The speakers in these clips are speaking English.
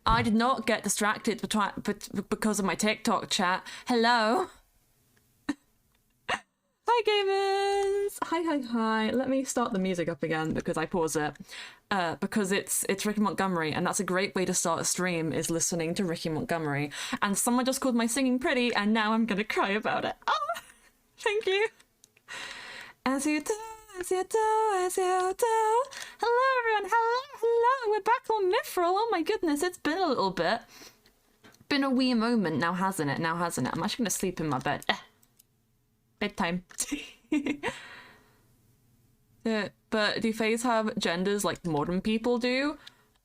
I did not get distracted because of my TikTok chat. Hello. Hi, gamers. Hi. Let me start the music up again because I pause it. Because it's Ricky Montgomery, and that's a great way to start a stream, is listening to Ricky Montgomery. And someone just called my singing pretty, and now I'm gonna cry about it. Oh, thank you. As you do. As you do. Hello, everyone. Hello. We're back on Mythrill. Oh my goodness, it's been a little bit. Been a wee moment now, hasn't it? I'm actually gonna sleep in my bed. Bedtime. But do fays have genders like modern people do?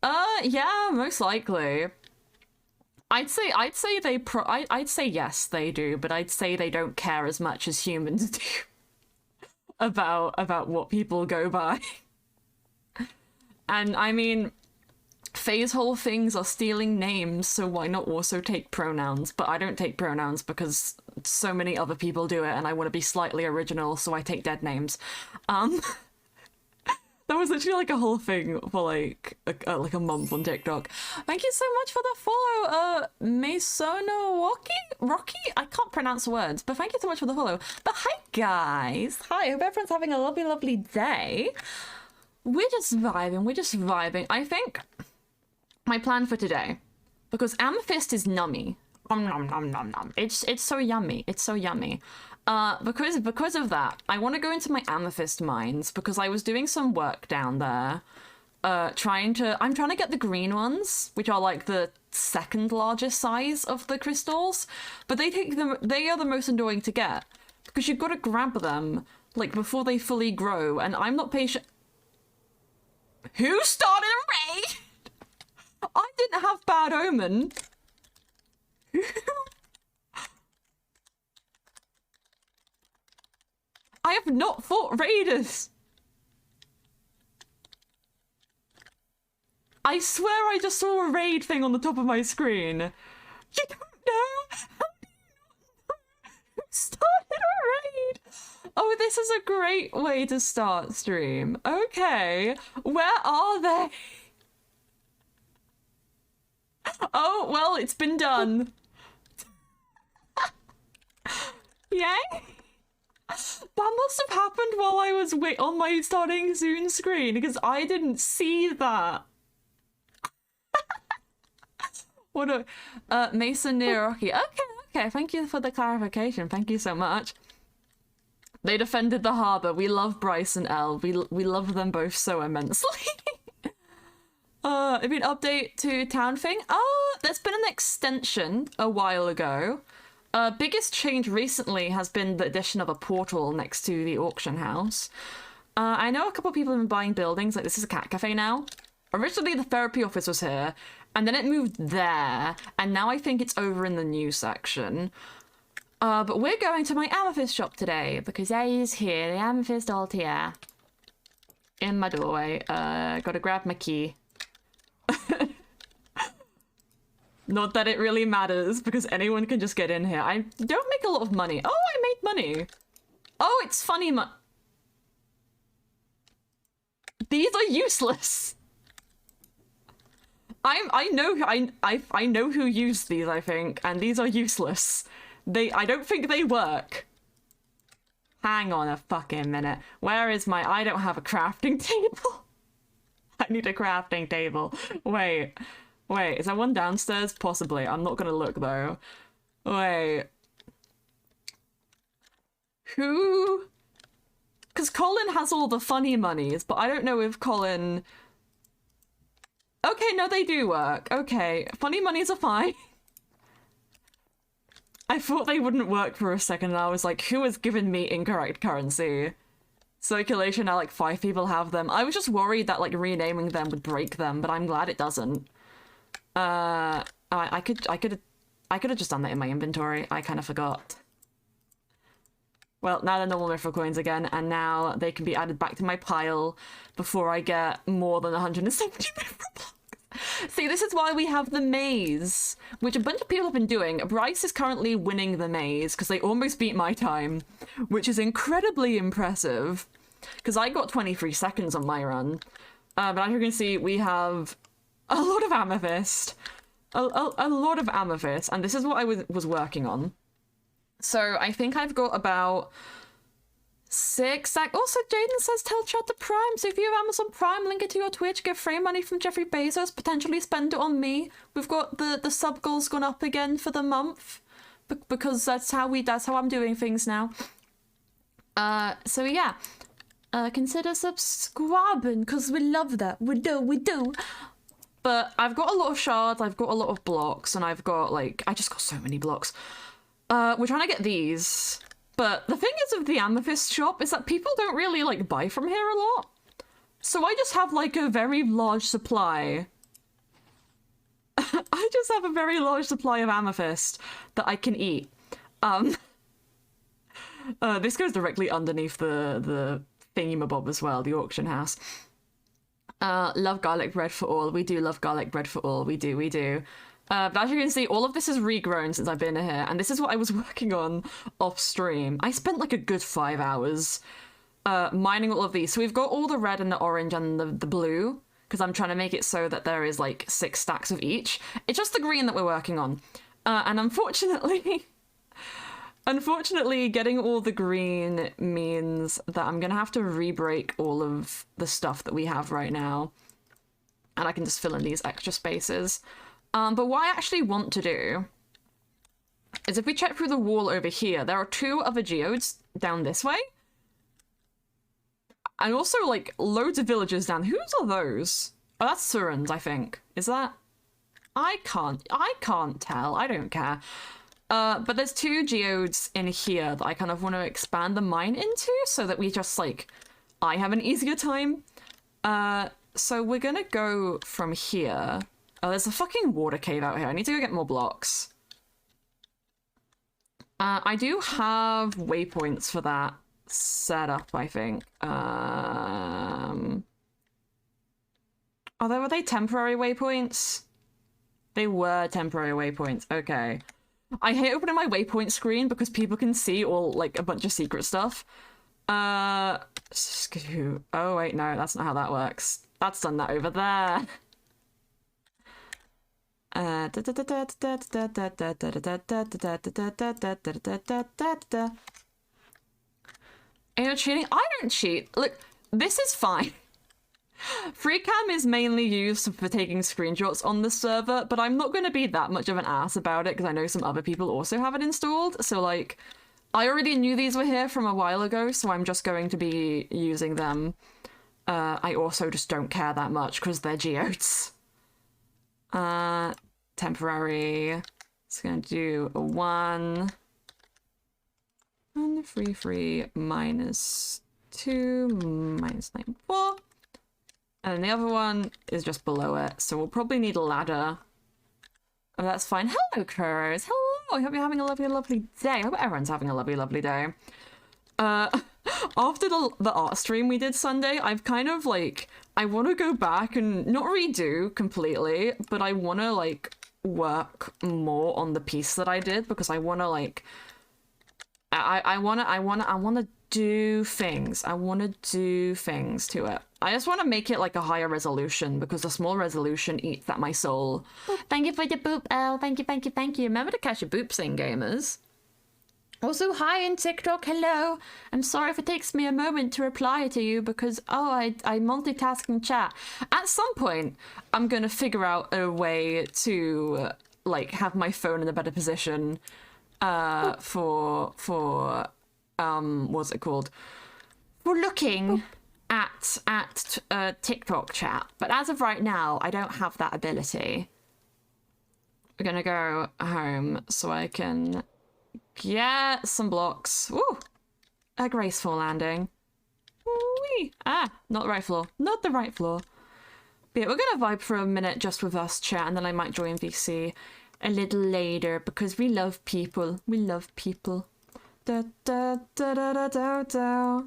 Yeah, most likely. I'd say I'd say yes, they do, but I'd say they don't care as much as humans do about what people go by. And I mean, fays' whole things are stealing names, so why not also take pronouns? But I don't take pronouns because so many other people do it, and I want to be slightly original, so I take dead names. That was literally like a whole thing for like a month on TikTok. Thank you so much for the follow, Masono Rocky? I can't pronounce words, but thank you so much for the follow. But hi guys! Hi, hope everyone's having a lovely day. We're just vibing. I think my plan for today, because Amethyst is nummy. Nom. It's so yummy. Because of that, I want to go into my Amethyst mines because I was doing some work down there. I'm trying to get the green ones, which are like the second largest size of the crystals, but they are the most annoying to get because you've got to grab them like before they fully grow, and I'm not patient. Who started a raid? I didn't have bad omen. I have not fought raiders. I swear I just saw a raid thing on the top of my screen. You don't know? How do you not know who started a raid? Oh, this is a great way to start stream. Okay, where are they? Oh, well, it's been done. Yay! That must have happened while I was on my starting soon screen, because I didn't see that. What a Mason near Rocky. Okay, thank you for the clarification. Thank you so much. They defended the harbor. We love Bryce and Elle. We love them both so immensely. I mean, update to town thing. Oh, there's been an extension a while ago. Biggest change recently has been the addition of a portal next to the auction house. I know a couple of people have been buying buildings, like this is a cat cafe now. Originally the therapy office was here, and then it moved there, and now I think it's over in the new section. But we're going to my Amethyst shop today, because A is here, the Amethyst alt here. In my doorway. Gotta grab my key. Not that it really matters, because anyone can just get in here. I don't make a lot of money. Oh, I made money. Oh, it's funny These are useless. I know who used these, I think, and these are useless. I don't think they work. Hang on a fucking minute. Where is I don't have a crafting table. I need a crafting table. Wait, is there one downstairs? Possibly. I'm not gonna look though. Wait. Who? Because Colin has all the funny monies, but I don't know if Colin... Okay, no, they do work. Okay, funny monies are fine. I thought they wouldn't work for a second, and I was like, who has given me incorrect currency? Circulation, now like 5 people have them. I was just worried that like renaming them would break them, but I'm glad it doesn't. I could have just done that in my inventory. I kind of forgot. Well, now they're normal Mythrill coins again, and now they can be added back to my pile before I get more than 170 Mythrill blocks. See, this is why we have the maze, which a bunch of people have been doing. Bryce is currently winning the maze because they almost beat my time, which is incredibly impressive because I got 23 seconds on my run. But as you can see, we have a lot of Amethyst. a lot of amethyst, and this is what I was working on. So I think I've got about 6. Also, Jaden says tell chat to Prime. So if you have Amazon Prime, link it to your Twitch, get free money from Jeffrey Bezos, potentially spend it on me. We've got the sub goals gone up again for the month because that's how I'm doing things now. So yeah, consider subscribing because we love that. We do. But I've got a lot of shards, I've got a lot of blocks, and I've got like I just got so many blocks. We're trying to get these. But the thing is with the Amethyst shop is that people don't really, like, buy from here a lot. So I just have, like, a very large supply. I just have a very large supply of Amethyst that I can eat. This goes directly underneath the thingamabob as well, the auction house. Love garlic bread for all. We do love garlic bread for all. We do. But as you can see, all of this has regrown since I've been here, and this is what I was working on off stream. I spent like a good 5 hours mining all of these. So we've got all the red and the orange and the blue, because I'm trying to make it so that there is like 6 stacks of each. It's just the green that we're working on. And unfortunately, getting all the green means that I'm going to have to re-break all of the stuff that we have right now. And I can just fill in these extra spaces. But what I actually want to do is if we check through the wall over here, there are 2 other geodes down this way. And also, like, loads of villagers down. Whose are those? Oh, that's Surin's, I think. Is that? I can't tell. I don't care. But there's 2 geodes in here that I kind of want to expand the mine into so that we just, like, I have an easier time. So we're gonna go from here. Oh, there's a fucking water cave out here. I need to go get more blocks. I do have waypoints for that set up, I think. Were they temporary waypoints? They were temporary waypoints. Okay. I hate opening my waypoint screen because people can see all, like, a bunch of secret stuff. Oh, wait, no, that's not how that works. That's done that over there. Are you cheating? I don't cheat. Look, this is fine. FreeCam is mainly used for taking screenshots on the server, but I'm not going to be that much of an ass about it because I know some other people also have it installed. So, like, I already knew these were here from a while ago, so I'm just going to be using them. I also just don't care that much because they're geodes. Temporary. It's gonna do a 1. And free -2 -9.4. And then the other one is just below it, so we'll probably need a ladder. Oh, that's fine. Hello, Kuros. Hello! I hope you're having a lovely, lovely day. I hope everyone's having a lovely, lovely day. After the art stream we did Sunday, I've kind of, like, I want to go back and not redo completely, but I want to, like, work more on the piece that I did because I want to, like, I want to do things. I want to do things to it. I just want to make it, like, a higher resolution because a small resolution eats at my soul. Thank you for your boop, Elle. Thank you. Remember to catch your boops in, gamers. Also, hi in TikTok, hello. I'm sorry if it takes me a moment to reply to you because, I multitask in chat. At some point, I'm going to figure out a way to, like, have my phone in a better position for what's it called? For looking at TikTok chat. But as of right now, I don't have that ability. We're going to go home so I can get some blocks. Ooh, a graceful landing. Ooh-wee. Not the right floor. Not the right floor. But yeah, we're gonna vibe for a minute just with us chat, and then I might join VC a little later because we love people. We love people. Da da da da da da da.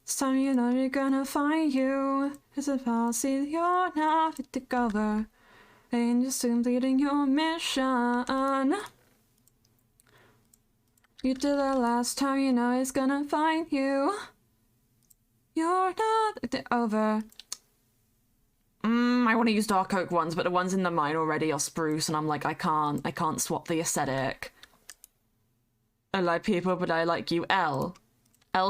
It's time you know you're gonna find you. As if I'll see you're not fit to cover. And you're soon completing your mission. You did that last time, you know it's gonna find you. You're not over. I want to use dark oak ones, but the ones in the mine already are spruce, and I'm like, I can't swap the aesthetic. I like people, but I like you. L,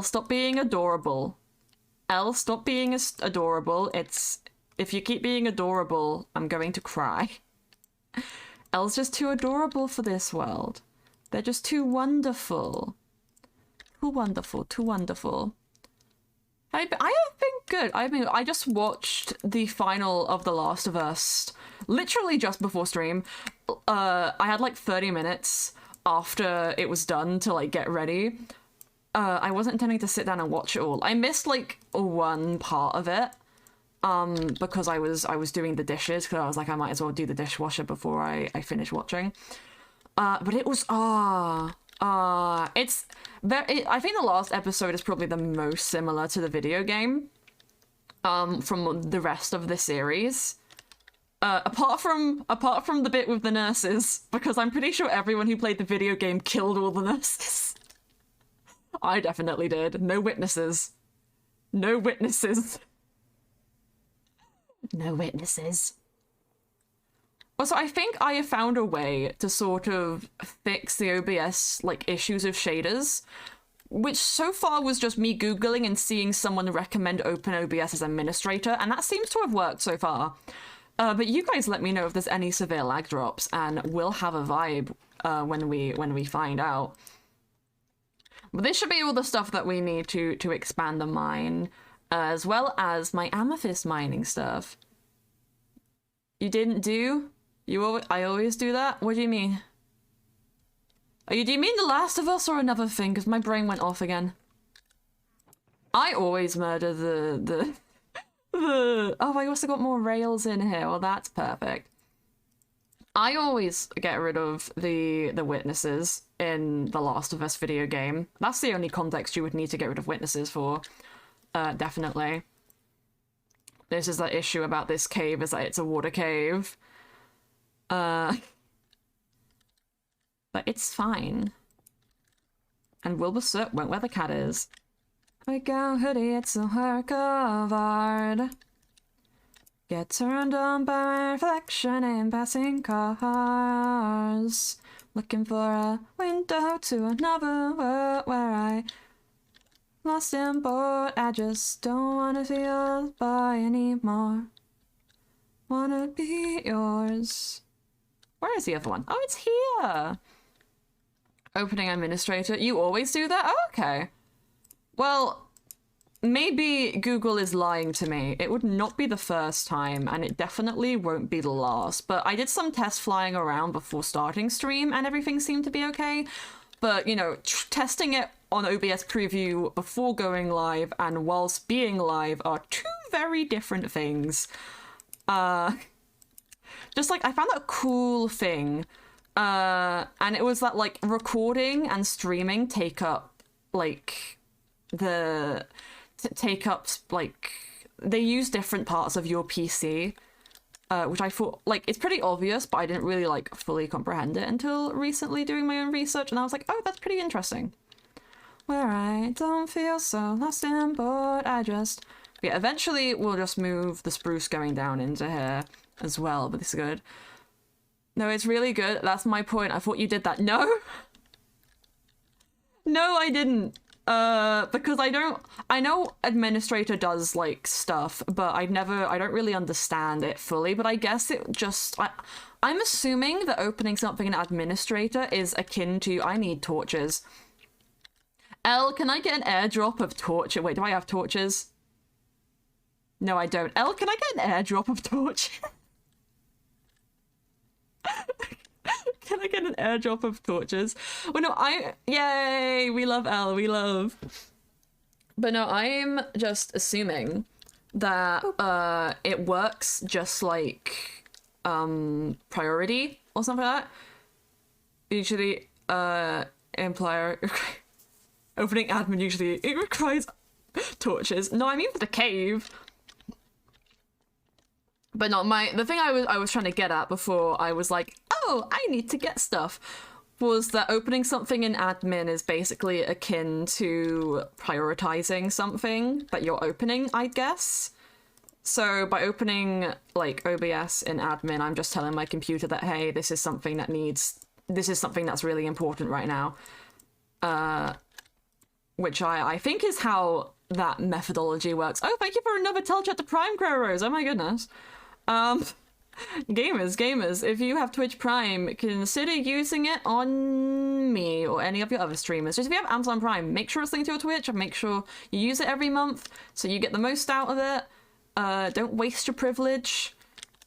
stop being adorable. L, stop being adorable. If you keep being adorable, I'm going to cry. L's just too adorable for this world. They're just too wonderful. Too wonderful, too wonderful. I have been good. I just watched the final of The Last of Us literally just before stream. I had like 30 minutes after it was done to like get ready. I wasn't intending to sit down and watch it all. I missed like one part of it because I was doing the dishes, because I was like, I might as well do the dishwasher before I finish watching. But it was it's very. I think the last episode is probably the most similar to the video game from the rest of the series. Apart from the bit with the nurses, because I'm pretty sure everyone who played the video game killed all the nurses. I definitely did. No witnesses. No witnesses. No witnesses. Also, I think I have found a way to sort of fix the OBS, like, issues of shaders, which so far was just me Googling and seeing someone recommend OpenOBS as administrator, and that seems to have worked so far. But you guys let me know if there's any severe lag drops, and we'll have a vibe when we find out. But this should be all the stuff that we need to expand the mine, as well as my amethyst mining stuff. You didn't do? I always do that? What do you mean? Do you mean The Last of Us or another thing? Because my brain went off again. I always murder the oh, I also got more rails in here. Well, that's perfect. I always get rid of the witnesses in the Last of Us video game. That's the only context you would need to get rid of witnesses for. Definitely. This is the issue about this cave, is that it's a water cave. But it's fine. And Wilbur won't where the cat is. My gown hoodie, it's a work of art. Get turned on by my reflection in passing cars. Looking for a window to another world where I lost and bored. I just don't wanna feel by anymore. Wanna be yours. Where is the other one? Oh, it's here! Opening administrator. You always do that? Oh, okay. Well, maybe Google is lying to me. It would not be the first time, and it definitely won't be the last. But I did some test flying around before starting stream, and everything seemed to be okay. But, you know, testing it on OBS preview before going live and whilst being live are two very different things. Just, like, I found that a cool thing. And it was that, like, recording and streaming take up, like, they use different parts of your PC, which I thought, like, it's pretty obvious, but I didn't really, like, fully comprehend it until recently doing my own research, and I was like, oh, that's pretty interesting. Where I don't feel so lost and bored, yeah, eventually we'll just move the spruce going down into here as well, but this is good. No, it's really good. That's my point. I thought you did that. No! No, I didn't. Because I know administrator does, like, stuff, but I don't really understand it fully, but I guess it just, I'm assuming that opening something in administrator is akin to, I need torches. L, can I get an airdrop of torches? Wait, do I have torches? No, I don't. L, can I get an airdrop of torches? Can I get an airdrop of torches? Well, no, yay, we love L, we love. But no, I'm just assuming that it works just like priority or something like that. Usually, employer opening admin usually it requires torches. No, I mean for the cave. But no, the thing I was trying to get at before I was like, oh, I need to get stuff, was that opening something in admin is basically akin to prioritizing something that you're opening, I guess. So by opening like OBS in admin, I'm just telling my computer that, hey, this is something that's really important right now. Which I think is how that methodology works. Oh, thank you for another Telchat to Prime, Crow Rose. Oh my goodness. Gamers, if you have Twitch Prime, consider using it on me or any of your other streamers. Just if you have Amazon Prime, make sure it's linked to your Twitch and make sure you use it every month so you get the most out of it. Don't waste your privilege.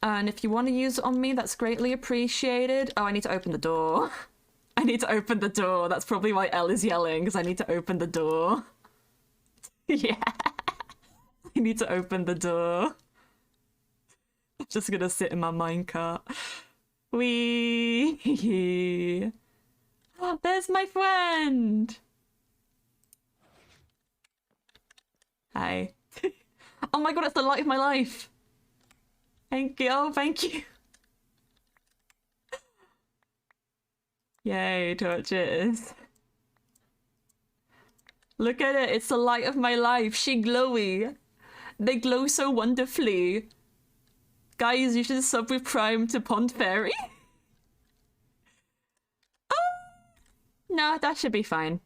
And if you want to use it on me, that's greatly appreciated. Oh, I need to open the door. I need to open the door. That's probably why Elle is yelling, because I need to open the door. Yeah. I need to open the door. I'm just gonna sit in my minecart. Wee. Oh, there's my friend. Hi. Oh my god, it's the light of my life. Thank you. Oh, thank you. Yay, torches. Look at it. It's the light of my life. She glowy. They glow so wonderfully. Guys, you should sub with Prime to Pond Fairy. Oh! No, that should be fine.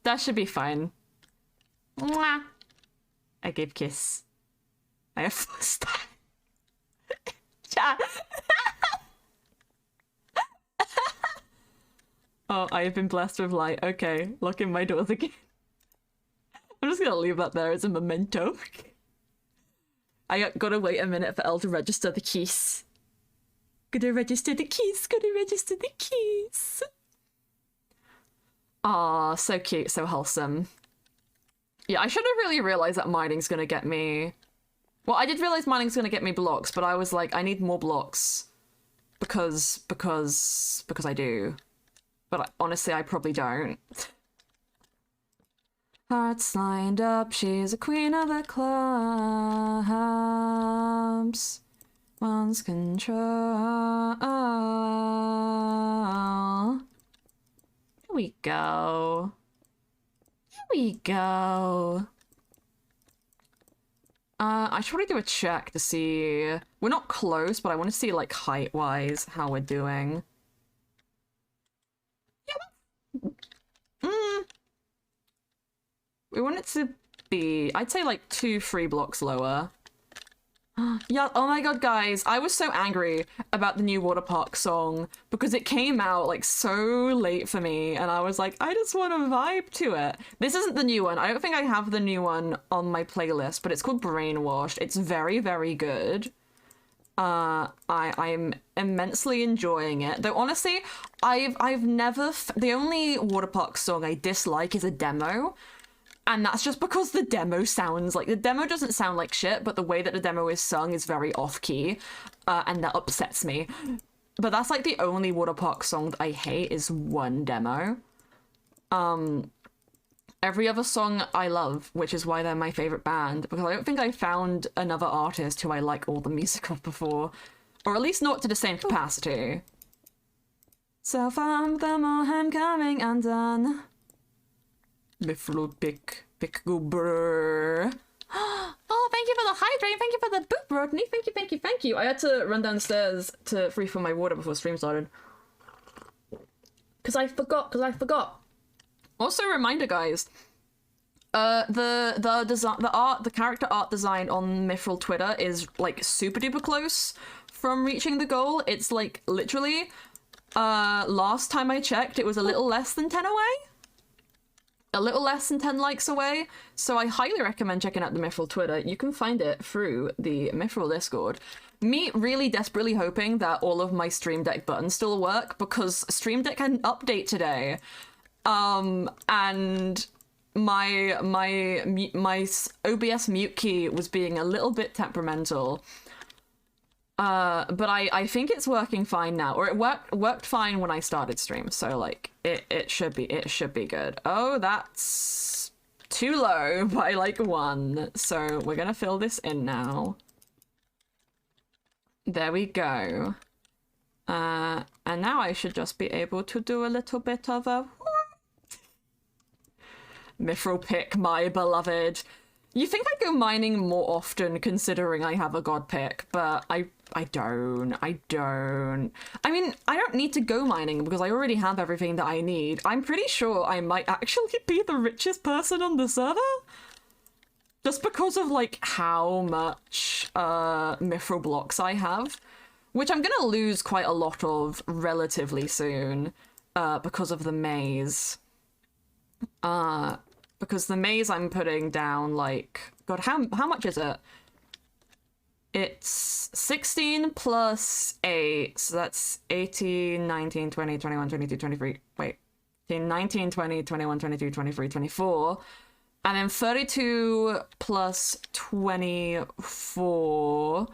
That should be fine. Mwah. I gave kiss. I have first time. Chat. Oh, I have been blessed with light. Okay, locking my doors again. I'm just gonna leave that there as a memento. I gotta wait a minute for Elle to register the keys. Gotta register the keys, gotta register the keys. Aw, so cute, so wholesome. Yeah, I should have really realized that mining's gonna get me... Well, I did realize mining's gonna get me blocks, but I was like, I need more blocks. Because I do. But honestly, I probably don't. Hearts lined up, she's a queen of the clubs. One's control. Here we go. Here we go. I should probably do a check to see... We're not close, but I want to see, like, height-wise, how we're doing. We want it to be, I'd say like 2-3 blocks lower. Yeah, oh my god, guys, I was so angry about the new water park song because it came out like so late for me and I was like, I just want to vibe to it. This isn't the new one. I don't think I have the new one on my playlist, but it's called Brainwashed. It's very, very good. I'm immensely enjoying it. Though honestly, I've never the only water park song I dislike is a demo. And that's just because the demo sounds like... The demo doesn't sound like shit, but the way that the demo is sung is very off-key. And that upsets me. But that's like the only water park song that I hate is one demo. Every other song I love, which is why they're my favourite band, because I don't think I found another artist who I like all the music of before. Or at least not to the same capacity. So far, the more I'm coming undone. Mythrill pick go brr. Oh, thank you for the hydrate, thank you for the boop, Rodney. Thank you. I had to run downstairs to refill my water before stream started. Cause I forgot. Also, reminder, guys. The character art design on Mythrill Twitter is like super duper close from reaching the goal. It's like literally, last time I checked, it was a little less than 10 away. A little less than 10 likes away, so I highly recommend checking out the Mythrill Twitter. You can find it through the Mythrill Discord. Me really desperately hoping that all of my Stream Deck buttons still work, because Stream Deck had an update today. And my OBS mute key was being a little bit temperamental. But I think it's working fine now, or it worked fine when I started stream, so like it should be good. Oh, that's too low by like 1, so we're gonna fill this in now. There we go. And now I should just be able to do a little bit of a Mythrill pick, my beloved. You think I'd go mining more often considering I have a god pick, but I don't. I mean, I don't need to go mining because I already have everything that I need. I'm pretty sure I might actually be the richest person on the server. Just because of, like, how much Mythrill blocks I have. Which I'm gonna lose quite a lot of relatively soon because of the maze. Because the maze I'm putting down, like... God, how much is it? It's 16 plus 8, so that's 18, 19, 20, 21, 22, 23... Wait. 18, 19, 20, 21, 22, 23, 24... And then 32 plus 24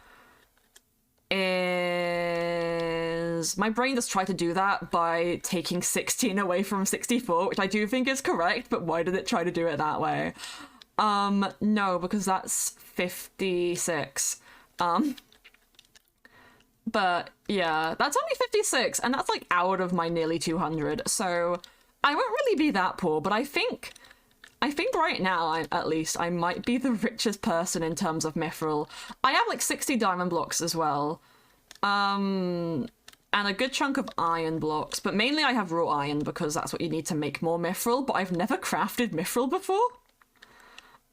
is... My brain just tried to do that by taking 16 away from 64, which I do think is correct, but why did it try to do it that way? No, because that's 56. But yeah, that's only 56, and that's like out of my nearly 200, so I won't really be that poor, but I think right now, at least, I might be the richest person in terms of Mythrill. I have like 60 diamond blocks as well. And a good chunk of iron blocks, but mainly I have raw iron because that's what you need to make more Mythrill, but I've never crafted Mythrill before.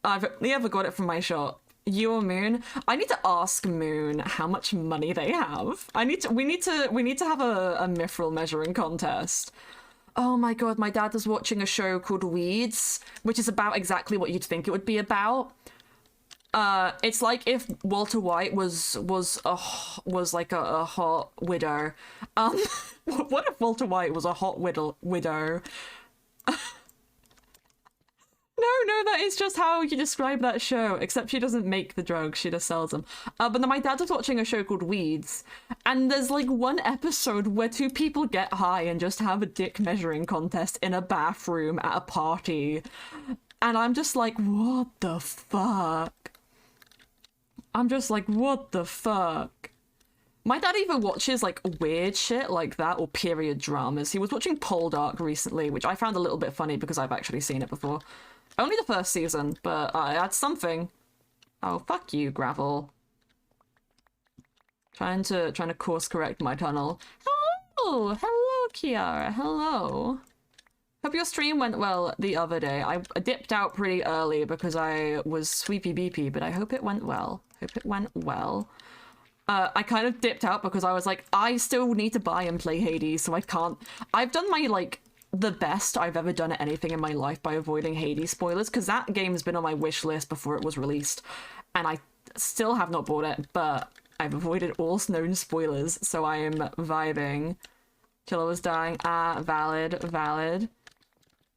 I've only ever got it from my shop. You or Moon? I need to ask Moon how much money they have. We need to have a Mythrill measuring contest. Oh my god, my dad was watching a show called Weeds, which is about exactly what you'd think it would be about. It's like if Walter White was like a hot widow. What if Walter White was a hot widow? No, that is just how you describe that show, except she doesn't make the drugs, she just sells them. But then my dad was watching a show called Weeds, and there's like one episode where two people get high and just have a dick measuring contest in a bathroom at a party. And I'm just like, what the fuck? I'm just like, what the fuck? My dad even watches like weird shit like that, or period dramas. He was watching Poldark recently, which I found a little bit funny because I've actually seen it before. Only the first season, but that's something. Oh, fuck you, Gravel. Trying to course correct my tunnel. Hello, Kiara. Hello. Hope your stream went well the other day. I dipped out pretty early because I was sweepy beepy, but I hope it went well. I kind of dipped out because I was like, I still need to buy and play Hades, so I can't. I've done my like the best I've ever done at anything in my life by avoiding Hades spoilers, because that game's been on my wish list before it was released, and I still have not bought it, but I've avoided all known spoilers, so I am vibing. Killer was dying. Valid.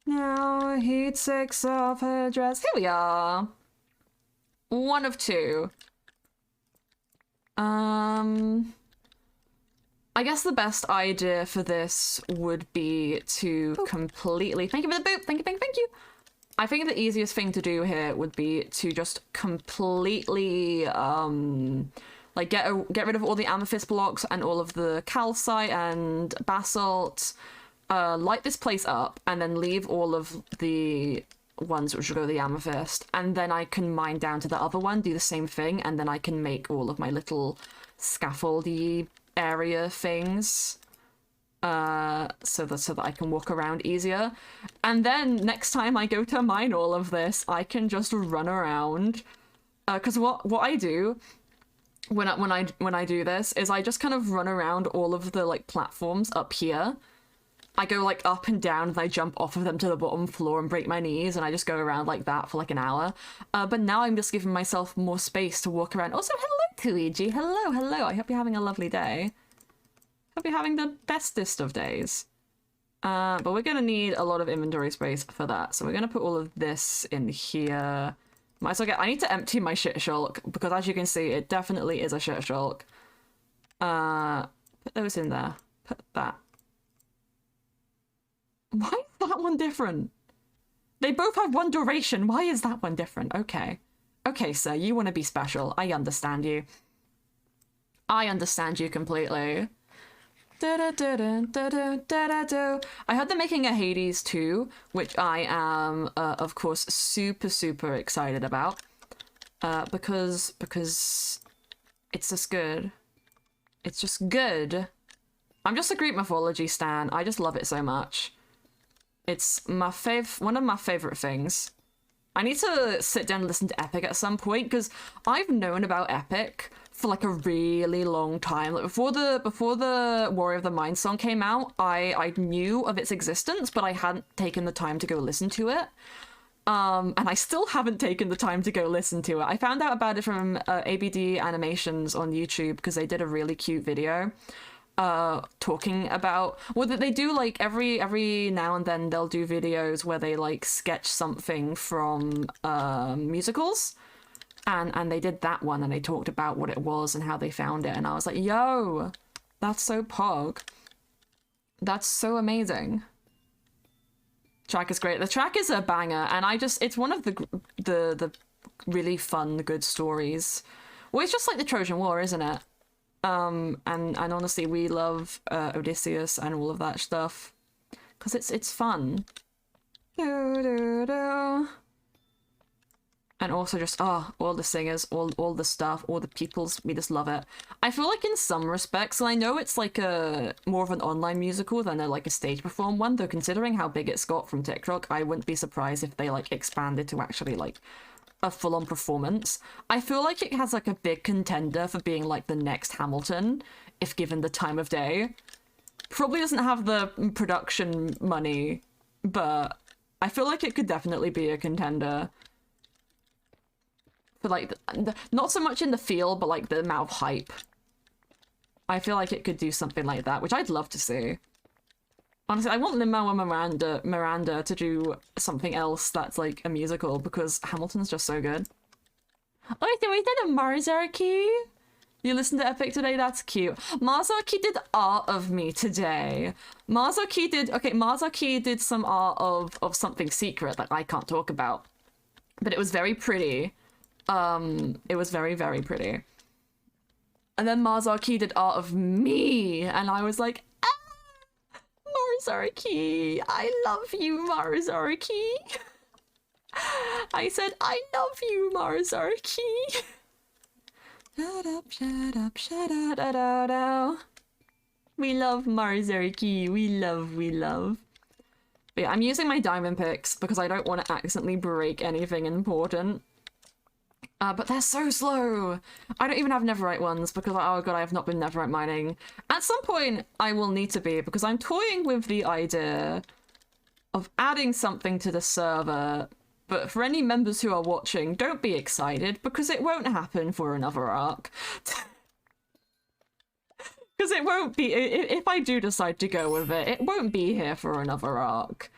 Now heat 6 off her dress. Here we are. One of two. I guess the best idea for this would be to completely... Thank you for the boop! Thank you! I think the easiest thing to do here would be to just completely, like, get rid of all the amethyst blocks and all of the calcite and basalt, light this place up, and then leave all of the ones which will go to the amethyst, and then I can mine down to the other one, do the same thing, and then I can make all of my little scaffoldy area things so that I can walk around easier. And then next time I go to mine all of this, I can just run around, because what I do when I do this is I just kind of run around all of the like platforms up here. I go like up and down and I jump off of them to the bottom floor and break my knees, and I just go around like that for like an hour. But now I'm just giving myself more space to walk around. Also, hello, Kuiji. Hello. I hope you're having a lovely day. Hope you're having the bestest of days. But we're going to need a lot of inventory space for that. So we're going to put all of this in here. Might as well I need to empty my shit shulk, because as you can see, it definitely is a shit shulk. Put those in there. Put that. Why is that one different? They both have one duration. Why is that one different? Okay. Okay, sir, you want to be special. I understand you. I understand you completely. I heard they're making a Hades 2, which I am, of course, super excited about. because it's just good. It's just good. I'm just a Greek mythology stan. I just love it so much. It's my one of my favorite things. I need to sit down and listen to Epic at some point, because I've known about Epic for like a really long time. Like before the Warrior of the Mind song came out, I knew of its existence, but I hadn't taken the time to go listen to it. And I still haven't taken the time to go listen to it. I found out about it from ABD Animations on YouTube, because they did a really cute video talking about, well, they do like every now and then they'll do videos where they like sketch something from musicals, and they did that one, and they talked about what it was and how they found it, and I was like, yo, that's so pog. That's so amazing. Track is great. The track is a banger, and it's one of the really fun, good stories. Well, it's just like the Trojan War, isn't it? And honestly, we love Odysseus and all of that stuff, because it's fun. And also just, all the singers, all the stuff, all the peoples, we just love it. I feel like in some respects, and I know it's like more of an online musical than like a stage perform one, though considering how big it's got from TikTok, I wouldn't be surprised if they like expanded to actually like a full-on performance. I feel like it has like a big contender for being like the next Hamilton, if given the time of day. Probably doesn't have the production money, but I feel like it could definitely be a contender. For like, not so much in the feel, but like the amount of hype. I feel like it could do something like that, which I'd love to see. Honestly, I want Lin-Manuel Miranda to do something else that's like a musical, because Hamilton's just so good. Oh, so we did a Marzarki? You listened to Epic today? That's cute. Marzarki did art of me today. Marzarki did some art of something secret that I can't talk about. But it was very pretty. It was very, very pretty. And then Marzarki did art of me, and I was like, Marzarki, I love you, Marzarki. I said, I love you, Marzarki. Shut up, shut up, shut up, da da da. We love Marzarki, we love. But yeah, I'm using my diamond picks because I don't want to accidentally break anything important. But they're so slow. I don't even have netherite ones because, oh god, I have not been netherite mining. At some point, I will need to be, because I'm toying with the idea of adding something to the server. But for any members who are watching, don't be excited, because it won't happen for another arc. Because it won't be, if I do decide to go with it, it won't be here for another arc.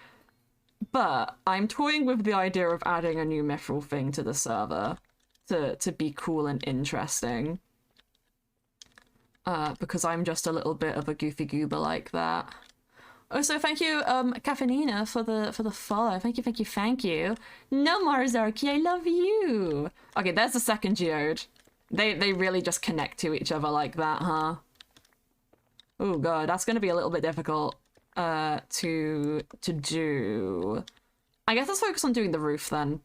But I'm toying with the idea of adding a new Mythrill thing to the server. To be cool and interesting. Because I'm just a little bit of a goofy goober like that. Also, thank you, Caffeinina, for the follow. Thank you. No, Marzarki, I love you. Okay, there's the second geode. They really just connect to each other like that, huh? Oh god, that's gonna be a little bit difficult to do. I guess let's focus on doing the roof then.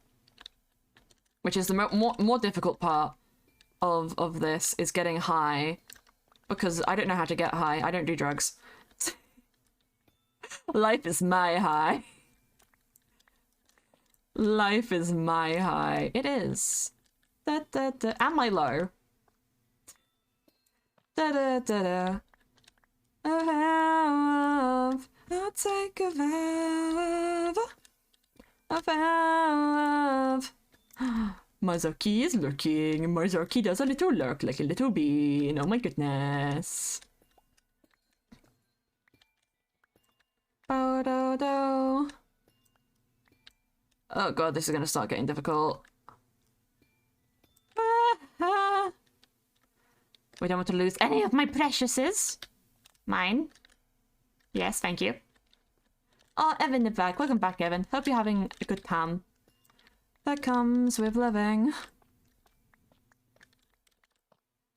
Which is the more difficult part of this, is getting high. Because I don't know how to get high. I don't do drugs. Life is my high. Life is my high. It is. Da, da, da. And my low. Da da da da. A vow. I'll take a vow. A vow. Marzarki is lurking. Marzarki does a little lurk like a little bean. Oh my goodness. Oh god, this is gonna start getting difficult. We don't want to lose any of my preciouses. Mine. Yes, thank you. Oh, Evan the back. Welcome back, Evan. Hope you're having a good time. That comes with living.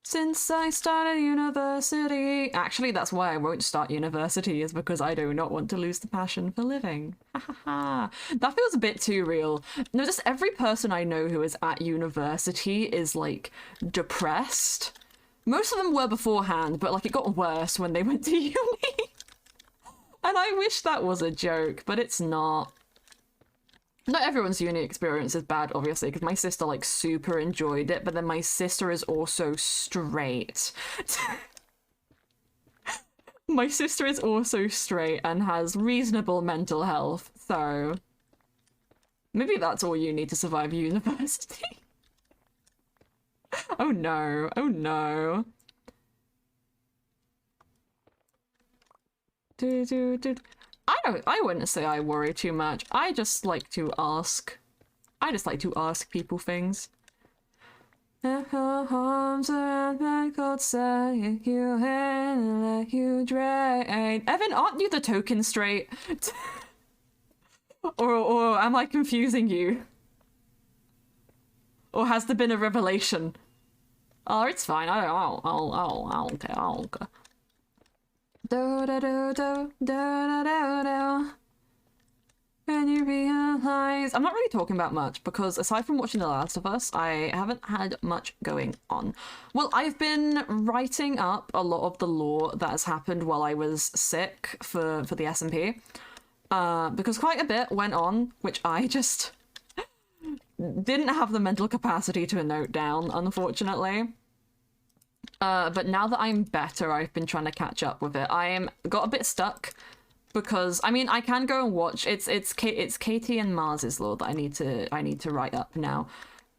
Since I started university. Actually, that's why I won't start university, is because I do not want to lose the passion for living. That feels a bit too real. No, just every person I know who is at university is, like, depressed. Most of them were beforehand, but, like, it got worse when they went to uni. And I wish that was a joke, but it's not. Not everyone's uni experience is bad, obviously, because my sister, like, super enjoyed it, but then my sister is also straight. My sister is also straight and has reasonable mental health, so maybe that's all you need to survive university. Oh no, oh no. I wouldn't say I worry too much. I just like to ask. I just like to ask people things. Arms around my cold side, you hand like you drain. Evan, aren't you the token straight? or am I confusing you? Or has there been a revelation? Oh, it's fine. I'll care. Do do do do do do do. When you realize, I'm not really talking about much because aside from watching The Last of Us, I haven't had much going on. Well, I've been writing up a lot of the lore that has happened while I was sick for the SMP, because quite a bit went on, which I just didn't have the mental capacity to note down, unfortunately. But now that I'm better, I've been trying to catch up with it. Got a bit stuck because I mean I can go and watch. It's Katie and Mars's lore that I need to write up now,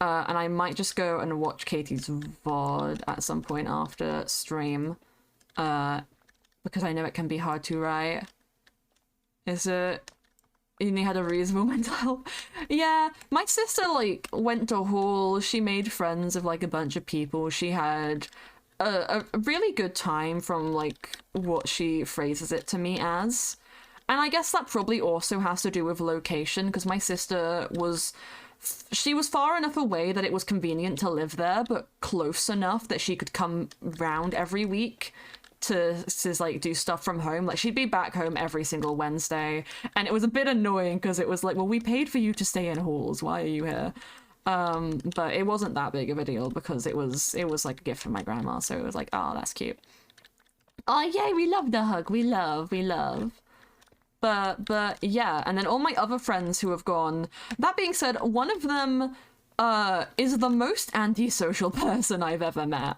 and I might just go and watch Katie's VOD at some point after stream, because I know it can be hard to write. Is it? And he had a reasonable mental health. Yeah, my sister, like, went to hall. She made friends with, like, a bunch of people. She had a really good time from, like, what she phrases it to me as. And I guess that probably also has to do with location, because my sister was... She was far enough away that it was convenient to live there, but close enough that she could come round every week to like do stuff from home. Like she'd be back home every single Wednesday, and it was a bit annoying because it was like, well, we paid for you to stay in halls, why are you here? But it wasn't that big of a deal because it was like a gift from my grandma, so it was like, oh, that's cute. Oh yay, we love the hug, we love. But yeah, and then all my other friends who have gone, that being said, one of them is the most antisocial person I've ever met.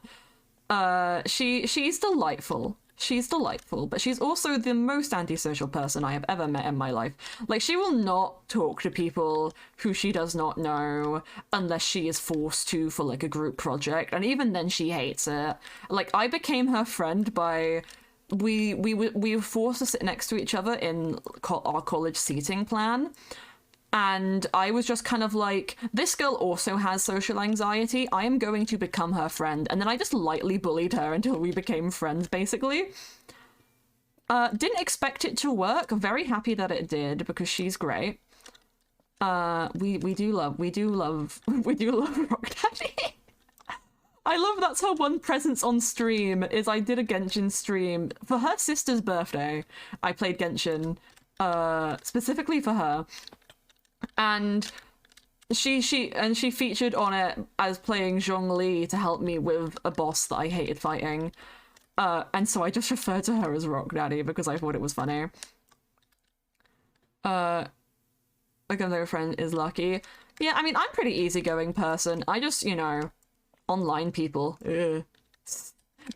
She's delightful. She's delightful, but she's also the most antisocial person I have ever met in my life. Like, she will not talk to people who she does not know unless she is forced to for, like, a group project, and even then she hates it. Like, I became her friend by... We were forced to sit next to each other in our college seating plan, and I was just kind of like, this girl also has social anxiety, I am going to become her friend. And then I just lightly bullied her until we became friends, basically. Didn't expect it to work. Very happy that it did, because she's great. We do love Rock Daddy. I love that's her one presence on stream, is I did a Genshin stream. For her sister's birthday, I played Genshin, specifically for her. And she featured on it as playing Zhongli to help me with a boss that I hated fighting. And so I just referred to her as Rock Daddy because I thought it was funny. Like another friend is lucky. Yeah, I mean, I'm a pretty easygoing person. I just, you know, online people. Ugh.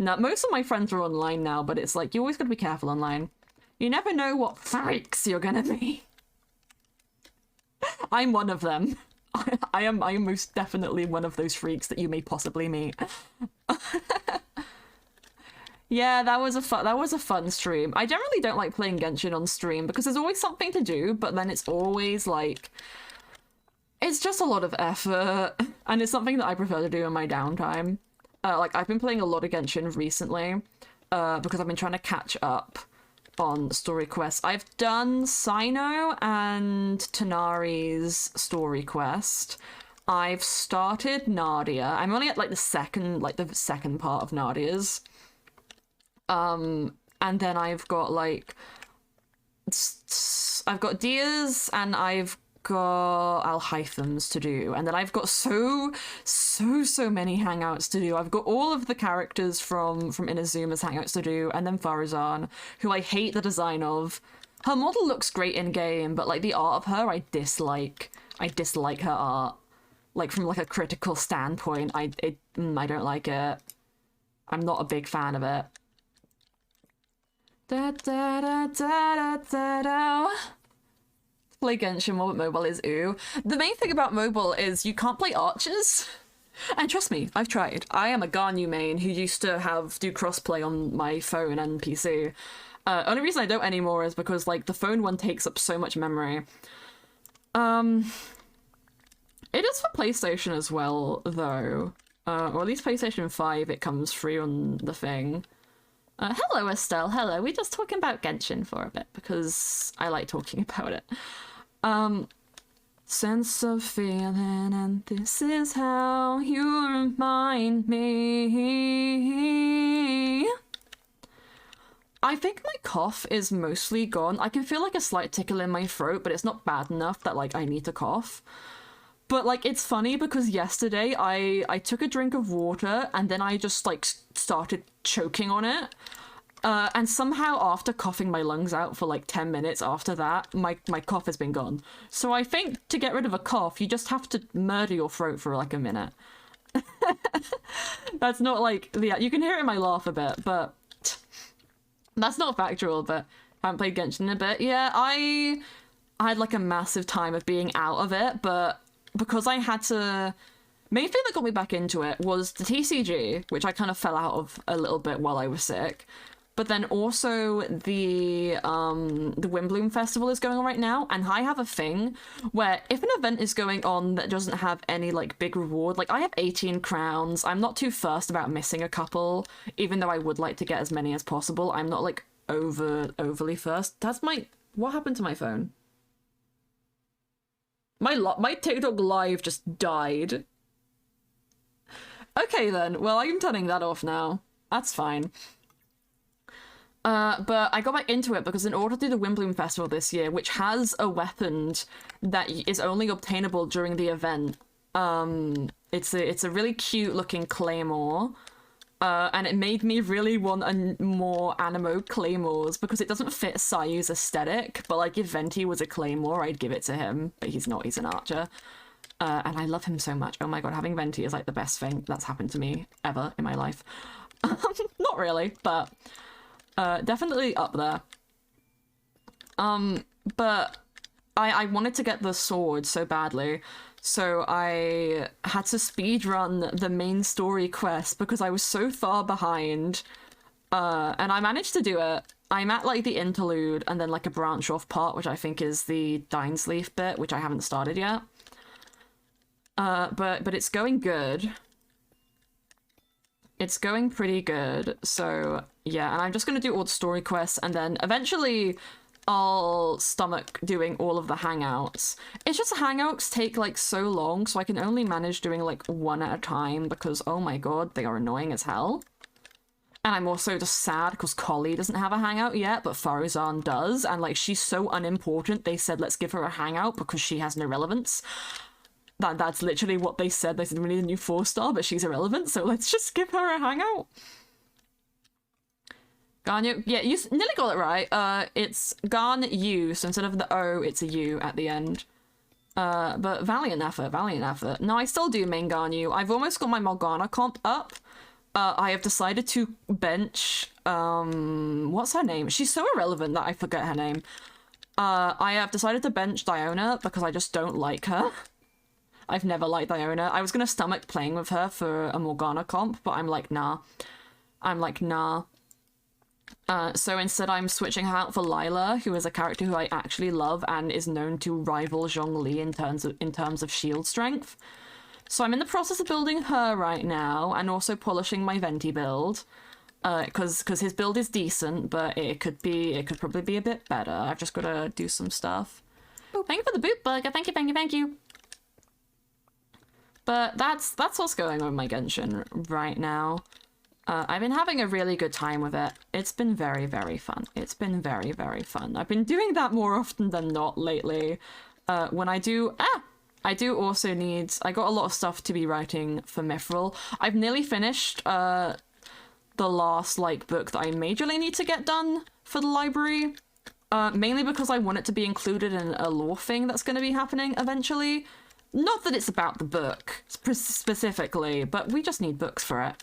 Now, most of my friends are online now, but it's like, you always gotta be careful online. You never know what freaks you're gonna be. I'm one of them. I am most definitely one of those freaks that you may possibly meet. Yeah, that was a fun stream. I generally don't like playing Genshin on stream because there's always something to do, but then it's always like, it's just a lot of effort, and it's something that I prefer to do in my downtime. Like, I've been playing a lot of Genshin recently, because I've been trying to catch up on story quests. I've done Sino and Tanari's story quest. I've started Nadia. I'm only at like the second part of Nadia's. And then I've got like I've got Dia's and I've got Alhythms to do, and then I've got so many hangouts to do. I've got all of the characters from Inazuma's hangouts to do, and then Faruzan, who I hate the design of. Her model looks great in game, but like the art of her I dislike. I dislike her art. Like from like a critical standpoint, I don't like it. I'm not a big fan of it. Da da da da da da da. Play Genshin while mobile is ooh. The main thing about mobile is you can't play archers. And trust me, I've tried. I am a Garnu main who used to do crossplay on my phone and PC. Only reason I don't anymore is because like the phone one takes up so much memory. It is for PlayStation as well, though. Or at least PlayStation 5, it comes free on the thing. Hello, Estelle. Hello. We're just talking about Genshin for a bit because I like talking about it. Sense of feeling, and this is how you remind me. I think my cough is mostly gone. I can feel like a slight tickle in my throat, but it's not bad enough that like I need to cough. But like it's funny because yesterday I took a drink of water and then I just like started choking on it. And somehow after coughing my lungs out for like 10 minutes after that, my cough has been gone. So I think to get rid of a cough, you just have to murder your throat for like a minute. That's not like, yeah, you can hear it in my laugh a bit, but that's not factual, but I haven't played Genshin in a bit. Yeah, I had like a massive time of being out of it, but because I had to... Main thing that got me back into it was the TCG, which I kind of fell out of a little bit while I was sick. But then also the Windbloom Festival is going on right now, and I have a thing where if an event is going on that doesn't have any like big reward, like I have 18 crowns, I'm not too fussed about missing a couple, even though I would like to get as many as possible. I'm not like overly fussed. What happened to my phone? My TikTok live just died. Okay then, well I'm turning that off now. That's fine. But I got back into it because in order to do the Windbloom Festival this year, which has a weapon that is only obtainable during the event, it's a really cute looking claymore, and it made me really want more Anemo claymores because it doesn't fit Sayu's aesthetic, but like if Venti was a claymore, I'd give it to him, but he's not, he's an archer. And I love him so much. Oh my god, having Venti is like the best thing that's happened to me ever in my life. Not really, but... definitely up there. But I wanted to get the sword so badly, so I had to speedrun the main story quest because I was so far behind. And I managed to do it. I'm at like the interlude and then like a branch off part, which I think is the Dinesleaf bit, which I haven't started yet. But it's going good. It's going pretty good, so yeah, and I'm just going to do all the story quests, and then eventually I'll stomach doing all of the hangouts. It's just the hangouts take like so long, so I can only manage doing like one at a time because, oh my god, they are annoying as hell. And I'm also just sad because Collie doesn't have a hangout yet, but Faruzan does, and like she's so unimportant, they said let's give her a hangout because she has no relevance. That's literally what they said. They said we need a new 4-star, but she's irrelevant, so let's just give her a hangout. Garnu, yeah, you nearly got it right. It's Garn-U, so instead of the O, it's a U at the end. But valiant effort, valiant effort. No, I still do main Garnu. I've almost got my Morgana comp up. I have decided to bench, what's her name? She's so irrelevant that I forget her name. I have decided to bench Diona because I just don't like her. I've never liked Diona. I was gonna stomach playing with her for a Morgana comp, but I'm like, nah. So instead I'm switching her out for Lila, who is a character who I actually love and is known to rival Zhongli in terms of shield strength. So I'm in the process of building her right now, and also polishing my Venti build. Because his build is decent, but it could probably be a bit better. I've just gotta do some stuff. Oh, thank you for the boot burger. Thank you. But that's what's going on with my Genshin right now. I've been having a really good time with it. It's been very, very fun. It's been very, very fun. I've been doing that more often than not lately. When I do... I do also need... I got a lot of stuff to be writing for Mythrill. I've nearly finished the last, like, book that I majorly need to get done for the library. Mainly because I want it to be included in a lore thing that's going to be happening eventually. Not that it's about the book specifically, but we just need books for it.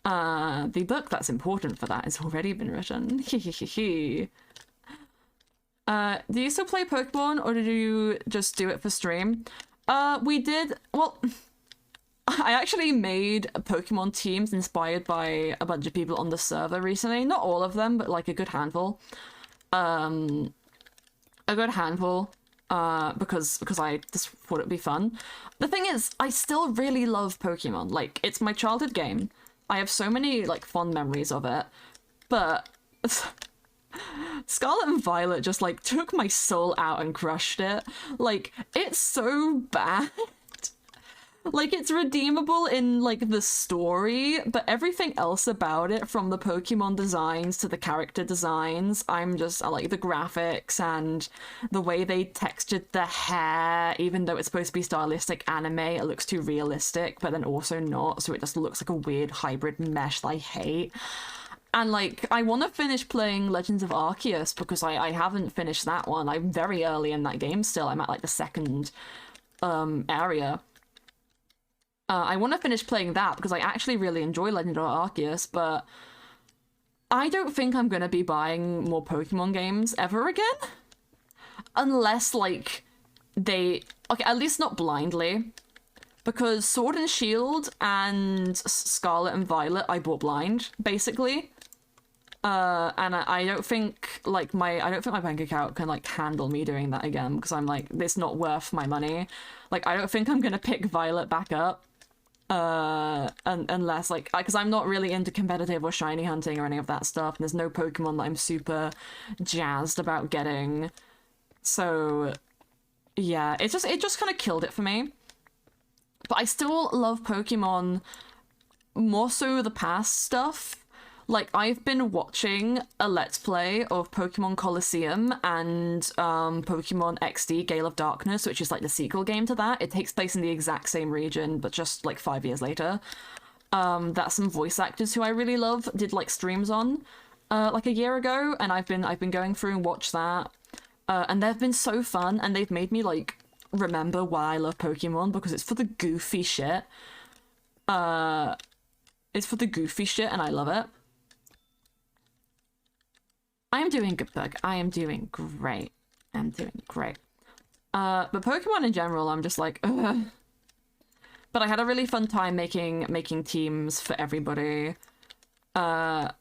The book that's important for that has already been written. Do you still play Pokemon, or did you just do it for stream? We did... Well, I actually made Pokemon teams inspired by a bunch of people on the server recently. Not all of them, but like a good handful. Because I just thought it'd be fun. The thing is, I still really love Pokemon. Like, it's my childhood game. I have so many, like, fond memories of it. But Scarlet and Violet just, like, took my soul out and crushed it. Like, it's so bad. Like, it's redeemable in, like, the story, but everything else about it, from the Pokemon designs to the character designs, I like the graphics and the way they textured the hair, even though it's supposed to be stylistic anime, it looks too realistic, but then also not, so it just looks like a weird hybrid mesh that I hate. And, like, I want to finish playing Legends of Arceus, because I haven't finished that one. I'm very early in that game still. I'm at, like, the second area. I want to finish playing that because I actually really enjoy Legend of Arceus, but I don't think I'm going to be buying more Pokemon games ever again. Unless, like, okay, at least not blindly. Because Sword and Shield and Scarlet and Violet I bought blind, basically. And I don't think, like, my bank account can, like, handle me doing that again, because I'm like, it's not worth my money. Like, I don't think I'm going to pick Violet back up. Unless, like, because I'm not really into competitive or shiny hunting or any of that stuff, and there's no Pokemon that I'm super jazzed about getting. So, yeah, it just kind of killed it for me. But I still love Pokemon, more so the past stuff. Like, I've been watching a Let's Play of Pokemon Colosseum and Pokemon XD Gale of Darkness, which is like the sequel game to that. It takes place in the exact same region, but just like 5 years later. That some voice actors who I really love did like streams on like a year ago, and I've been going through and watched that. And they've been so fun, and they've made me like remember why I love Pokemon, because it's for the goofy shit. It's for the goofy shit, and I love it. I am doing good, Bug. I am doing great. I'm doing great. But Pokemon in general, I'm just like, ugh. But I had a really fun time making teams for everybody. And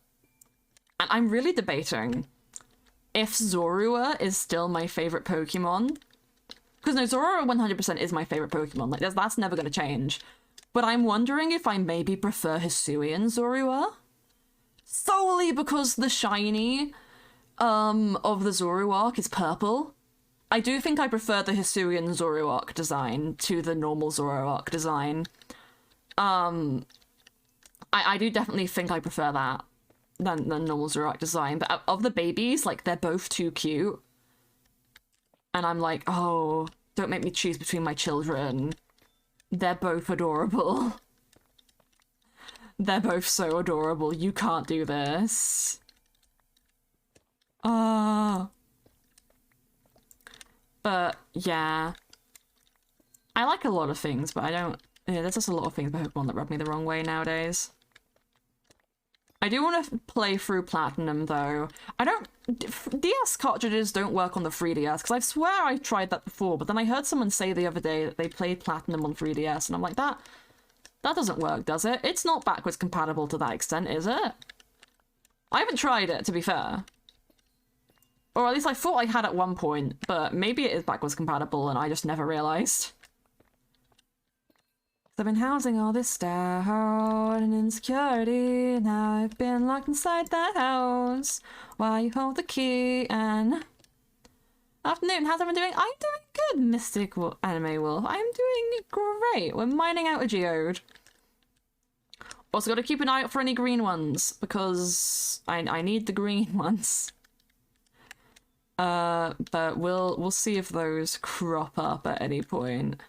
I'm really debating if Zorua is still my favorite Pokemon. Because no, Zorua 100% is my favorite Pokemon. Like, that's never going to change. But I'm wondering if I maybe prefer Hisuian Zorua. Solely because the shiny of the Zoroark is purple. I do think I prefer the Hisuian Zoroark design to the normal Zoroark design. I do definitely think I prefer that than the normal Zoroark design, but of the babies, like, they're both too cute. And I'm like, oh, don't make me choose between my children. They're both adorable. They're both so adorable. You can't do this. But, yeah. I like a lot of things, but I don't... Yeah, there's just a lot of things about Pokemon that rub me the wrong way nowadays. I do want to play through Platinum, though. I don't... DS cartridges don't work on the 3DS, because I swear I tried that before, but then I heard someone say the other day that they played Platinum on 3DS, and I'm like, that doesn't work, does it? It's not backwards compatible to that extent, is it? I haven't tried it, to be fair. Or at least I thought I had at one point, but maybe it is backwards compatible and I just never realised. I've been housing all this doubt and insecurity, now I've been locked inside the house while you hold the key, and Afternoon, how's everyone doing? I'm doing good, Mystic Anime Wolf. I'm doing great. We're mining out a geode. Also gotta keep an eye out for any green ones, because I need the green ones. But we'll see if those crop up at any point.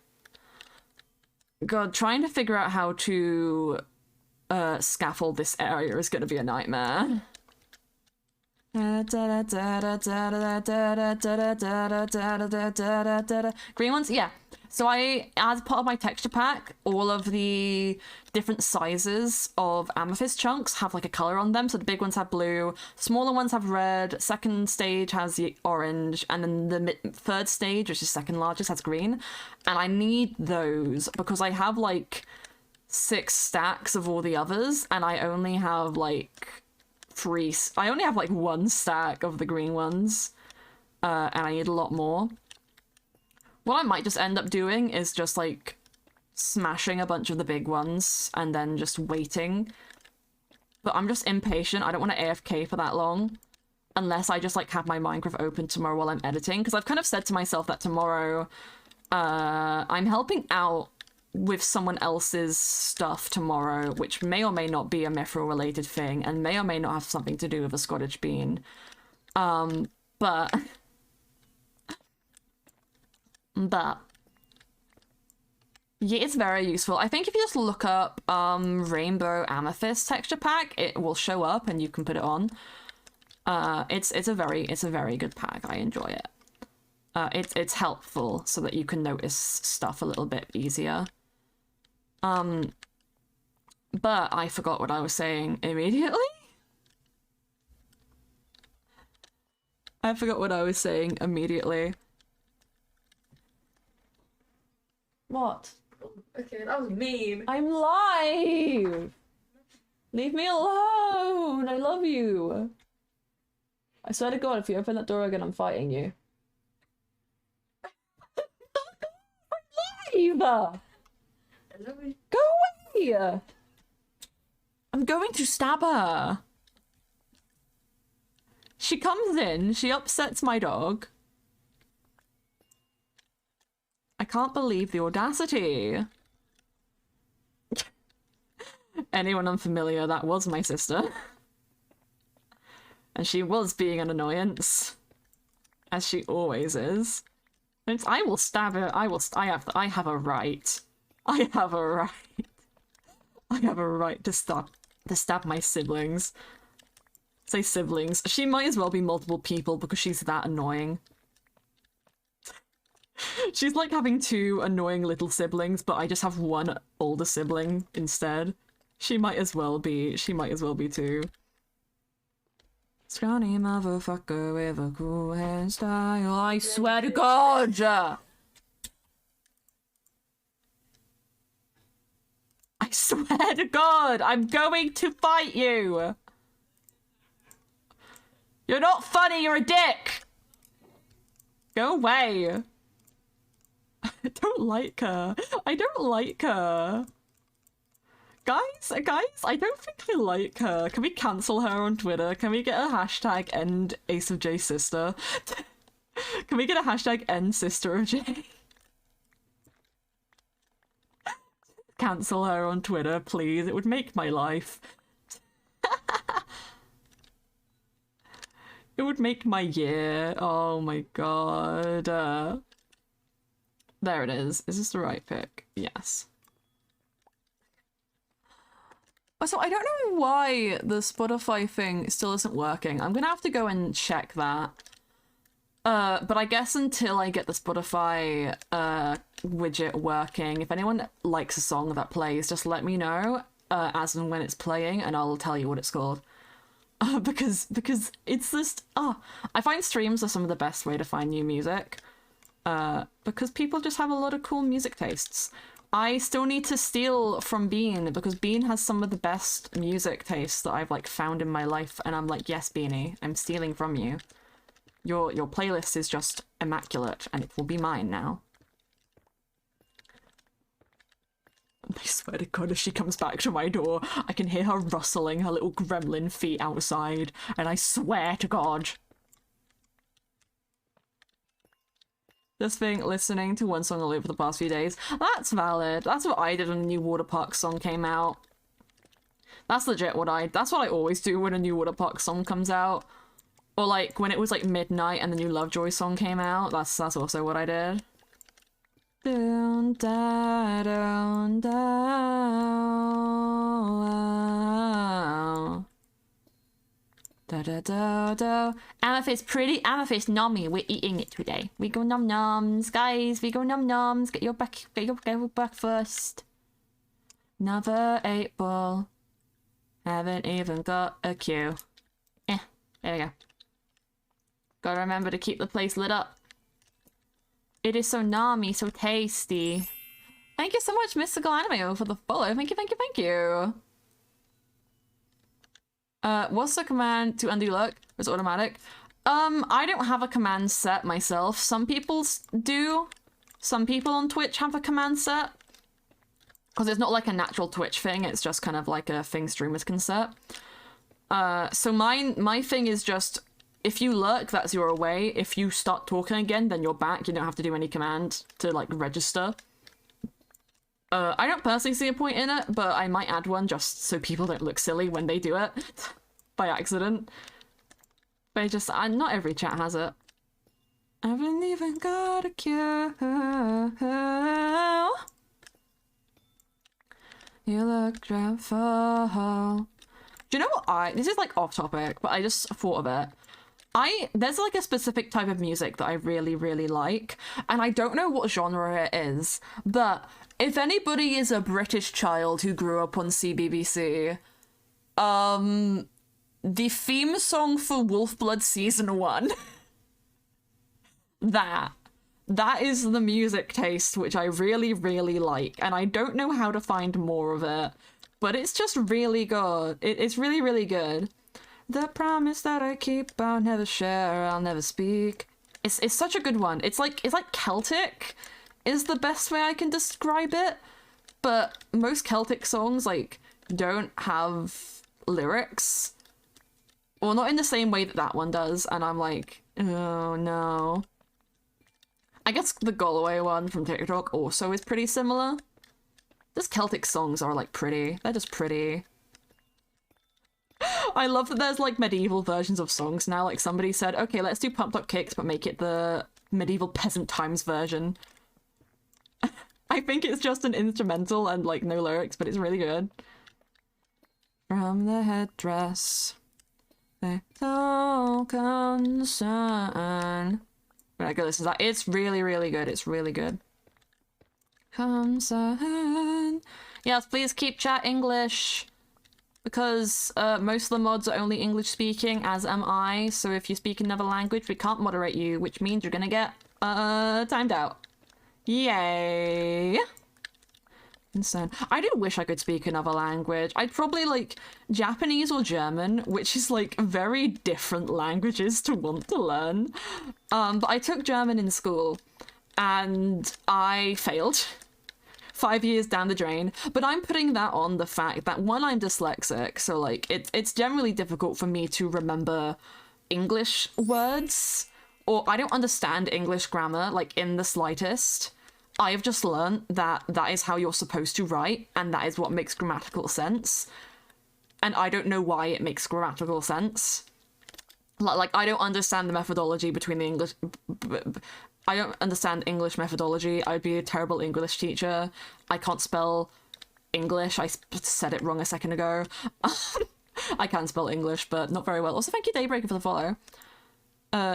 God, trying to figure out how to scaffold this area is gonna be a nightmare. Green ones? Yeah. So as part of my texture pack, all of the different sizes of amethyst chunks have like a color on them. So the big ones have blue, smaller ones have red, second stage has the orange, and then the third stage, which is second largest, has green. And I need those because I have like 6 stacks of all the others, and I only have like I only have like 1 stack of the green ones, and I need a lot more. What I might just end up doing is just like smashing a bunch of the big ones and then just waiting. But I'm just impatient. I don't want to AFK for that long unless I just like have my Minecraft open tomorrow while I'm editing, because I've kind of said to myself that tomorrow I'm helping out with someone else's stuff tomorrow, which may or may not be a Mythrill related thing and may or may not have something to do with a Scottish bean. But yeah, it's very useful. I think if you just look up Rainbow Amethyst texture pack, it will show up and you can put it on. It's a very good pack. I enjoy it. It's helpful so that you can notice stuff a little bit easier. But I forgot what I was saying immediately. I forgot what I was saying immediately. What? Okay, that was mean. I'm live! Leave me alone! I love you! I swear to God, if you open that door again, I'm fighting you. I'm live! Go away! I'm going to stab her. She comes in, she upsets my dog. I can't believe the audacity. Anyone unfamiliar, that was my sister. And she was being an annoyance. As she always is. I will stab her. I have a right. I have a right. I have a right to stab my siblings. Say siblings. She might as well be multiple people because she's that annoying. She's like having 2 annoying little siblings, but I just have 1 older sibling instead. She might as well be 2. Scrawny motherfucker with a cool hairstyle. I swear to God! I swear to God, I'm going to fight you! You're not funny, you're a dick! Go away! I don't like her. I don't like her. Guys, I don't think I like her. Can we cancel her on Twitter? Can we get a hashtag end Ace of J sister? Can we get a hashtag end sister of J? Cancel her on Twitter, please. It would make my life. It would make my year. Oh my God. There it is. Is this the right pick? Yes. So I don't know why the Spotify thing still isn't working. I'm gonna have to go and check that. But I guess until I get the Spotify widget working, if anyone likes a song that plays, just let me know as and when it's playing, and I'll tell you what it's called. Because it's just I find streams are some of the best way to find new music. Because people just have a lot of cool music tastes. I still need to steal from Bean, because Bean has some of the best music tastes that I've like found in my life, and I'm like, yes, Beanie, I'm stealing from you. Your playlist is just immaculate, and it will be mine now. I swear to God, if she comes back to my door, I can hear her rustling her little gremlin feet outside, and I swear to God. Just been listening to one song all over the past few days. That's valid. That's what I did when the new Water Park song came out. That's legit that's what I always do when a new Water Park song comes out. Or like when it was like midnight and the new Lovejoy song came out. That's also what I did. Dun, da, dun, da, da, da, da, da. Amethyst, pretty Amethyst, nummy. We're eating it today. We go num nums, guys. We go num nums. Get your breakfast. Another 8-ball. Haven't even got a queue. There we go. Gotta remember to keep the place lit up. It is so nummy, so tasty. Thank you so much, Mystical Anime, for the follow. Thank you, thank you, thank you. What's the command to undo luck? It's automatic. I don't have a command set myself. Some people do. Some people on Twitch have a command set. Because it's not like a natural Twitch thing, it's just kind of like a thing streamers can set. So my thing is just, if you lurk, that's your away. If you start talking again, then you're back. You don't have to do any command to, like, register. I don't personally see a point in it, but I might add one just so people don't look silly when they do it by accident. But not every chat has it. I haven't even got a cue. You look dreadful. Do you know what this is like off topic, but I just thought of it. There's like a specific type of music that I really, really like, and I don't know what genre it is, but if anybody is a British child who grew up on CBBC, the theme song for Wolfblood Season 1, that is the music taste which I really, really like, and I don't know how to find more of it, but it's just really good. It's really, really good. The promise that I keep, I'll never share, I'll never speak. It's such a good one. It's like Celtic is the best way I can describe it, but most Celtic songs like don't have lyrics, or not in the same way that one does, and I'm like, oh no. I guess the Galway one from TikTok also is pretty similar. These Celtic songs are like pretty. They're just pretty. I love that there's like medieval versions of songs now. Like somebody said, okay, let's do Pumped Up Kicks, but make it the medieval peasant times version. I think it's just an instrumental and like no lyrics, but it's really good. From the headdress, they don't concern. When I go listen to that, it's really, really good. It's really good. Concern. Yes, please keep chat English. Because most of the mods are only English speaking, as am I. So if you speak another language, we can't moderate you, which means you're gonna get timed out. Yay! Insane. I do wish I could speak another language. I'd probably like Japanese or German, which is like very different languages to want to learn. But I took German in school and I failed. 5 years down the drain, but I'm putting that on the fact that one, I'm dyslexic, so like it's generally difficult for me to remember English words, or I don't understand English grammar like in the slightest. I have just learned that that is how you're supposed to write, and that is what makes grammatical sense, and I don't know why it makes grammatical sense. Like I don't understand the methodology between the English. I don't understand English methodology. I'd be a terrible English teacher. I can't spell English. I said it wrong a second ago. I can spell English, but not very well. Also, thank you, Daybreaker, for the follow.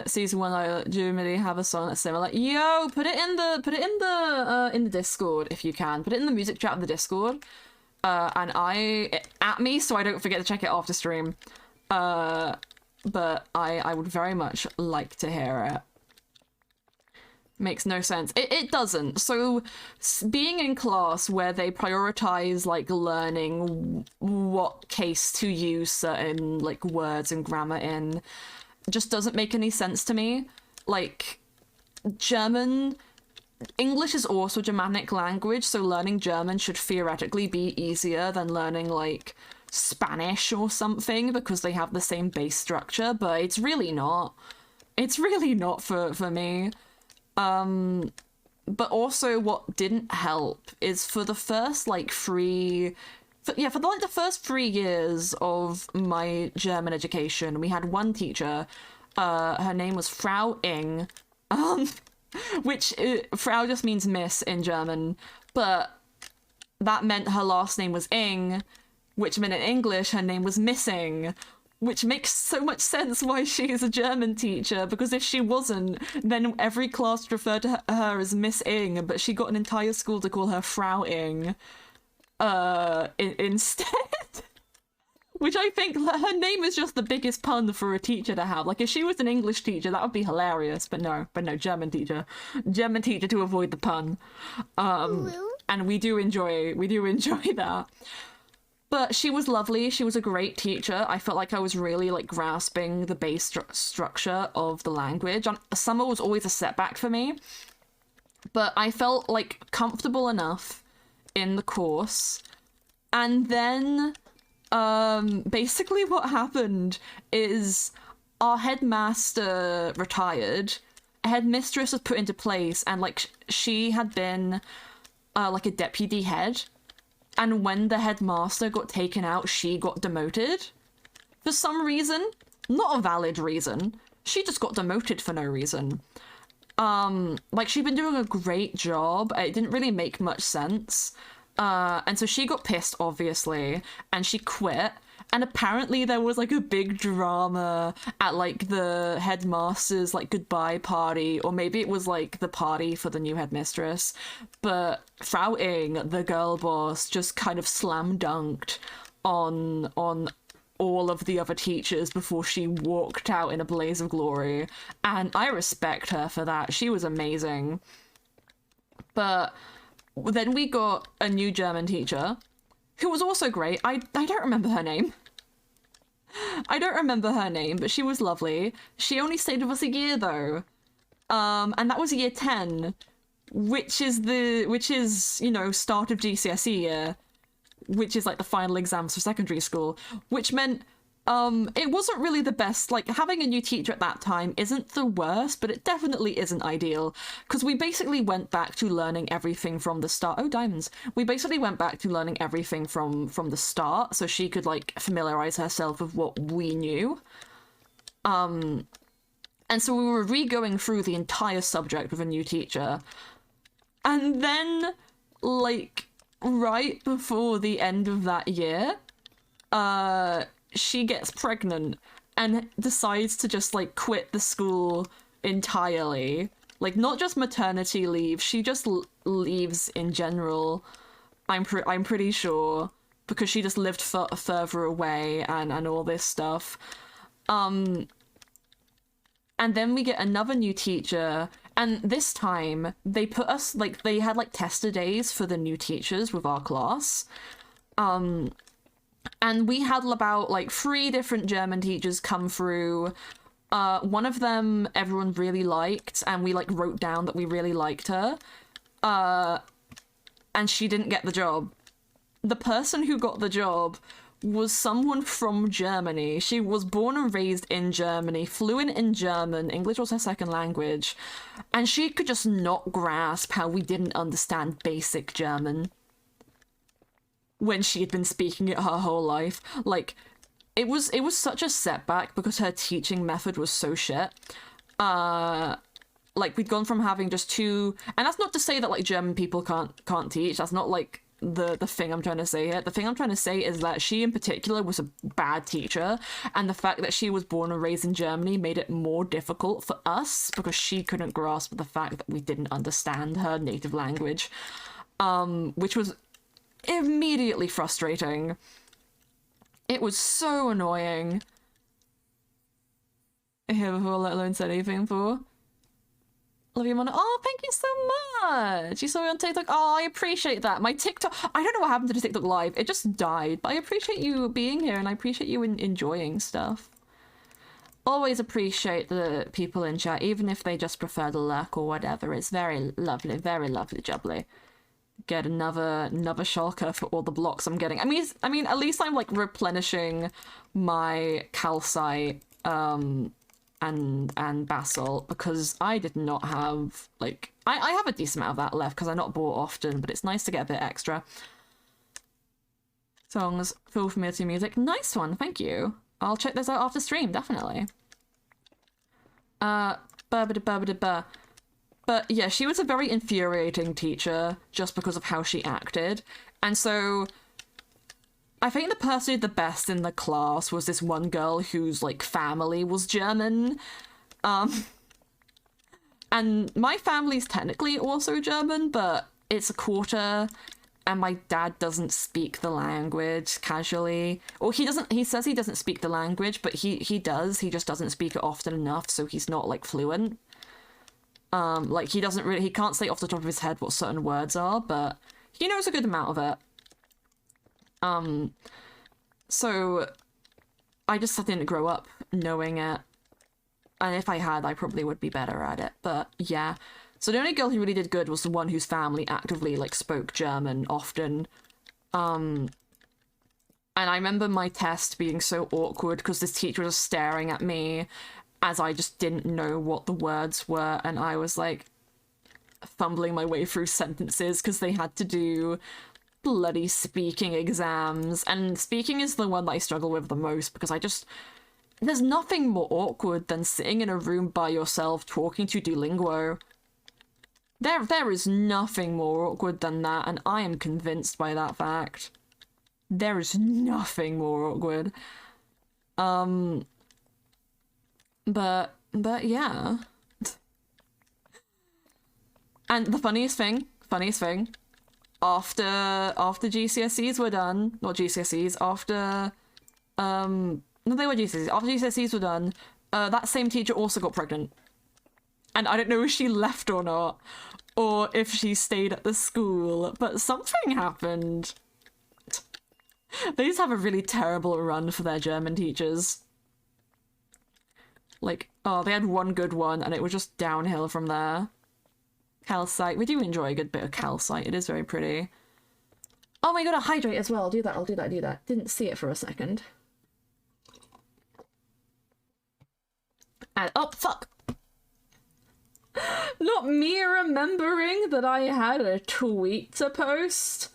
Season 1, I legitimately have a song that's similar. Yo, put it in the Discord if you can. Put it in the music chat of the Discord. And at me so I don't forget to check it after stream. But I would very much like to hear it. Makes no sense. It doesn't. So being in class where they prioritize like learning what case to use certain like words and grammar in just doesn't make any sense to me. Like English is also a Germanic language, so learning German should theoretically be easier than learning like Spanish or something because they have the same base structure, but it's really not. It's really not for me. But also what didn't help is for the first like the first 3 years of my German education, we had one teacher. Her name was Frau Ing, which Frau just means miss in German, but that meant her last name was Ing, which meant in English her name was Missing, which makes so much sense why she is a German teacher, because if she wasn't, then every class would refer to her as Miss Ing, but she got an entire school to call her Frau Ing instead. Which I think her name is just the biggest pun for a teacher to have. Like, if she was an English teacher, that would be hilarious, but no, German teacher to avoid the pun. And we do enjoy that. But she was lovely. She was a great teacher. I felt like I was really like grasping the base structure of the language. Summer was always a setback for me, but I felt like comfortable enough in the course. And then basically what happened is our headmaster retired. A headmistress was put into place, and like she had been like a deputy head. And when the headmaster got taken out, she got demoted. For some reason. Not a valid reason. She just got demoted for no reason. Like, she'd been doing a great job. It didn't really make much sense. And so she got pissed, obviously, and she quit. And apparently there was, like, a big drama at, like, the headmaster's, like, goodbye party. Or maybe it was, like, the party for the new headmistress. But Frau Ing, the girl boss, just kind of slam dunked on all of the other teachers before she walked out in a blaze of glory. And I respect her for that. She was amazing. But then we got a new German teacher who was also great. I don't remember her name. But she was lovely. She only stayed with us a year though. And that was year 10, which is, you know, start of GCSE year, which is like the final exams for secondary school, which meant it wasn't really the best. Like, having a new teacher at that time isn't the worst, but it definitely isn't ideal, because we basically went back to learning everything from the start. Oh, diamonds. We basically went back to learning everything from the start, so she could, like, familiarize herself with what we knew. And so we were re-going through the entire subject with a new teacher. And then, like, right before the end of that year, she gets pregnant and decides to just, like, quit the school entirely. Like, not just maternity leave, she just leaves in general, I'm pretty sure, because she just lived further away and all this stuff. And then we get another new teacher, and this time they put us, like, they had, like, tester days for the new teachers with our class. And we had about, like, 3 different German teachers come through. One of them everyone really liked, and we, like, wrote down that we really liked her. And she didn't get the job. The person who got the job was someone from Germany. She was born and raised in Germany, fluent in German, English was her second language, and she could just not grasp how we didn't understand basic German when she had been speaking it her whole life. Like, it was such a setback because her teaching method was so shit. Like, we'd gone from having just 2, and that's not to say that, like, German people can't teach. That's not, like, the thing I'm trying to say here. The thing I'm trying to say is that she in particular was a bad teacher, and the fact that she was born and raised in Germany made it more difficult for us because she couldn't grasp the fact that we didn't understand her native language, which was immediately frustrating. It was so annoying. Here before, let alone said anything for. Love you, Mona. Oh, thank you so much. You saw me on TikTok. Oh, I appreciate that. My TikTok, I don't know what happened to the TikTok live. It just died. But I appreciate you being here, and I appreciate you enjoying stuff. Always appreciate the people in chat, even if they just prefer to lurk or whatever. It's very lovely, jubbly. Get another shulker for all the blocks I'm getting. I mean, at least I'm, like, replenishing my calcite and Basalt, because I did not have, like, I have a decent amount of that left because I'm not bought often, but it's nice to get a bit extra. Songs, feel familiar to music. Nice one, thank you. I'll check those out after stream, definitely. But yeah, she was a very infuriating teacher just because of how she acted. And so I think the person who did the best in the class was this one girl whose, like, family was German. And my family's technically also German, but it's a quarter, and my dad doesn't speak the language casually. Or he says he doesn't speak the language, but he does. He just doesn't speak it often enough, so he's not, like, fluent. Like, he can't say off the top of his head what certain words are, but he knows a good amount of it. So I just didn't grow up knowing it. And if I had, I probably would be better at it. But yeah. So the only girl who really did good was the one whose family actively, like, spoke German often. And I remember my test being so awkward because this teacher was staring at me as I just didn't know what the words were, and I was, like, fumbling my way through sentences because they had to do bloody speaking exams, and speaking is the one that I struggle with the most because there's nothing more awkward than sitting in a room by yourself talking to Duolingo. There is nothing more awkward than that, and I am convinced by that fact. There is nothing more awkward. But yeah. And the funniest thing, after GCSEs were done, not GCSEs, after, no, they were GCSEs, after GCSEs were done, that same teacher also got pregnant. And I don't know if she left or not, or if she stayed at the school, but something happened. They just have a really terrible run for their German teachers. Like, oh, they had one good one, and it was just downhill from there. Calcite. We do enjoy a good bit of calcite. It is very pretty. Oh my god, a hydrate as well. I'll do that. Didn't see it for a second. And, oh, fuck! Not me remembering that I had a tweet to post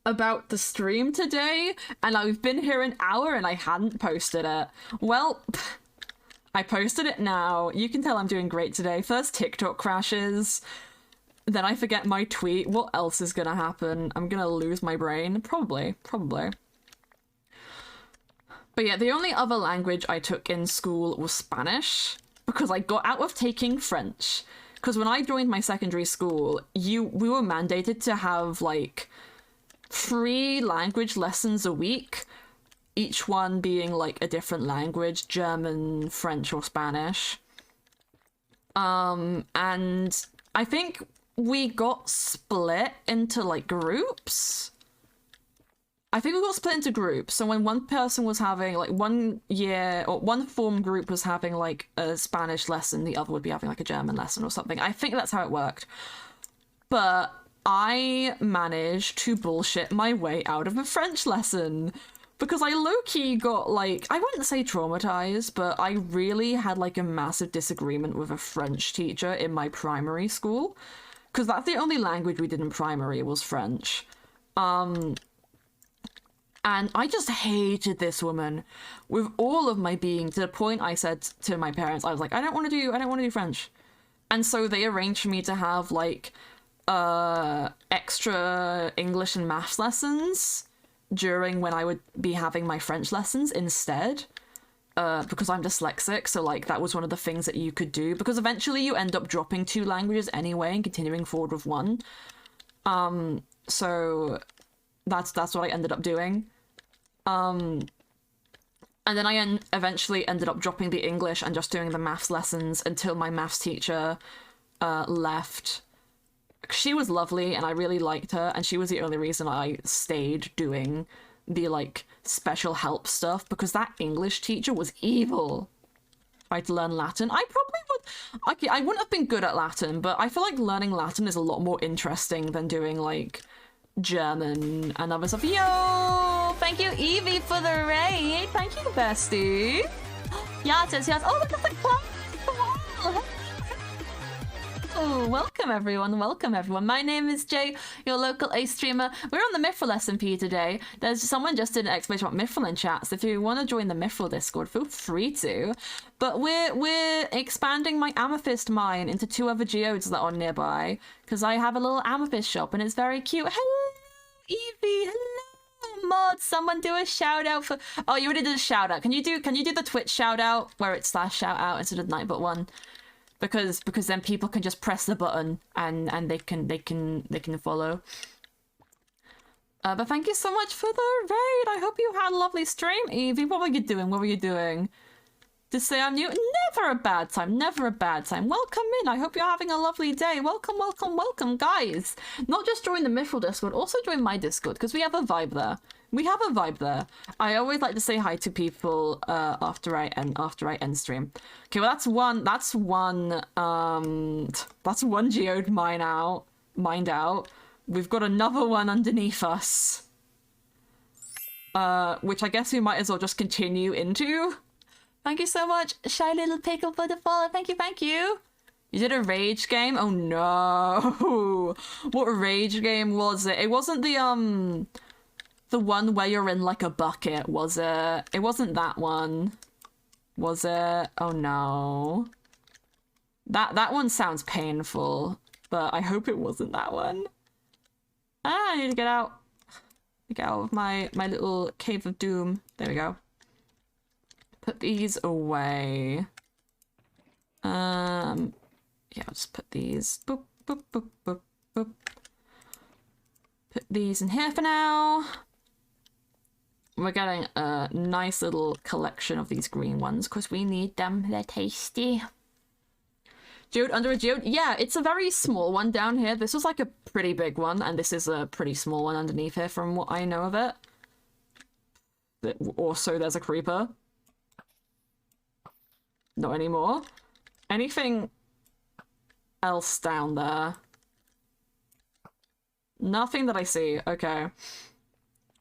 about the stream today, and I've been here an hour and I hadn't posted it. Well, I posted it now. You can tell I'm doing great today. First TikTok crashes, then I forget my tweet. What else is gonna happen? I'm gonna lose my brain. Probably. But yeah, the only other language I took in school was Spanish, because I got out of taking French. Because when I joined my secondary school, we were mandated to have, like, 3 language lessons a week, each one being, like, a different language, German, French, or Spanish. And I think we got split into, like, groups. So when one person was having, like, one form group was having, like, a Spanish lesson, the other would be having, like, a German lesson or something. I think that's how it worked. But I managed to bullshit my way out of a French lesson. Because I low-key got, like, I wouldn't say traumatized, but I really had, like, a massive disagreement with a French teacher in my primary school. Because that's the only language we did in primary was French. And I just hated this woman with all of my being, to the point I said to my parents, I was like, I don't want to do French. And so they arranged for me to have, like, extra English and maths lessons during when I would be having my French lessons instead, because I'm dyslexic, so, like, that was one of the things that you could do, because eventually you end up dropping 2 languages anyway and continuing forward with 1. So that's what I ended up doing. And then I eventually ended up dropping the English and just doing the maths lessons until my maths teacher left. She was lovely and I really liked her, and she was the only reason I stayed doing the, like, special help stuff, because that English teacher was evil. I'd learn Latin. I probably would... Okay, I wouldn't have been good at Latin, but I feel like learning Latin is a lot more interesting than doing, like, German and other stuff. Yo! Thank you, Evie, for the raid! Thank you, bestie! Yes. Oh, look at the cloud! Wow. Oh, welcome everyone. My name is Jay, your local Ace streamer. We're on the Mythrill SMP today. There's someone just did an explanation about Mythrill in chat, so if you want to join the Mythrill Discord, feel free to. But we're expanding my Amethyst mine into 2 other geodes that are nearby, because I have a little Amethyst shop and it's very cute. Hello, Evie. Hello, mods. Someone do a shout out for. Oh, you already did a shout out. Can you do the Twitch shout out where it's /shout out instead of Nightbot 1? Because then people can just press the button and they can follow. But thank you so much for the raid. I hope you had a lovely stream, Evie. What were you doing? To say I'm new? Never a bad time. Welcome in. I hope you're having a lovely day. Welcome, guys. Not just join the Mythrill Discord, also join my Discord, because we have a vibe there. I always like to say hi to people after I end stream. Okay, well that's one geode mined out. We've got another one underneath us. Which I guess we might as well just continue into. Thank you so much, Shy Little Pickle, for the follow. Thank you. You did a rage game? Oh no. What rage game was it? It wasn't the one where you're in like a bucket, was it? It wasn't that one. Was it? Oh no. That one sounds painful, but I hope it wasn't that one. I need to get out. Get out of my little cave of doom. There we go. Put these away. Yeah, I'll just put these. Boop. Put these in here for now. We're getting a nice little collection of these green ones because we need them. They're tasty. Geode under a geode? Yeah, it's a very small one down here. This was like a pretty big one, and this is a pretty small one underneath here from what I know of it. Also, there's a creeper. Not anymore. Anything else down there? Nothing that I see. Okay.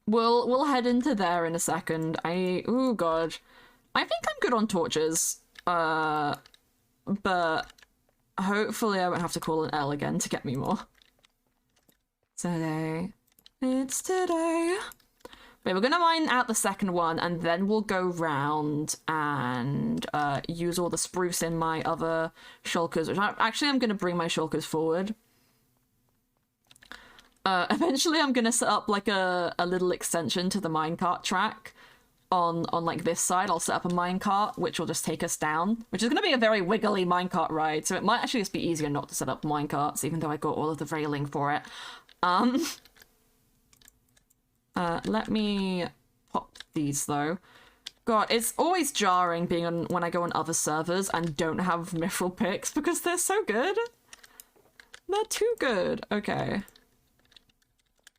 We'll head into there in a second. Oh god. I think I'm good on torches. But hopefully I won't have to call an L again to get me more. It's today. Wait, we're gonna mine out the second one and then we'll go round and use all the spruce in my other shulkers, which I'm gonna bring my shulkers forward. Eventually I'm gonna set up like a little extension to the minecart track on like this side. I'll set up a minecart which will just take us down, which is gonna be a very wiggly minecart ride, so it might actually just be easier not to set up minecarts even though I got all of the railing for it. Let me pop these though. God, it's always jarring being on when I go on other servers and don't have Mythrill picks because they're so good. They're too good. Okay.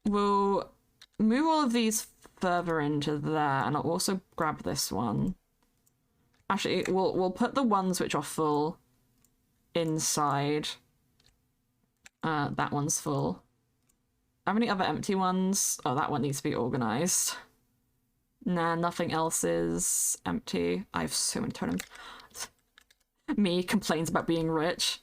We'll move all of these further into there, and I'll also grab this one. Actually, we'll put the ones which are full inside. That one's full. Have any other empty ones? Oh, that one needs to be organized. Nah, nothing else is empty. I have so many totems. Me complains about being rich.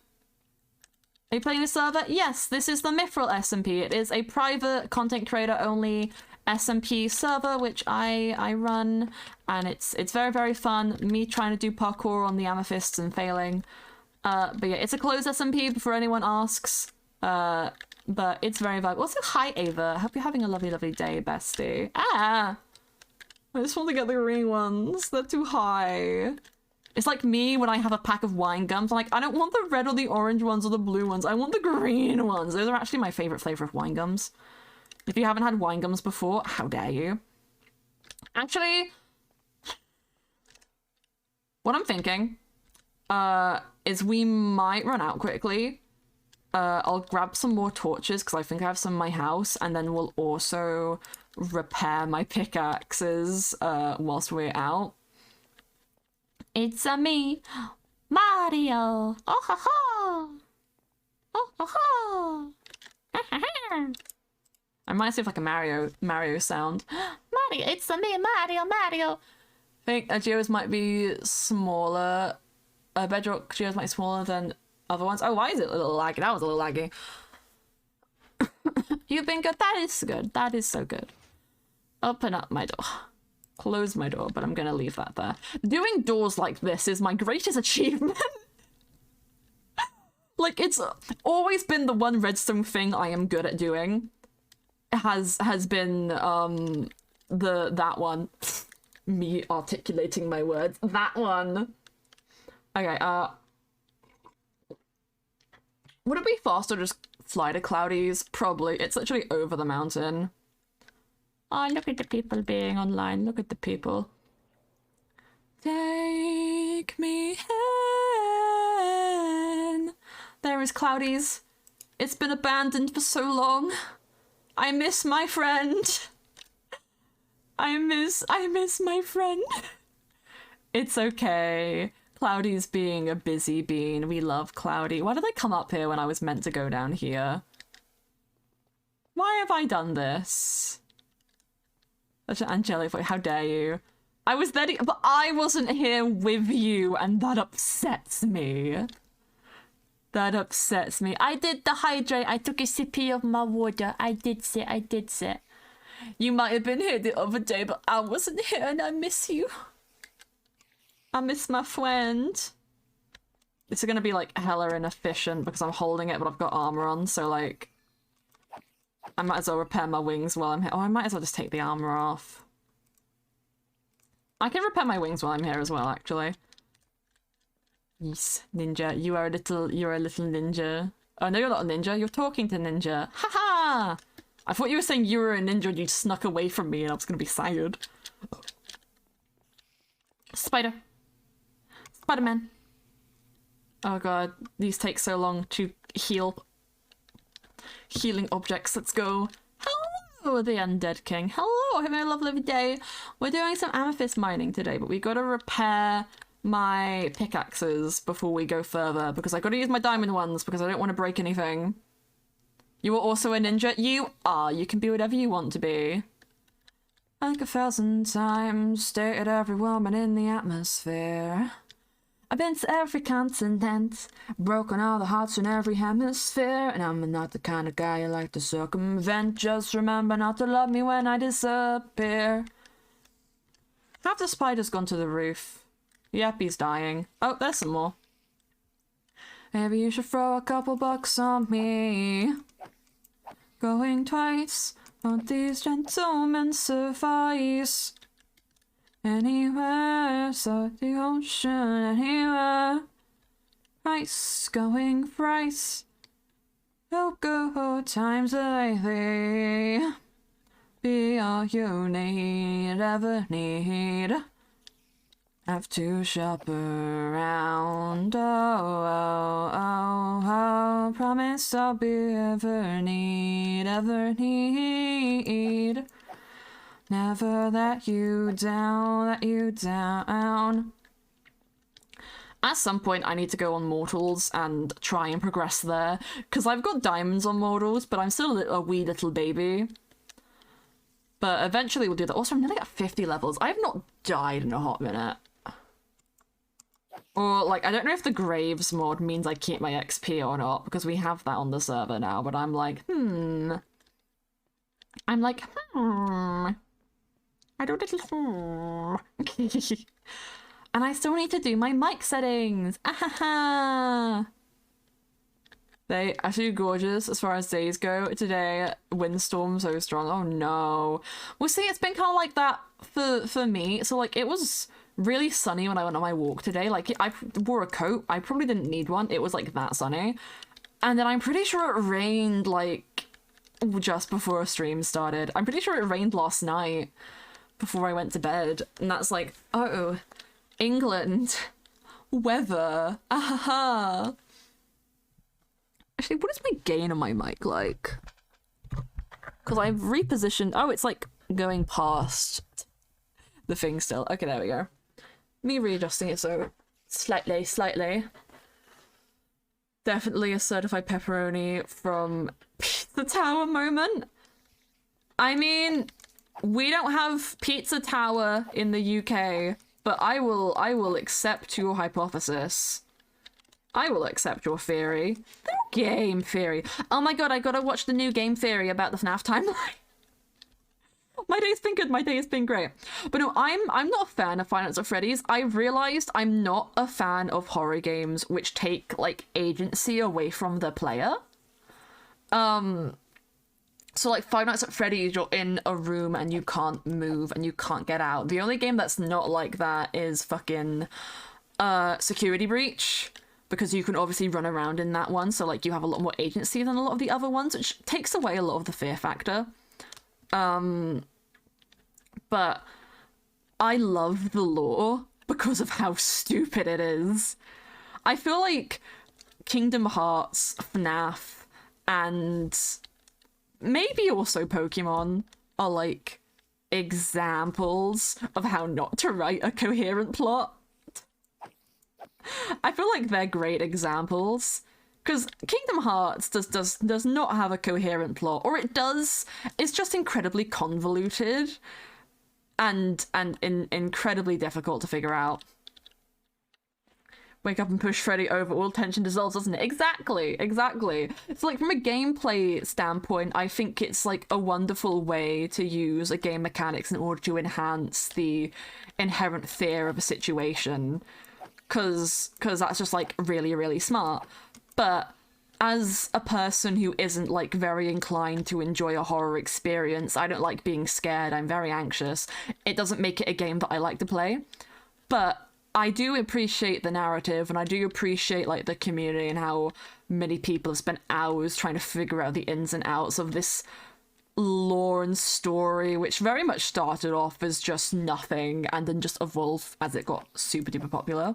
Are you playing a server? Yes, this is the Mythrill SMP. It is a private content creator only SMP server which I run, and it's very, very fun. Me trying to do parkour on the amethysts and failing. But yeah, it's a closed SMP before anyone asks. But it's very vibe. Also, hi Ava. Hope you're having a lovely, lovely day, bestie. I just want to get the green ones. They're too high. It's like me when I have a pack of wine gums. I'm like, I don't want the red or the orange ones or the blue ones. I want the green ones. Those are actually my favorite flavor of wine gums. If you haven't had wine gums before, how dare you? Actually, what I'm thinking is we might run out quickly. I'll grab some more torches because I think I have some in my house, and then we'll also repair my pickaxes whilst we're out. It's me, Mario. Oh ha ha! Oh ha ha! I might see if like a Mario sound. Mario, it's me, Mario. think geos might be smaller. Bedrock geos might be smaller than other ones. Oh, why is it a little laggy? That was a little laggy. You've been good. That is good. That is so good. Open up my door. Close my door, but I'm gonna leave that there. Doing doors like this is my greatest achievement. Like, it's always been the one redstone thing I am good at doing. Has been that one. Me articulating my words. That one. Okay, would it be faster to just fly to Cloudy's? Probably. It's literally over the mountain. Oh, look at the people being online. Look at the people. Take me in. There is Cloudy's. It's been abandoned for so long. I miss my friend. I miss my friend. It's okay. Cloudy's being a busy bean. We love Cloudy. Why did I come up here when I was meant to go down here? Why have I done this? Such an angelic voice. How dare you? I was there, but I wasn't here with you, and that upsets me. That upsets me. I did the hydrate. I took a sippy of my water. I did sit. You might have been here the other day, but I wasn't here, and I miss you. I miss my friend. This is gonna be like hella inefficient because I'm holding it, but I've got armor on, so like I might as well repair my wings while I'm here. Oh, I might as well just take the armor off. I can repair my wings while I'm here as well, actually. Yes, ninja. You're a little ninja. Oh no, you're not a ninja. You're talking to ninja. Haha! I thought you were saying you were a ninja and you snuck away from me and I was gonna be sad. Spider. Spider-Man. Oh god, these take so long to heal. Healing objects, let's go. Hello, the Undead King. Hello, having a lovely day. We're doing some amethyst mining today, but we gotta repair my pickaxes before we go further, because I gotta use my diamond ones because I don't want to break anything. You are also a ninja? You are. You can be whatever you want to be. Like 1,000 times, stared every woman in the atmosphere. I've been to every continent, broken all the hearts in every hemisphere, and I'm not the kind of guy you like to circumvent. Just remember not to love me when I disappear. Have the spiders gone to the roof? Yep, he's dying. Oh, there's some more. Maybe you should throw a couple bucks on me. Going twice, won't these gentlemen suffice? Anywhere, so the ocean, anywhere. Price, going thrice. Oh, good times lately. Be all you need, ever need. Have to shop around. Oh. Promise I'll be ever need. Never let you down. At some point, I need to go on Mortals and try and progress there, because I've got diamonds on Mortals, but I'm still a wee little baby. But eventually we'll do that. Also, I'm nearly at 50 levels. I have not died in a hot minute. Or, like, I don't know if the Graves mod means I keep my XP or not, because we have that on the server now, but I'm like, I do a little and I still need to do my mic settings. Ahaha. They actually gorgeous as far as days go. Today, windstorm so strong. Oh no. Well, see, it's been kind of like that for me. So like, it was really sunny when I went on my walk today. Like, I wore a coat. I probably didn't need one. It was like that sunny. And then I'm pretty sure it rained like just before a stream started. I'm pretty sure it rained last night before I went to bed, and that's like, oh, England, weather, ahaha. Actually, what is my gain on my mic like? Because I've repositioned, oh, it's like going past the thing still. Okay, there we go. Me readjusting it so slightly. Definitely a certified pepperoni from Pizza Tower moment. I mean, we don't have Pizza Tower in the UK, But I will accept your hypothesis. I will accept your theory. Game theory. Oh my god, I gotta watch the new game theory about the FNAF timeline. My day's been good, my day has been great. But no, I'm not a fan of Five Nights at Freddy's. I've realized I'm not a fan of horror games which take, like, agency away from the player. So, like, Five Nights at Freddy's, you're in a room and you can't move and you can't get out. The only game that's not like that is fucking Security Breach, because you can obviously run around in that one, so, like, you have a lot more agency than a lot of the other ones, which takes away a lot of the fear factor. But I love the lore because of how stupid it is. I feel like Kingdom Hearts, FNAF, and maybe also Pokemon are, like, examples of how not to write a coherent plot. I feel like they're great examples. Because Kingdom Hearts does not have a coherent plot, or it does. It's just incredibly convoluted and incredibly difficult to figure out. Wake up and push Freddy over, all tension dissolves, doesn't it? Exactly. It's like, from a gameplay standpoint, I think it's like a wonderful way to use a game mechanics in order to enhance the inherent fear of a situation. Because that's just, like, really, really smart. But as a person who isn't, like, very inclined to enjoy a horror experience, I don't like being scared, I'm very anxious, it doesn't make it a game that I like to play. But I do appreciate the narrative, and I do appreciate, like, the community and how many people have spent hours trying to figure out the ins and outs of this lore and story, which very much started off as just nothing and then just evolved as it got super duper popular.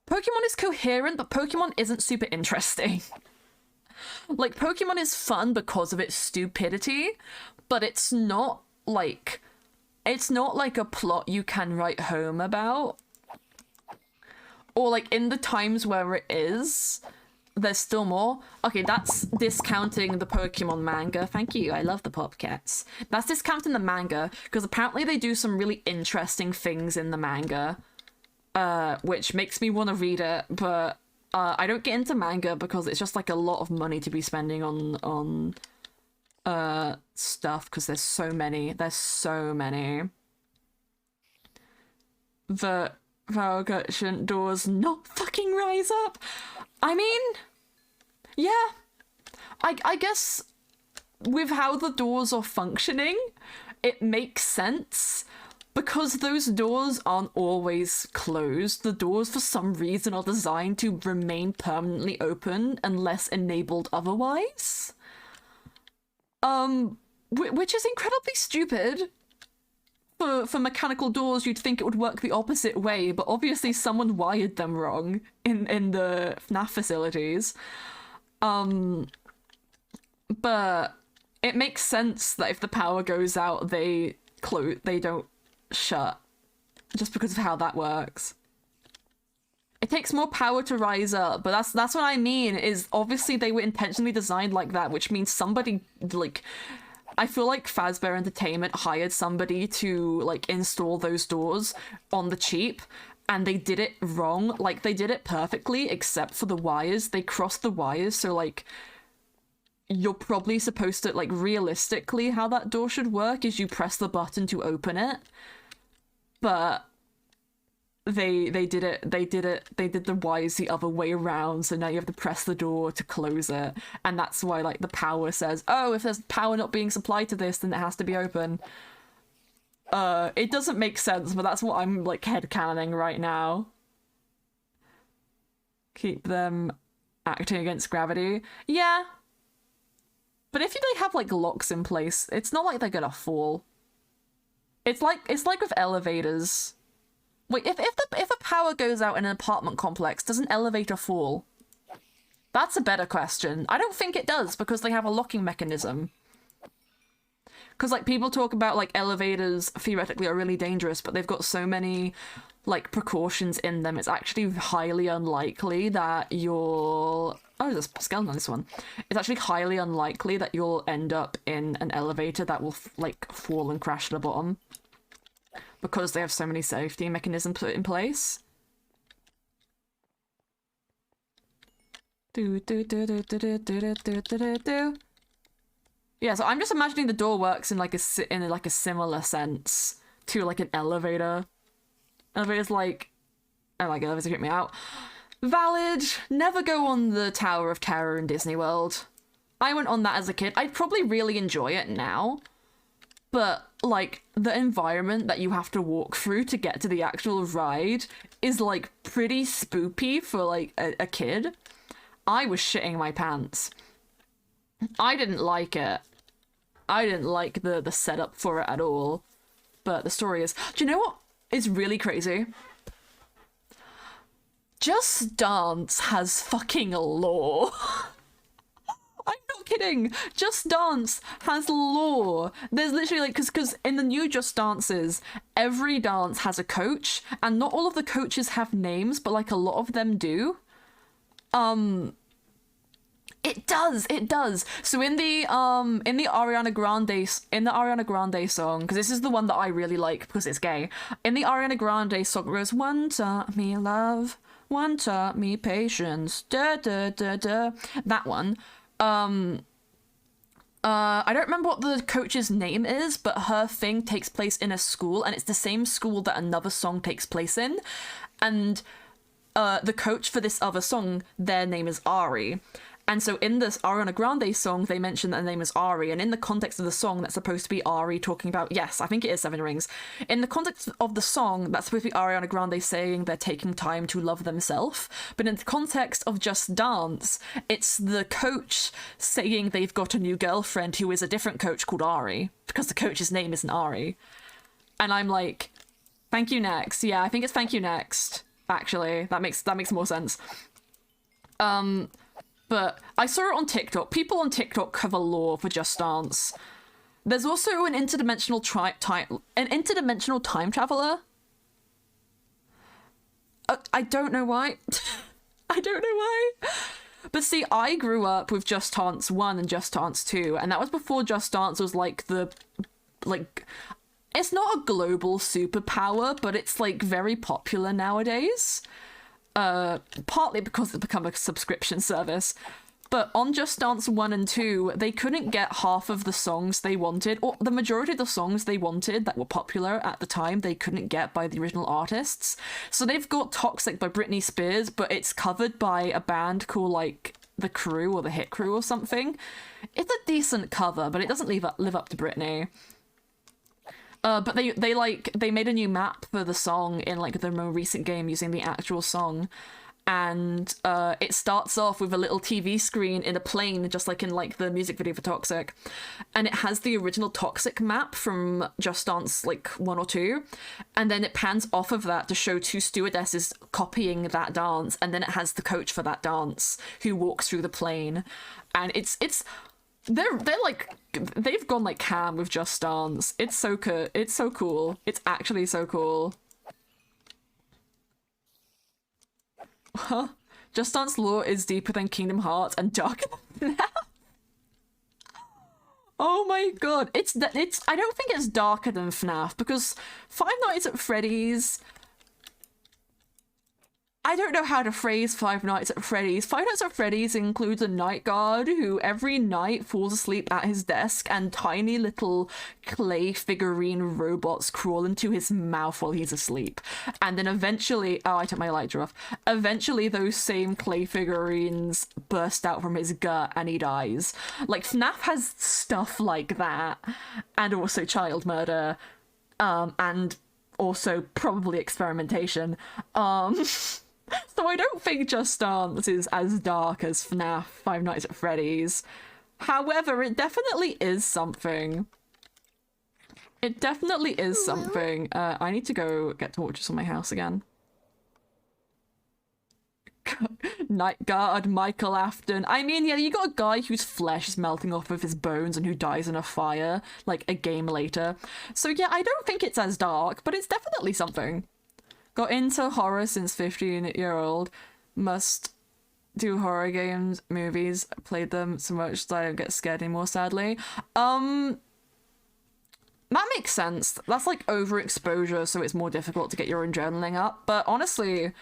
Pokemon is coherent, but Pokemon isn't super interesting. Like, Pokemon is fun because of its stupidity, but it's not like a plot you can write home about. Or, like, in the times where it is, there's still more. Okay, that's discounting the Pokemon manga. Thank you, I love the Popcats. That's discounting the manga, because apparently they do some really interesting things in the manga. Which makes me want to read it, but I don't get into manga because it's just, like, a lot of money to be spending on stuff, because there's so many. The Valga shouldn't doors not fucking rise up? I mean, yeah. I guess with how the doors are functioning, it makes sense. Because those doors aren't always closed, the doors for some reason are designed to remain permanently open unless enabled otherwise. Which is incredibly stupid. For mechanical doors, you'd think it would work the opposite way, but obviously someone wired them wrong in the FNAF facilities. But it makes sense that if the power goes out, they don't shut, just because of how that works. It takes more power to rise up, but that's what I mean, is obviously they were intentionally designed like that, which means somebody, like, I feel like Fazbear Entertainment hired somebody to, like, install those doors on the cheap, and they did it wrong. Like, they did it perfectly except for the wires. They crossed the wires, so, like, you're probably supposed to, like, realistically how that door should work is you press the button to open it. But they did the wires the other way around, so now you have to press the door to close it, and that's why, like, the power says, oh, if there's power not being supplied to this, then it has to be open. It doesn't make sense, but that's what I'm, like, headcanoning right now. Keep them acting against gravity. Yeah. But if they have, like, locks in place, it's not like they're gonna fall. It's like with elevators. Wait, if the power goes out in an apartment complex, does an elevator fall? That's a better question. I don't think it does, because they have a locking mechanism. Because, like, people talk about, like, elevators theoretically are really dangerous, but they've got so many, like, precautions in them, it's actually highly unlikely that you'll... Oh, there's a skeleton on this one. It's actually highly unlikely that you'll end up in an elevator that will, like, fall and crash to the bottom. because they have so many safety mechanisms put in place. Yeah, so I'm just imagining the door works in like a similar sense to like an elevator. Elevators like, I like elevators, freak me out. Valid. Never go on the Tower of Terror in Disney World. I went on that as a kid. I'd probably really enjoy it now, but like the environment that you have to walk through to get to the actual ride is like pretty spoopy for like a kid. I was shitting my pants. I didn't like it. I didn't like the setup for it at all. But the story is... Do you know what is really crazy? Just Dance has fucking lore. I'm not kidding. Just Dance has lore. There's literally like... Because in the new Just Dances, every dance has a coach. And not all of the coaches have names, but like a lot of them do. It does. So in the Ariana Grande song, because this is the one that I really like because it's gay. In the Ariana Grande song, it goes, "One taught me love, one taught me patience, da da da da." That one. I don't remember what the coach's name is, but her thing takes place in a school, and it's the same school that another song takes place in, and the coach for this other song, their name is Ari. And so in this Ariana Grande song, they mention that her name is Ari, and in the context of the song, that's supposed to be Ari talking about, yes, I think it is Seven Rings. In the context of the song, that's supposed to be Ariana Grande saying they're taking time to love themselves. But in the context of Just Dance, it's the coach saying they've got a new girlfriend who is a different coach called Ari, because the coach's name isn't Ari. And I'm like, thank you next. Yeah, I think it's thank you next, actually. That makes more sense. But I saw it on TikTok. People on TikTok have a lore for Just Dance. There's also an interdimensional time traveler. I don't know why. I don't know why. But see, I grew up with Just Dance 1 and Just Dance 2, and that was before Just Dance was like it's not a global superpower, but it's like very popular nowadays. Partly because it's become a subscription service, but on Just Dance 1 and 2, they couldn't get half of the songs they wanted, or the majority of the songs they wanted that were popular at the time, they couldn't get by the original artists. So they've got Toxic by Britney Spears, but it's covered by a band called like The Crew or The Hit Crew or something. It's a decent cover, but it doesn't live up to Britney. But they made a new map for the song in like the more recent game using the actual song, and it starts off with a little TV screen in a plane, just like in like the music video for Toxic, and it has the original Toxic map from Just Dance like 1 or 2, and then it pans off of that to show 2 stewardesses copying that dance, and then it has the coach for that dance who walks through the plane, and they're like, they've gone like cam with Just Dance. It's so cool. It's so cool. It's actually so cool. Huh? Just Dance lore is deeper than Kingdom Hearts and darker than that. Oh my god. I don't think it's darker than FNAF, because Five Nights at Freddy's... I don't know how to phrase Five Nights at Freddy's. Five Nights at Freddy's includes a night guard who every night falls asleep at his desk, and tiny little clay figurine robots crawl into his mouth while he's asleep. And then eventually... Oh, I took my lighter off. Eventually those same clay figurines burst out from his gut and he dies. Like, FNAF has stuff like that. And also child murder. And also probably experimentation. So I don't think Just Dance is as dark as FNAF, Five Nights at Freddy's. However, it definitely is something. It definitely is something. I need to go get torches on my house again. Night Guard, Michael Afton. I mean, yeah, you got a guy whose flesh is melting off of his bones and who dies in a fire, like, a game later. So yeah, I don't think it's as dark, but it's definitely something. Got into horror since 15-year-old. Must do horror games, movies. Played them so much that I don't get scared anymore, sadly. That makes sense. That's like overexposure, so it's more difficult to get your own journaling up. But honestly,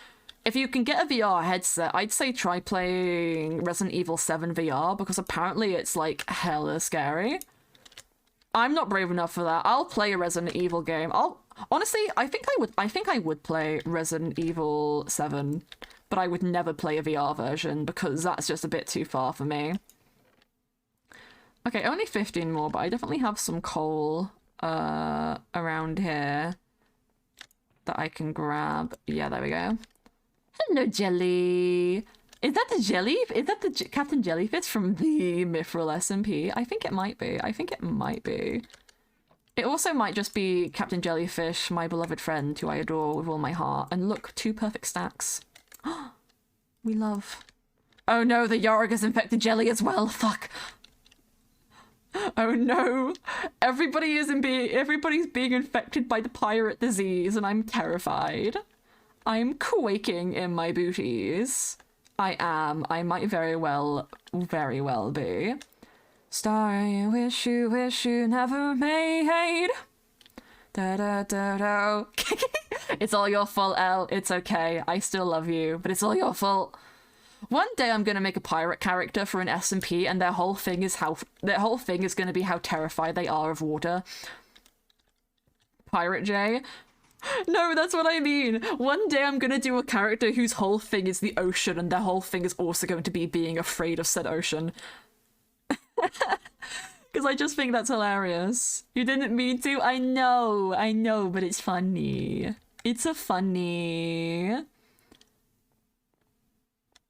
if you can get a VR headset, I'd say try playing Resident Evil 7 VR, because apparently it's like hella scary. I'm not brave enough for that. I'll play a Resident Evil game. Honestly, I think I would play Resident Evil 7, but I would never play a VR version because that's just a bit too far for me. Okay, only 15 more, but I definitely have some coal around here that I can grab. Yeah, there we go. Hello, Jelly. Is that the jelly? Is that the Captain Jellyfish from the Mythrill SMP? I think it might be. I think it might be. It also might just be Captain Jellyfish, my beloved friend, who I adore with all my heart. And look, 2 perfect stacks. We love. Oh no, the Yarriga's infected Jelly as well. Fuck. Oh no. Everybody's being infected by the pirate disease, and I'm terrified. I'm quaking in my booties. I am. I might very well be. Starry, wish you never made. Da da da da. It's all your fault, Elle. It's okay. I still love you, but it's all your fault. One day I'm gonna make a pirate character for an SMP, and their whole thing is gonna be how terrified they are of water. Pirate J. No, that's what I mean. One day I'm gonna do a character whose whole thing is the ocean, and their whole thing is also going to be being afraid of said ocean. Because I just think that's hilarious. You didn't mean to? I know, but it's funny. It's a funny.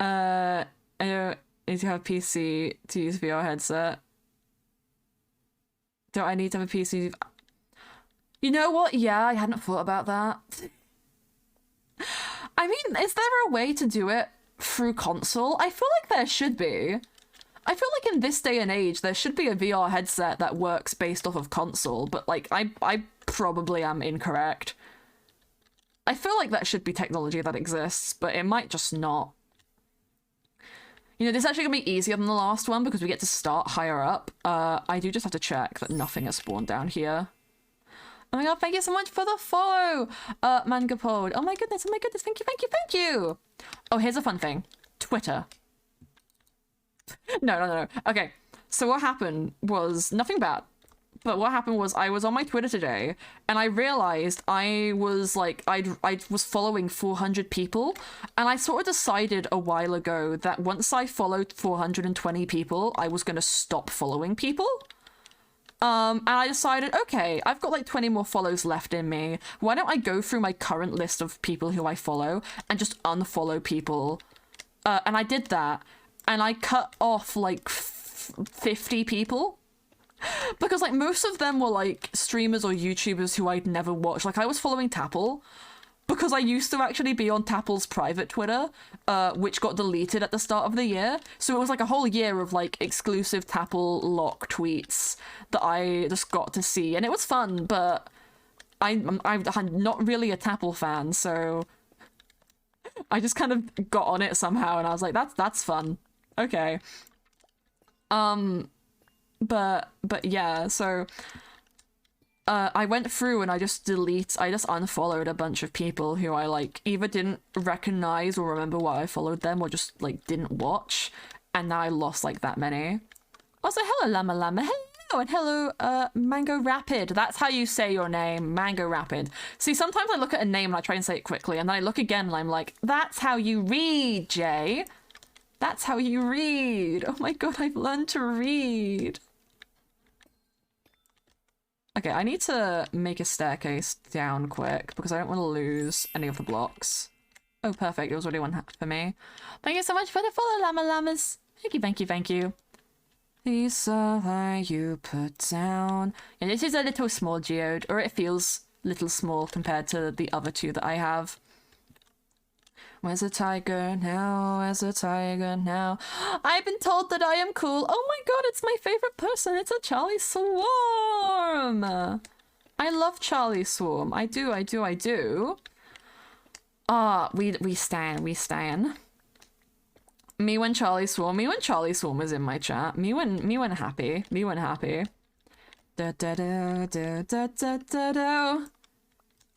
I need to have a PC to use VR headset. Do I need to have a PC? You know what? Yeah, I hadn't thought about that. I mean, is there a way to do it through console? I feel like there should be. I feel like in this day and age, there should be a VR headset that works based off of console, but like, I probably am incorrect. I feel like that should be technology that exists, but it might just not. You know, this is actually gonna be easier than the last one because we get to start higher up. I do just have to check that nothing has spawned down here. Oh my god, thank you so much for the follow! Mangapod. Oh my goodness, thank you! Oh, here's a fun thing. Twitter. No. Okay, so what happened was nothing bad. But what happened was I was on my Twitter today and I realized I was like, I was following 400 people, and I sort of decided a while ago that once I followed 420 people, I was going to stop following people. And I decided, okay, I've got like 20 more follows left in me. Why don't I go through my current list of people who I follow and just unfollow people? And I did that, and I cut off like 50 people. Because like most of them were like streamers or YouTubers who I'd never watched. Like I was following Tapple because I used to actually be on Tapple's private Twitter, which got deleted at the start of the year. So it was like a whole year of like exclusive Tapple lock tweets that I just got to see, and it was fun. But I'm not really a Tapple fan, so I just kind of got on it somehow, and I was like, that's fun. Okay. But yeah, so I went through and I just unfollowed a bunch of people who I like either didn't recognize or remember why I followed them, or just like didn't watch, and now I lost like that many. Also, hello Llama Llama, hello, and hello Mango Rapid. That's how you say your name, Mango Rapid. See, sometimes I look at a name and I try and say it quickly, and then I look again and I'm like, that's how you read, Jay. That's how you read. Oh my god, I've learned to read. Okay, I need to make a staircase down quick because I don't want to lose any of the blocks. Oh, perfect. It was already one for me. Thank you so much for the follow, Llama Llamas. Thank you. These survey you put down. And this is a little small geode, or it feels little small compared to the other two that I have. Where's a tiger now? Where's a tiger now? I've been told that I am cool. Oh my god, it's my favorite person. It's a Charlie Swarm. I love Charlie Swarm. I do. We stan. Me when Charlie Swarm was in my chat. Me when happy. Da da da da da da da da.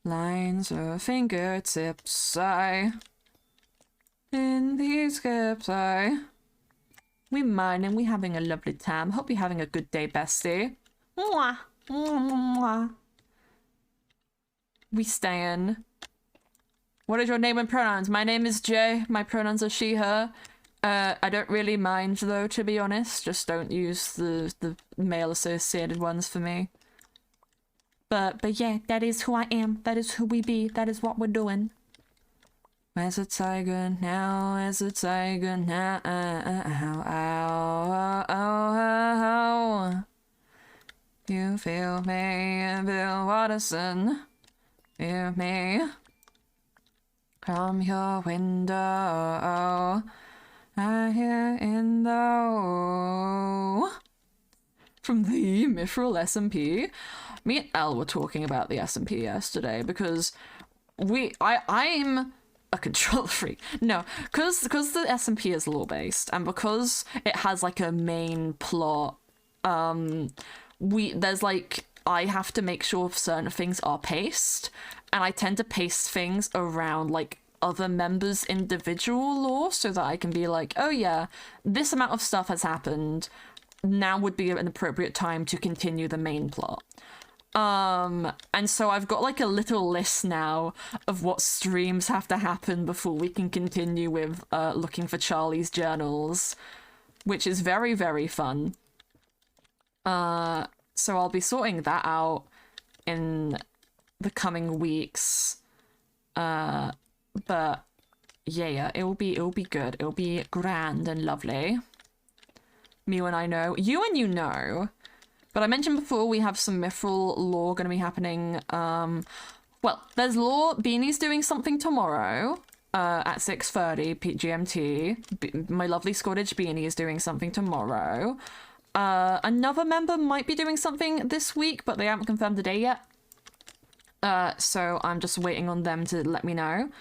Lines of fingertips, in these hips, we mining, we having a lovely time. Hope you're having a good day, bestie. Mwah, mwah, mwah. We stayin'. What is your name and pronouns? My name is Jay. My pronouns are she, her. I don't really mind though, to be honest. Just don't use the male associated ones for me. But yeah, that is who I am. That is who we be. That is what we're doing. Where's the tiger now? Where's the tiger now? You feel me, Bill Watterson. Feel me from your window. I hear in the from the Mythrill SMP. Me and Elle were talking about the SMP yesterday because I'm a control freak. No, because the SMP is law based and because it has like a main plot. There's like I have to make sure certain things are paced, and I tend to pace things around like other members' individual lore so that I can be like, oh yeah, this amount of stuff has happened. Now would be an appropriate time to continue the main plot. And so I've got like a little list now of what streams have to happen before we can continue with looking for Charlie's journals, which is very, very fun. So I'll be sorting that out in the coming weeks. But yeah, it'll be good. It'll be grand and lovely. Me and I know. You and you know. But I mentioned before we have some Mythrill lore going to be happening. Well, there's lore. Beanie's doing something tomorrow at 6:30 GMT. My lovely Scottish Beanie is doing something tomorrow. Another member might be doing something this week, but they haven't confirmed the day yet. So I'm just waiting on them to let me know.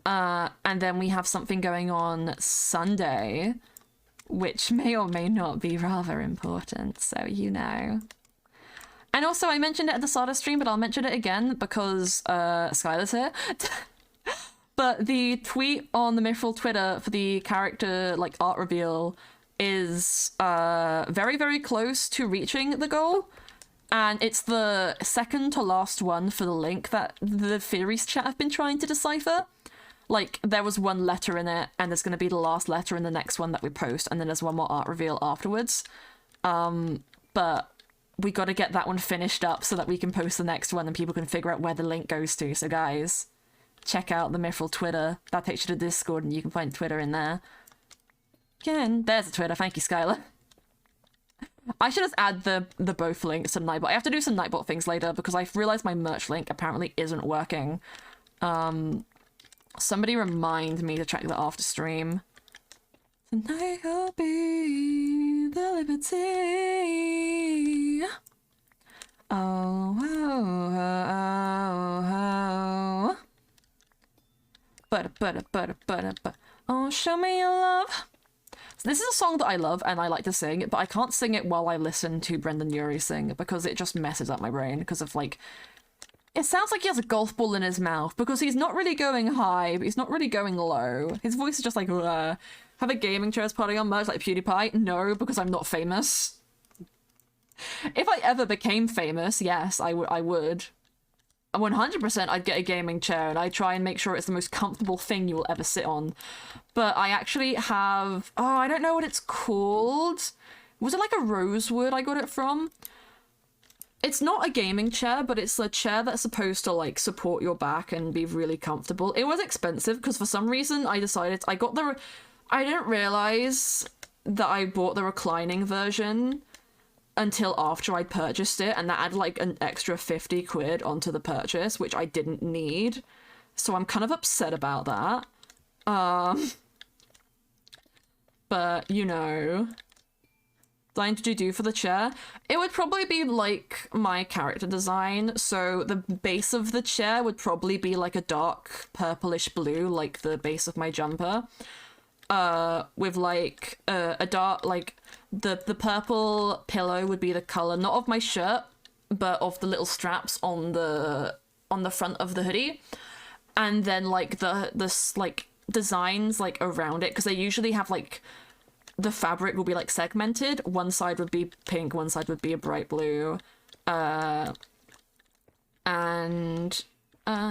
And then we have something going on Sunday, which may or may not be rather important, so you know. And also, I mentioned it at the start of stream, but I'll mention it again because Skylar's here. But the tweet on the Mythrill Twitter for the character like art reveal is very, very close to reaching the goal. And it's the second to last one for the link that the theories chat have been trying to decipher. Like, there was one letter in it, and there's going to be the last letter in the next one that we post, and then there's one more art reveal afterwards. But we got to get that one finished up so that we can post the next one and people can figure out where the link goes to. So guys, check out the Mythrill Twitter. That takes you to Discord, and you can find Twitter in there. Again, there's a Twitter. Thank you, Skylar. I should just add the both links to Nightbot. I have to do some Nightbot things later because I've realized my merch link apparently isn't working. Somebody remind me to check that after stream. Tonight will be the liberty. Oh, oh, oh, oh. But. Oh, show me your love. So this is a song that I love and I like to sing, but I can't sing it while I listen to Brendan Urie sing because it just messes up my brain because of like... It sounds like he has a golf ball in his mouth because he's not really going high, but he's not really going low. His voice is just like, have a gaming chairs party on merch like PewDiePie? No, because I'm not famous. If I ever became famous, yes, I would. 100% I'd get a gaming chair and I'd try and make sure it's the most comfortable thing you will ever sit on. But I actually have... Oh, I don't know what it's called. Was it like a rosewood I got it from? It's not a gaming chair, but it's a chair that's supposed to, like, support your back and be really comfortable. It was expensive, because for some reason I decided... I didn't realize that I bought the reclining version until after I purchased it, and that added, like, an extra 50 quid onto the purchase, which I didn't need. So I'm kind of upset about that. But, you know... Design to do for the chair. It would probably be like my character design, so the base of the chair would probably be like a dark purplish blue, like the base of my jumper. with like a dark, like the purple pillow would be the color not of my shirt but of the little straps on the front of the hoodie, and then like the like designs like around it, because they usually have like the fabric will be like segmented. One side would be pink, one side would be a bright blue, and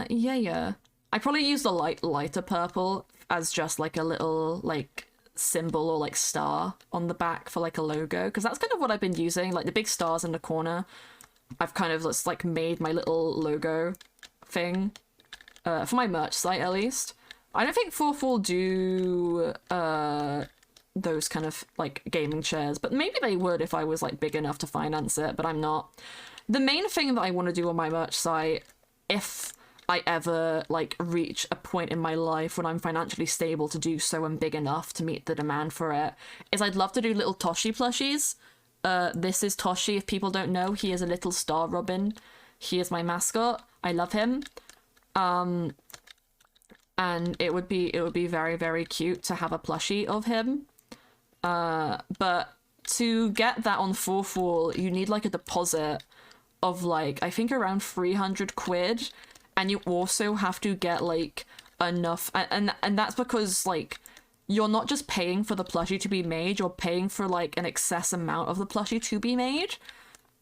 yeah. I probably use the lighter purple as just like a little like symbol or like star on the back for like a logo, because that's kind of what I've been using, like the big stars in the corner. I've kind of just like made my little logo thing for my merch site, at least. I don't think 4 do those kind of like gaming chairs, but maybe they would if I was like big enough to finance it, but I'm not. The main thing that I want to do on my merch site, if I ever like reach a point in my life when I'm financially stable to do so and big enough to meet the demand for it, is I'd love to do little Toshi plushies. This is Toshi, if people don't know. He is a little star robin. He is my mascot. I love him. And it would be very, very cute to have a plushie of him. But to get that on 4 you need like a deposit of like, I think around 300 quid. And you also have to get like enough, and that's because like you're not just paying for the plushie to be made, you're paying for like an excess amount of the plushie to be made,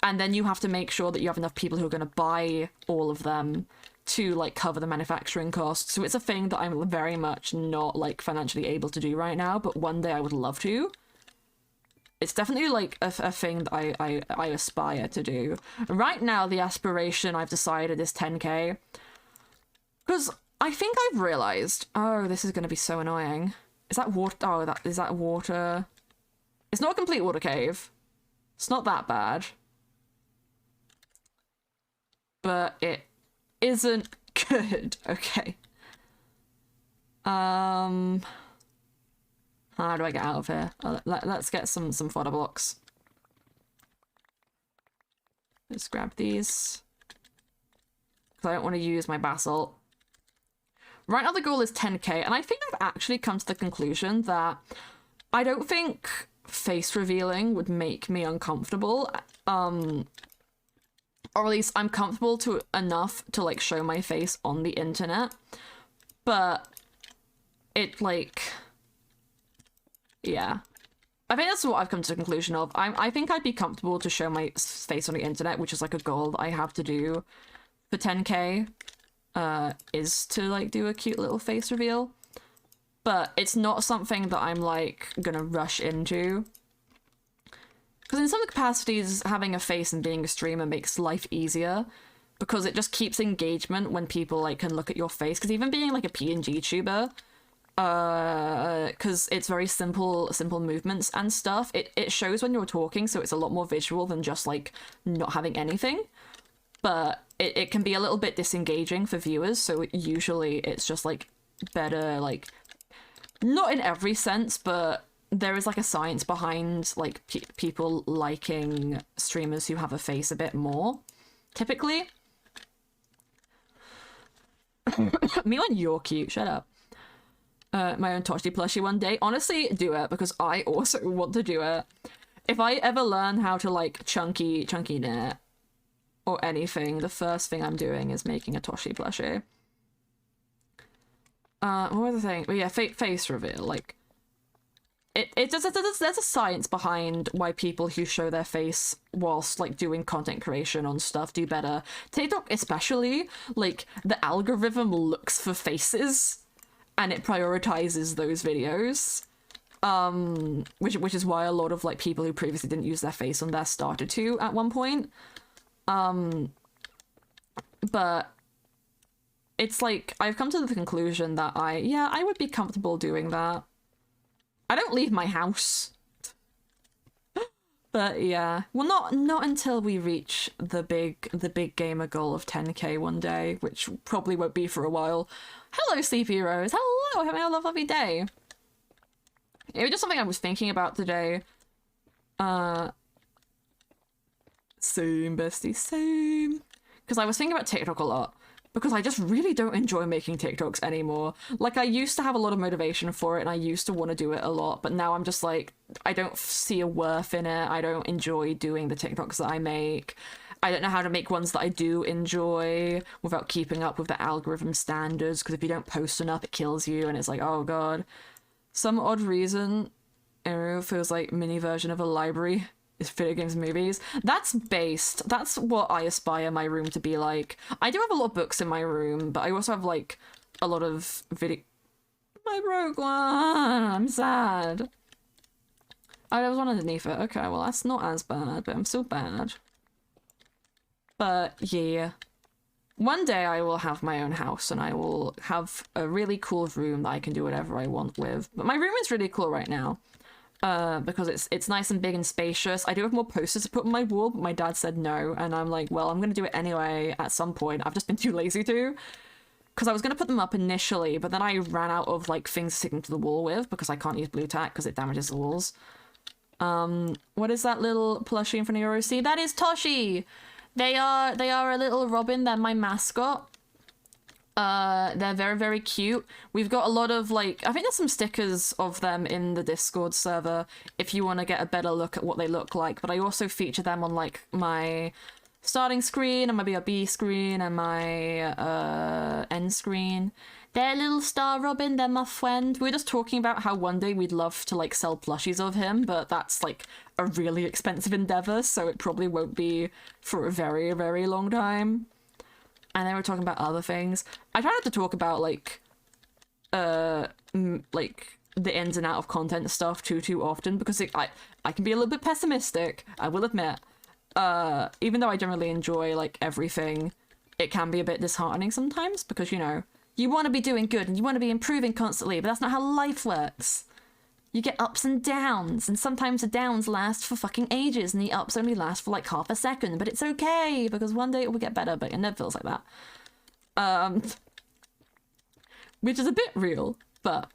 and then you have to make sure that you have enough people who are going to buy all of them to like cover the manufacturing costs. So it's a thing that I'm very much not like financially able to do right now, but one day I would love to. It's definitely like a thing that I aspire to do. Right now, the aspiration I've decided is 10k. Because I think I've realised... Oh, this is going to be so annoying. Is that water? Oh, is that water? It's not a complete water cave. It's not that bad. But it isn't good. Okay. How do I get out of here? Let's get some fodder blocks. Let's grab these. Because I don't want to use my basalt. Right now the goal is 10k, and I think I've actually come to the conclusion that I don't think face revealing would make me uncomfortable. Or at least I'm comfortable enough to like show my face on the internet. But it like... Yeah. I think that's what I've come to the conclusion of. I think I'd be comfortable to show my face on the internet, which is like a goal that I have to do for 10k, is to like do a cute little face reveal. But it's not something that I'm like gonna rush into. Because in some capacities, having a face and being a streamer makes life easier, because it just keeps engagement when people like can look at your face. Because even being like a PNG tuber, because it's very simple movements and stuff, it shows when you're talking, so it's a lot more visual than just like not having anything. But it can be a little bit disengaging for viewers, so usually it's just like better, like not in every sense, but there is like a science behind like people liking streamers who have a face a bit more typically. Me when you're cute, shut up. My own Toshi plushie one day. Honestly, do it, because I also want to do it. If I ever learn how to like chunky knit or anything, the first thing I'm doing is making a Toshi plushie. What was the thing? But yeah, face reveal. Like, there's a science behind why people who show their face whilst like doing content creation on stuff do better. TikTok especially, like the algorithm looks for faces and it prioritizes those videos. Which is why a lot of like people who previously didn't use their face on there started to at one point. But it's like I've come to the conclusion that I would be comfortable doing that. I don't leave my house. But yeah, well, not until we reach the big gamer goal of 10k one day, which probably won't be for a while. Hello, Sleepy Rose. Hello, having a lovely day. It was just something I was thinking about today. Same, bestie, same. Because I was thinking about TikTok a lot. because I just really don't enjoy making TikToks anymore. Like, I used to have a lot of motivation for it, and I used to want to do it a lot, but now I'm just like, I don't see a worth in it. I don't enjoy doing the TikToks that I make. I don't know how to make ones that I do enjoy without keeping up with the algorithm standards, because if you don't post enough, it kills you, and it's like, oh god. Some odd reason, Aero feels like mini version of a library is video games and movies. That's what I aspire my room to be like. I do have a lot of books in my room, but I also have like a lot of video. I broke one. I'm sad. Oh, there was one underneath it. Okay, well that's not as bad, but I'm still bad. But yeah. One day I will have my own house and I will have a really cool room that I can do whatever I want with. But my room is really cool right now. Because it's nice and big and spacious. I do have more posters to put on my wall, but my dad said no, and I'm like, well, I'm gonna do it anyway at some point. I've just been too lazy to. Because I was gonna put them up initially, but then I ran out of like things sticking to the wall with, because I can't use blue tack because it damages the walls. What is that little plushie in front of your OC? That is Toshi! They are a little robin. They're my mascot. They're very, very cute. We've got a lot of, like, I think there's some stickers of them in the Discord server if you want to get a better look at what they look like, but I also feature them on, like, my starting screen and my BRB screen and my end screen. They're a little star robin. They're my friend. We were just talking about how one day we'd love to, like, sell plushies of him, but that's, like, a really expensive endeavor, so it probably won't be for a very, very long time. And then we're talking about other things. I try not to talk about, like, like, the ins and out of content stuff too often, because I can be a little bit pessimistic, I will admit. Even though I generally enjoy, like, everything, it can be a bit disheartening sometimes, because, you know, you want to be doing good and you want to be improving constantly, but that's not how life works. You get ups and downs, and sometimes the downs last for fucking ages, and the ups only last for like half a second, but it's okay, because one day it will get better, but it never feels like that. Which is a bit real, but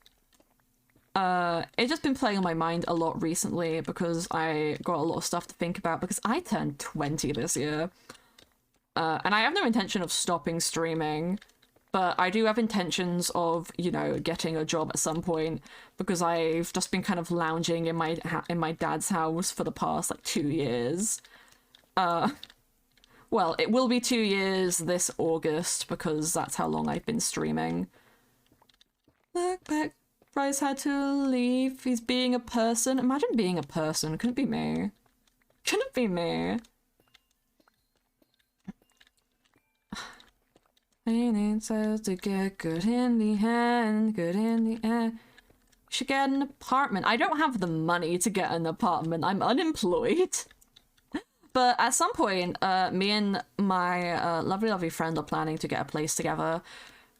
it's just been playing on my mind a lot recently, because I got a lot of stuff to think about, because I turned 20 this year. And I have no intention of stopping streaming, but I do have intentions of, you know, getting a job at some point, because I've just been kind of lounging in my dad's house for the past, like, 2 years. Well, it will be 2 years this August, because that's how long I've been streaming. Look back, Bryce had to leave. He's being a person. Imagine being a person. Couldn't be me. Couldn't be me. It says to get good in the end, good in the end. You should get an apartment. I don't have the money to get an apartment. I'm unemployed. But at some point, me and my lovely friend are planning to get a place together.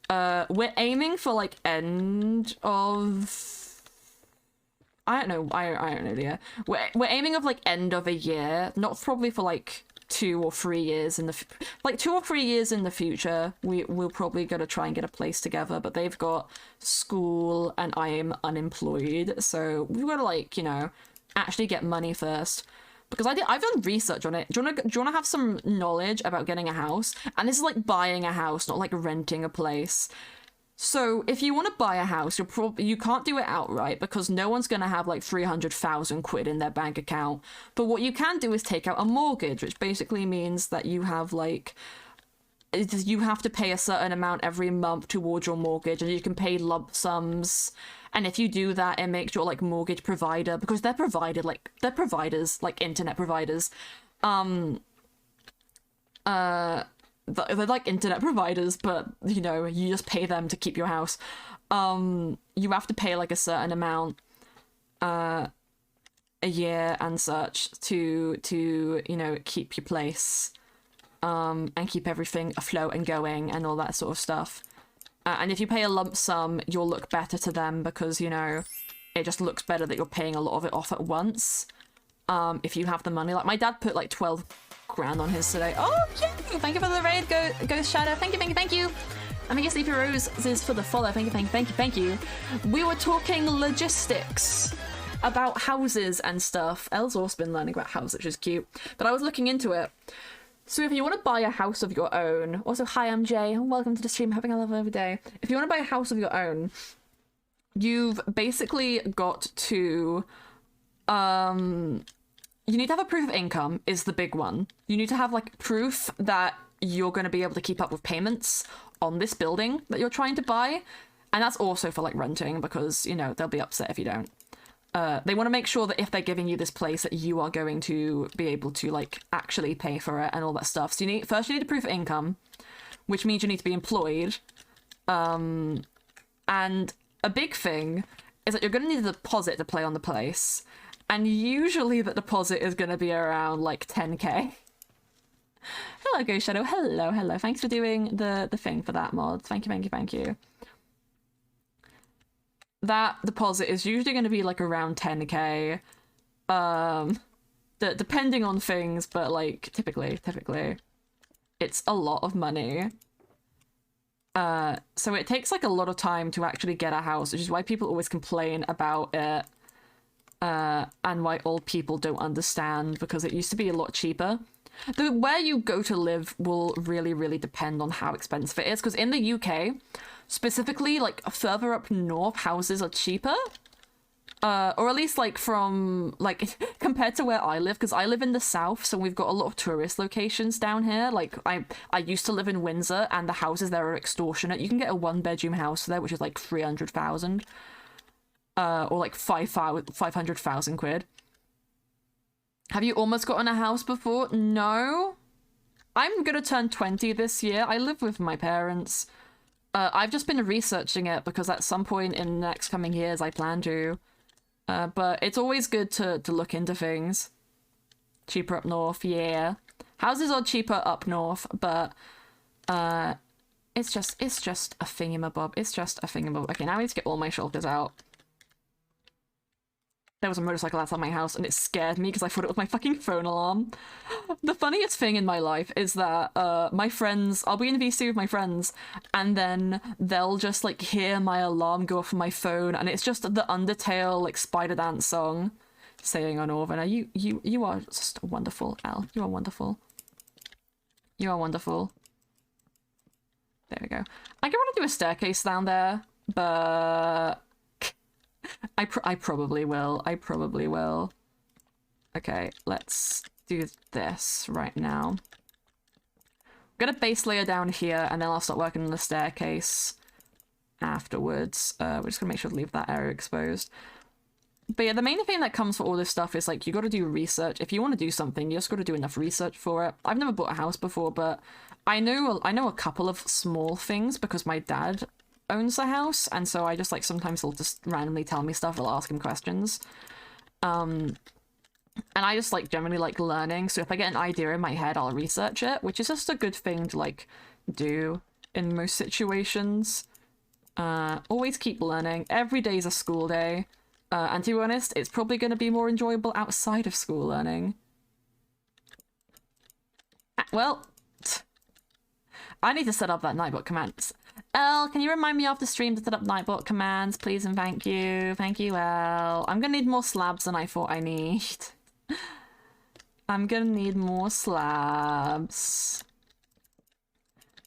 We're aiming for, like, end of... I don't know, yeah. We're aiming of, like, end of a year. Not probably for, like, 2 or 3 years in the... Like, 2 or 3 years in the future, we'll probably gonna try and get a place together, but they've got school and I am unemployed, so we've got to, like, you know, actually get money first. Because I've done research on it. Do you wanna have some knowledge about getting a house? And this is like buying a house, not like renting a place. So if you want to buy a house, you can't do it outright, because no one's gonna have like 300,000 quid in their bank account. But what you can do is take out a mortgage, which basically means that you have like... You have to pay a certain amount every month towards your mortgage, and you can pay lump sums. And if you do that, it makes your, like, mortgage provider, because they're providers, like, internet providers. They're like internet providers, but, you know, you just pay them to keep your house. You have to pay, like, a certain amount, a year and such to, you know, keep your place, and keep everything afloat and going and all that sort of stuff. And if you pay a lump sum, you'll look better to them, because, you know, it just looks better that you're paying a lot of it off at once. If you have the money. Like, my dad put, like, 12 grand on his today. Oh, yay! Thank you for the raid, Ghost Shadow. Thank you. I think Sleepy Rose is for the follow. Thank you. We were talking logistics about houses and stuff. Elle's also been learning about houses, which is cute. But I was looking into it. So if you want to buy a house of your own, also hi MJ, and welcome to the stream, having a lovely day. If you want to buy a house of your own, you've basically got to, you need to have a proof of income is the big one. You need to have like proof that you're going to be able to keep up with payments on this building that you're trying to buy. And that's also for like renting because, you know, they'll be upset if you don't. They want to make sure that if they're giving you this place that you are going to be able to like actually pay for it and all that stuff. So you need a proof of income, which means you need to be employed. And a big thing is that you're going to need a deposit to play on the place. And usually that deposit is going to be around like 10k. Hello, Ghost Shadow. Hello. Thanks for doing the thing for that mod. Thank you. That deposit is usually going to be like around 10k. Depending on things, but like typically it's a lot of money. So it takes like a lot of time to actually get a house, which is why people always complain about it. And why old people don't understand, because it used to be a lot cheaper. Where you go to live will really depend on how expensive it is, because in the UK, specifically, like, further up north, houses are cheaper. Or at least, like, from, like, compared to where I live, because I live in the south, so we've got a lot of tourist locations down here. Like, I used to live in Windsor, and the houses there are extortionate. You can get a one-bedroom house there, which is, like, 300,000. Or like 500,000 quid. Have you almost gotten a house before? No. I'm gonna turn 20 this year. I live with my parents. I've just been researching it because at some point in the next coming years I plan to. But it's always good to look into things. Cheaper up north, yeah. Houses are cheaper up north, but it's just a thingamabob. It's just a thingamabob. Okay, now I need to get all my shoulders out. There was a motorcycle outside my house and it scared me because I thought it was my fucking phone alarm. The funniest thing in my life is that my friends, I'll be in VC with my friends and then they'll just like hear my alarm go off on my phone and it's just the Undertale like Spider Dance song saying on over. You are just wonderful, Elle. You are wonderful. You are wonderful. There we go. I could want to do a staircase down there, but I probably will. I probably will. Okay, let's do this right now. I'm gonna base layer down here, and then I'll start working on the staircase afterwards. We're just gonna make sure to leave that area exposed. But yeah, the main thing that comes for all this stuff is, like, you gotta do research. If you want to do something, you just gotta do enough research for it. I've never bought a house before, but I know a couple of small things because my dad owns the house, and so I just like sometimes he'll just randomly tell me stuff. I'll ask him questions, and I just like generally like learning. So if I get an idea in my head, I'll research it, which is just a good thing to like do in most situations. Always keep learning. Every day is a school day, and to be honest, it's probably going to be more enjoyable outside of school learning. Well, I need to set up that Nightbot commands. Elle, can you remind me after stream to set up Nightbot commands, please and thank you. Thank you, Elle. I'm gonna need more slabs than I thought I need. I'm gonna need more slabs.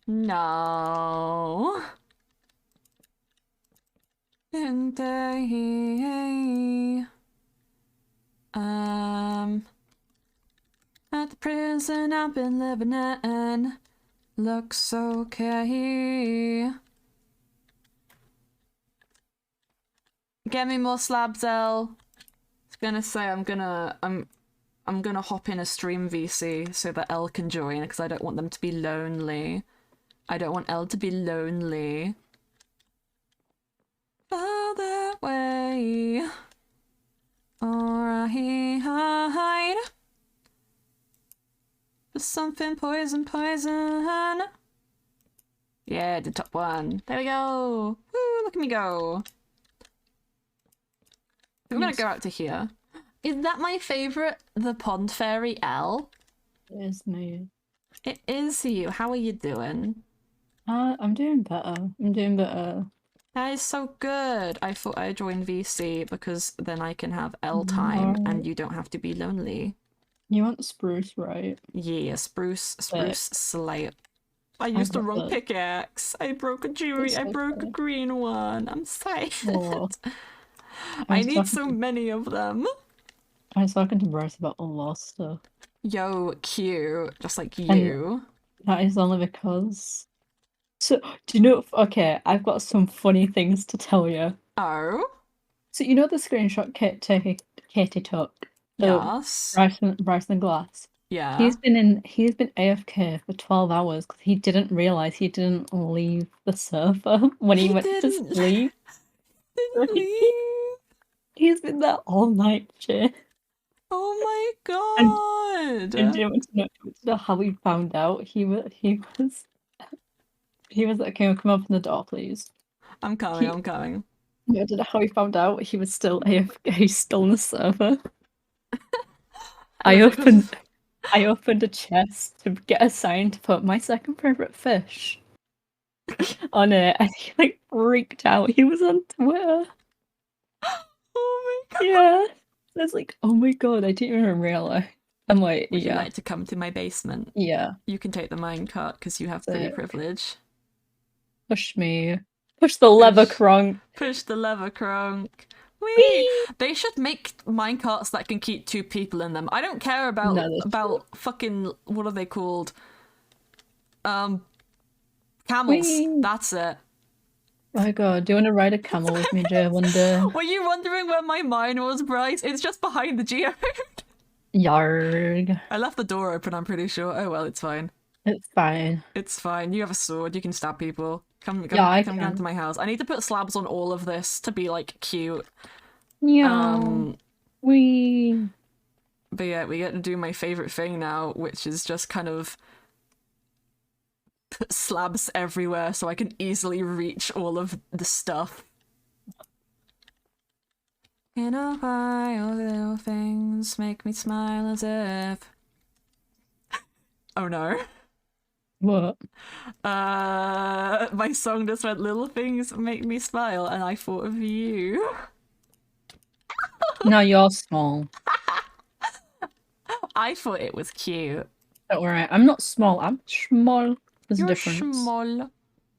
No. And at the prison I've been living in. Looks okay. Get me more slabs, Elle. I was gonna say I'm gonna hop in a stream VC so that Elle can join because I don't want them to be lonely. I don't want Elle to be lonely. Far that way. Alright. For something poison. Yeah, the top one. There we go. Woo, look at me go. I'm gonna go out to here. Is that my favourite? The Pond Fairy Elle? It is me. It is you. How are you doing? I'm doing better. That is so good. I thought I'd join VC because then I can have Elle time and you don't have to be lonely. You want spruce, right? Yeah, spruce slate. I I've used the got wrong the- pickaxe. I broke a jewelry. It's I broke a okay. green one. I'm sad. Oh, I need so many of them. I was talking to Bryce about a lot of stuff. Yo, cute. Just like And you. that is only because. So, do you know? Okay, I've got some funny things to tell you. Oh, So, you know the screenshot Katie took of yes. Bryson Glass? Yeah. He's been AFK for 12 hours because he didn't realize he didn't leave the server when he He went to didn't, sleep. didn't Like, leave. he's been there all night, shit. Oh my And god. do you want to know how we found out? He was like, "Can you come open the door, please?" I'm coming, He I'm coming. I don't know how he found out he was still AFK, still on the server. And I it's because opened a chest to get a sign to put my second favorite fish on it, and he like freaked out. He was on Twitter. oh my god. Yeah, I was like, "Oh my god, I didn't even realize." I'm like, Would you "Yeah, like to come to my basement? yeah." You can take the minecart because you have pretty So privilege. push me, push the lever, Push. Kronk. Push the lever, Kronk. Whee! Whee! They should make minecarts that can keep 2 people in them. I don't care No, about that's fucking what are they called? Camels. Whee! That's it. Oh my god, do you want to ride a camel with me, Jay, one day? Were you wondering where my mine was, Bryce? It's just behind the geode. Yarg. I left the door open, I'm pretty sure. Oh well, it's fine. It's fine. It's fine. You have a sword. You can stab people. Come Yeah, I down can. to my house. I need to put slabs on all of this to be like cute. Yeah. We. But yeah, we get to do my favorite thing now, which is just kind of put slabs everywhere so I can easily reach all of the stuff. You know why all the little things make me smile as if. Oh no. What? My song just went, little things make me smile, and I thought of you. No, you're small. I thought it was cute. Don't worry, I'm not small. I'm small. There's a You're difference. small.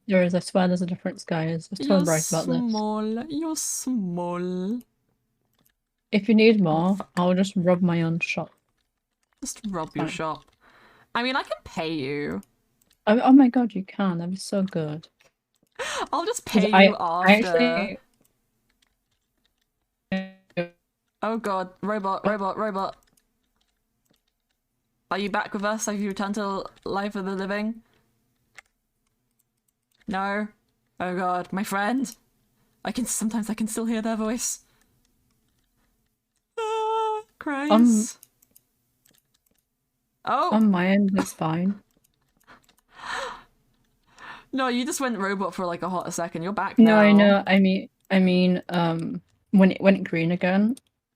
There is, I swear there's a difference, guys. I was You're telling Bryce about this. small. You're small. If you need more, I'll just rub my own shop. Just rob your Fine. shop. I mean, I can pay you. Oh my god, you can. That'd be so good. I'll just 'Cause pay you I after. actually. Oh god, robot. Are you back with us? Have you returned to life of the living? No? Oh god, my friend. Sometimes I can still hear their voice. Ah, cries. Oh! On my end, it's fine. No, you just went robot for like a hot second. You're back No, now. I know. I mean, when it went green again,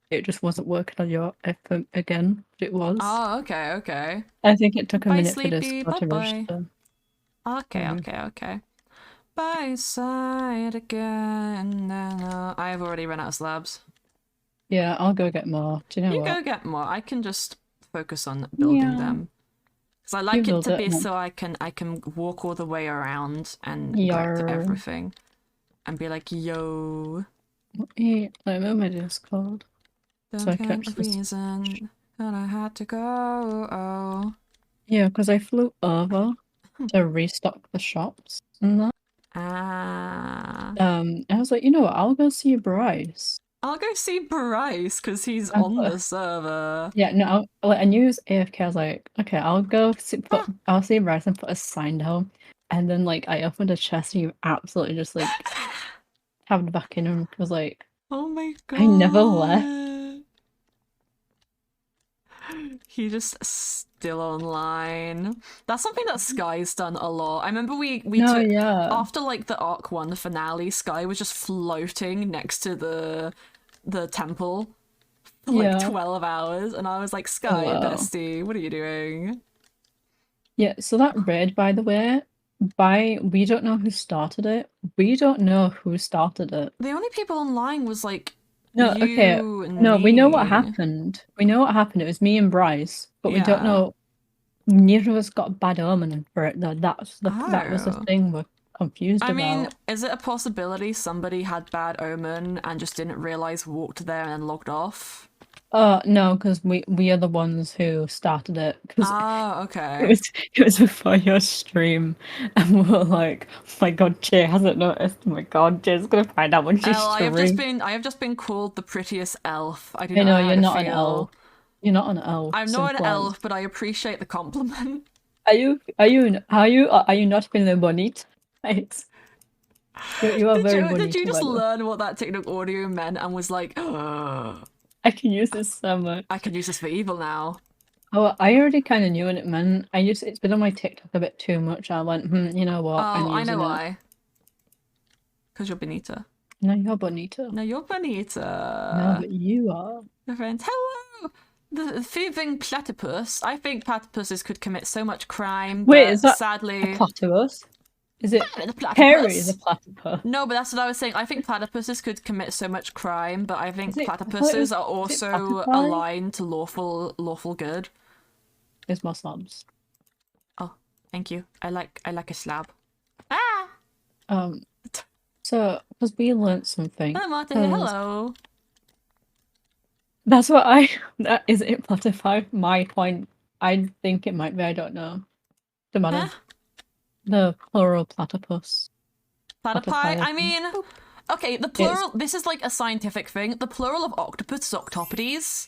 it just wasn't working on your FM again. But it was. Oh, okay. I think it took a Bye, minute for sleepy. Discord to Bye-bye. register. Okay. By side again. I've already run out of slabs. Yeah, I'll go get more. Do you know You what? go get more. I can just focus on building them. Because I like it to be so I can walk all the way around and grab to everything. And be like, yo. Let me move my Discord. Don't So I get can the actually... reason that I had to go. Oh. Yeah, because I flew over to restock the shops and that. Ah. I was like, you know what? I'll go see Bryce. I'll go see Bryce because he's on the server. Yeah, no, I knew he was AFK. I was like, okay, I'll go I'll see Bryce and put a sign down. And then like I opened a chest and you absolutely just like tabbed back in and was like, oh my god. I never left. He just still online. That's something that Sky's done a lot. I remember we took after like the Arc 1 finale, Sky was just floating next to the temple for like 12 hours, and I was like, Sky, bestie, what are you doing? Yeah, so that raid, by the way, we don't know who started it. We don't know who started it. The only people online was like No, okay. You No, we know what need. happened. We know what happened. It was me and Bryce, but we don't Yeah. know. Neither of us got a bad omen for it. Though. That was the Oh. thing we're confused I mean, about. is it a possibility somebody had bad omen and just didn't realize, walked there and then logged off? No, because we are the ones who started it. Because Ah, it okay. was it was before your stream, and we were like, "Oh my God, Jay hasn't noticed. Oh my God, Jay's gonna find out when she Well, streams." I have just been called the prettiest elf. I do I not know know how you're to not an feel. elf. You're not an elf. I'm not an Simple as. elf, but I appreciate the compliment. Are you not feeling bonita? Right. You are very Did you bonita, just by the way. learn what that TikTok audio meant and was like, I can use this so much. I could use this for evil now? Oh, I already kind of knew what it meant. It's been on my TikTok a bit too much. I went, you know what? I'm Oh, I know using it. why. Because you're Benita. No, you're bonita. No, you're Benita. No, but you are. Your friends. Hello! The thieving platypus. I think platypuses could commit so much crime, Wait, but is that a sadly. platypus? Is it The Harry is a platypus? platypus? No, but that's what I was saying. I think platypuses could commit so much crime, but I think I thought it was, platypuses are is it also platypi? aligned to lawful good. There's more slabs. Oh, thank you. I like a slab. Ah! So because we learnt something. Hello, Marta here. 'cause Hello. That's what I. That is it. Platypi. My point. I think it might be. I don't know. The matter. Huh? The plural platypus. Platypi? I mean, okay, the plural. This is like a scientific thing. The plural of octopus is octopodes.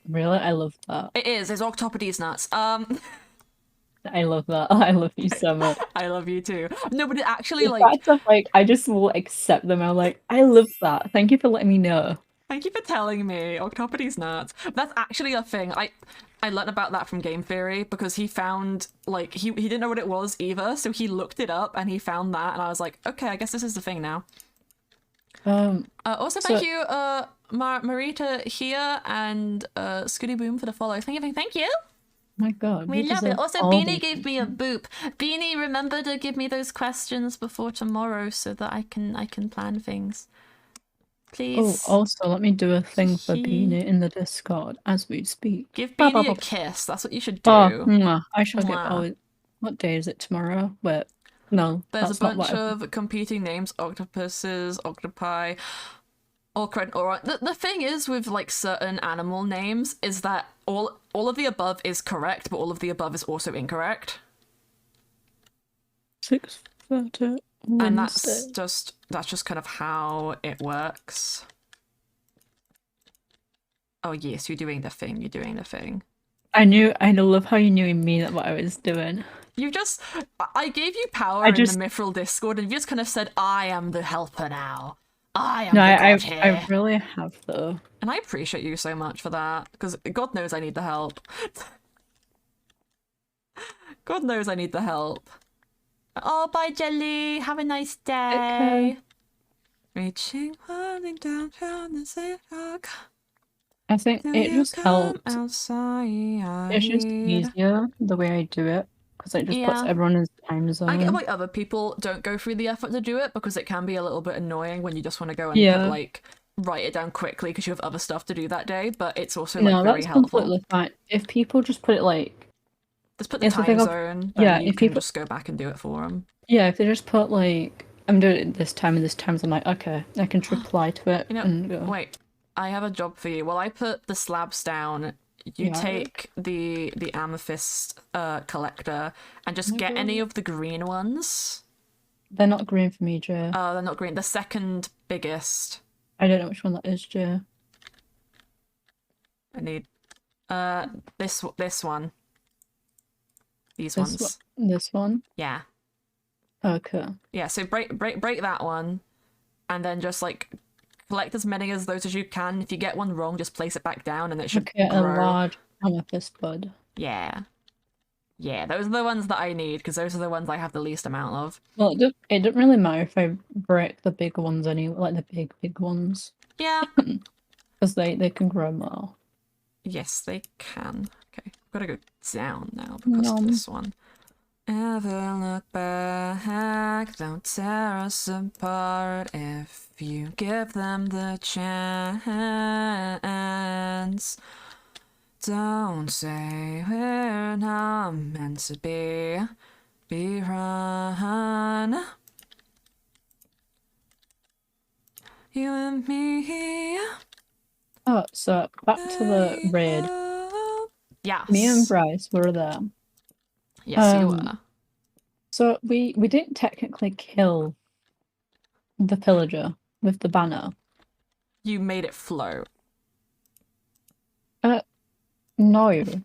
Really, I love that. It is. It's octopodes nuts. I love that. I love you so much. I love you too. No, but it actually The like. fact of like, I just will accept them. I'm like, I love that. Thank you for letting me know. Thank you for telling me. Octopodes nuts. That's actually a thing. I learned about that from Game Theory because he found like he didn't know what it was either, so he looked it up and he found that, and I was like, okay, I guess this is the thing now. Also, thank you, Marita here and Scooty Boom for the follow. Thank you. Oh my God, We love it. deserve Also, all Beanie these gave me a boop. Beanie, remember to give me those questions before tomorrow so that I can plan things. Oh, Please. also, let me do a thing for He- Beanie in the Discord as we speak. Give Ba, ba, Beanie a ba. kiss. That's what you should do. Oh, mwah. I shall get. Mwah. Oh, what day is it tomorrow? Wait, no, There's that's a not bunch what. of competing names: octopuses, octopi. All right. The thing is with like certain animal names is that all of the above is correct, but all of the above is also incorrect. 6:30 And Wednesday. that's just kind of how it works. Oh yes, you're doing the thing. I love how you knew in me that what I was doing. I gave you power in the Mythrill Discord, and you just kind of said, "I am the helper now. I am the god here." I really have though. And I appreciate you so much for that, because God knows I need the help. God knows I need the help. Oh, bye, Jelly. Have a nice day. Reaching, running down the safe rock. I think it just helps. Outside. It's just easier the way I do it because it just puts everyone in time zone. I get why other people don't go through the effort to do it because it can be a little bit annoying when you just want to go and like write it down quickly because you have other stuff to do that day. But it's also like very that's helpful. Completely fine. If people just put it like, just put the time zone, then you can just go back and do it for them. Yeah, if they just put like, I'm doing it this time and this time, so I'm like, okay, I can just reply to it and go. Wait, I have a job for you. While I put the slabs down, you take the amethyst collector and just get any of the green ones. They're not green for me, Jay. Oh, they're not green. The second biggest. I don't know which one that is, Jay. I need this one. These ones. This one? Yeah. Okay. Yeah, so break that one and then just like collect as many as those as you can. If you get one wrong, just place it back down and it should grow. A large amethyst bud. Yeah. Yeah, those are the ones that I need because those are the ones I have the least amount of. Well, it doesn't really matter if I break the big ones anyway, like the big ones. Yeah. Because they can grow more. Yes, they can. Okay, I've got to go down now because of this one. ever look back, they'll tear us apart if you give them the chance. Don't say we're not meant to be run. You and me. Oh, so back to the raid. Yes. Me and Bryce were there. Yes, you were. So we didn't technically kill the pillager with the banner. You made it float. No. So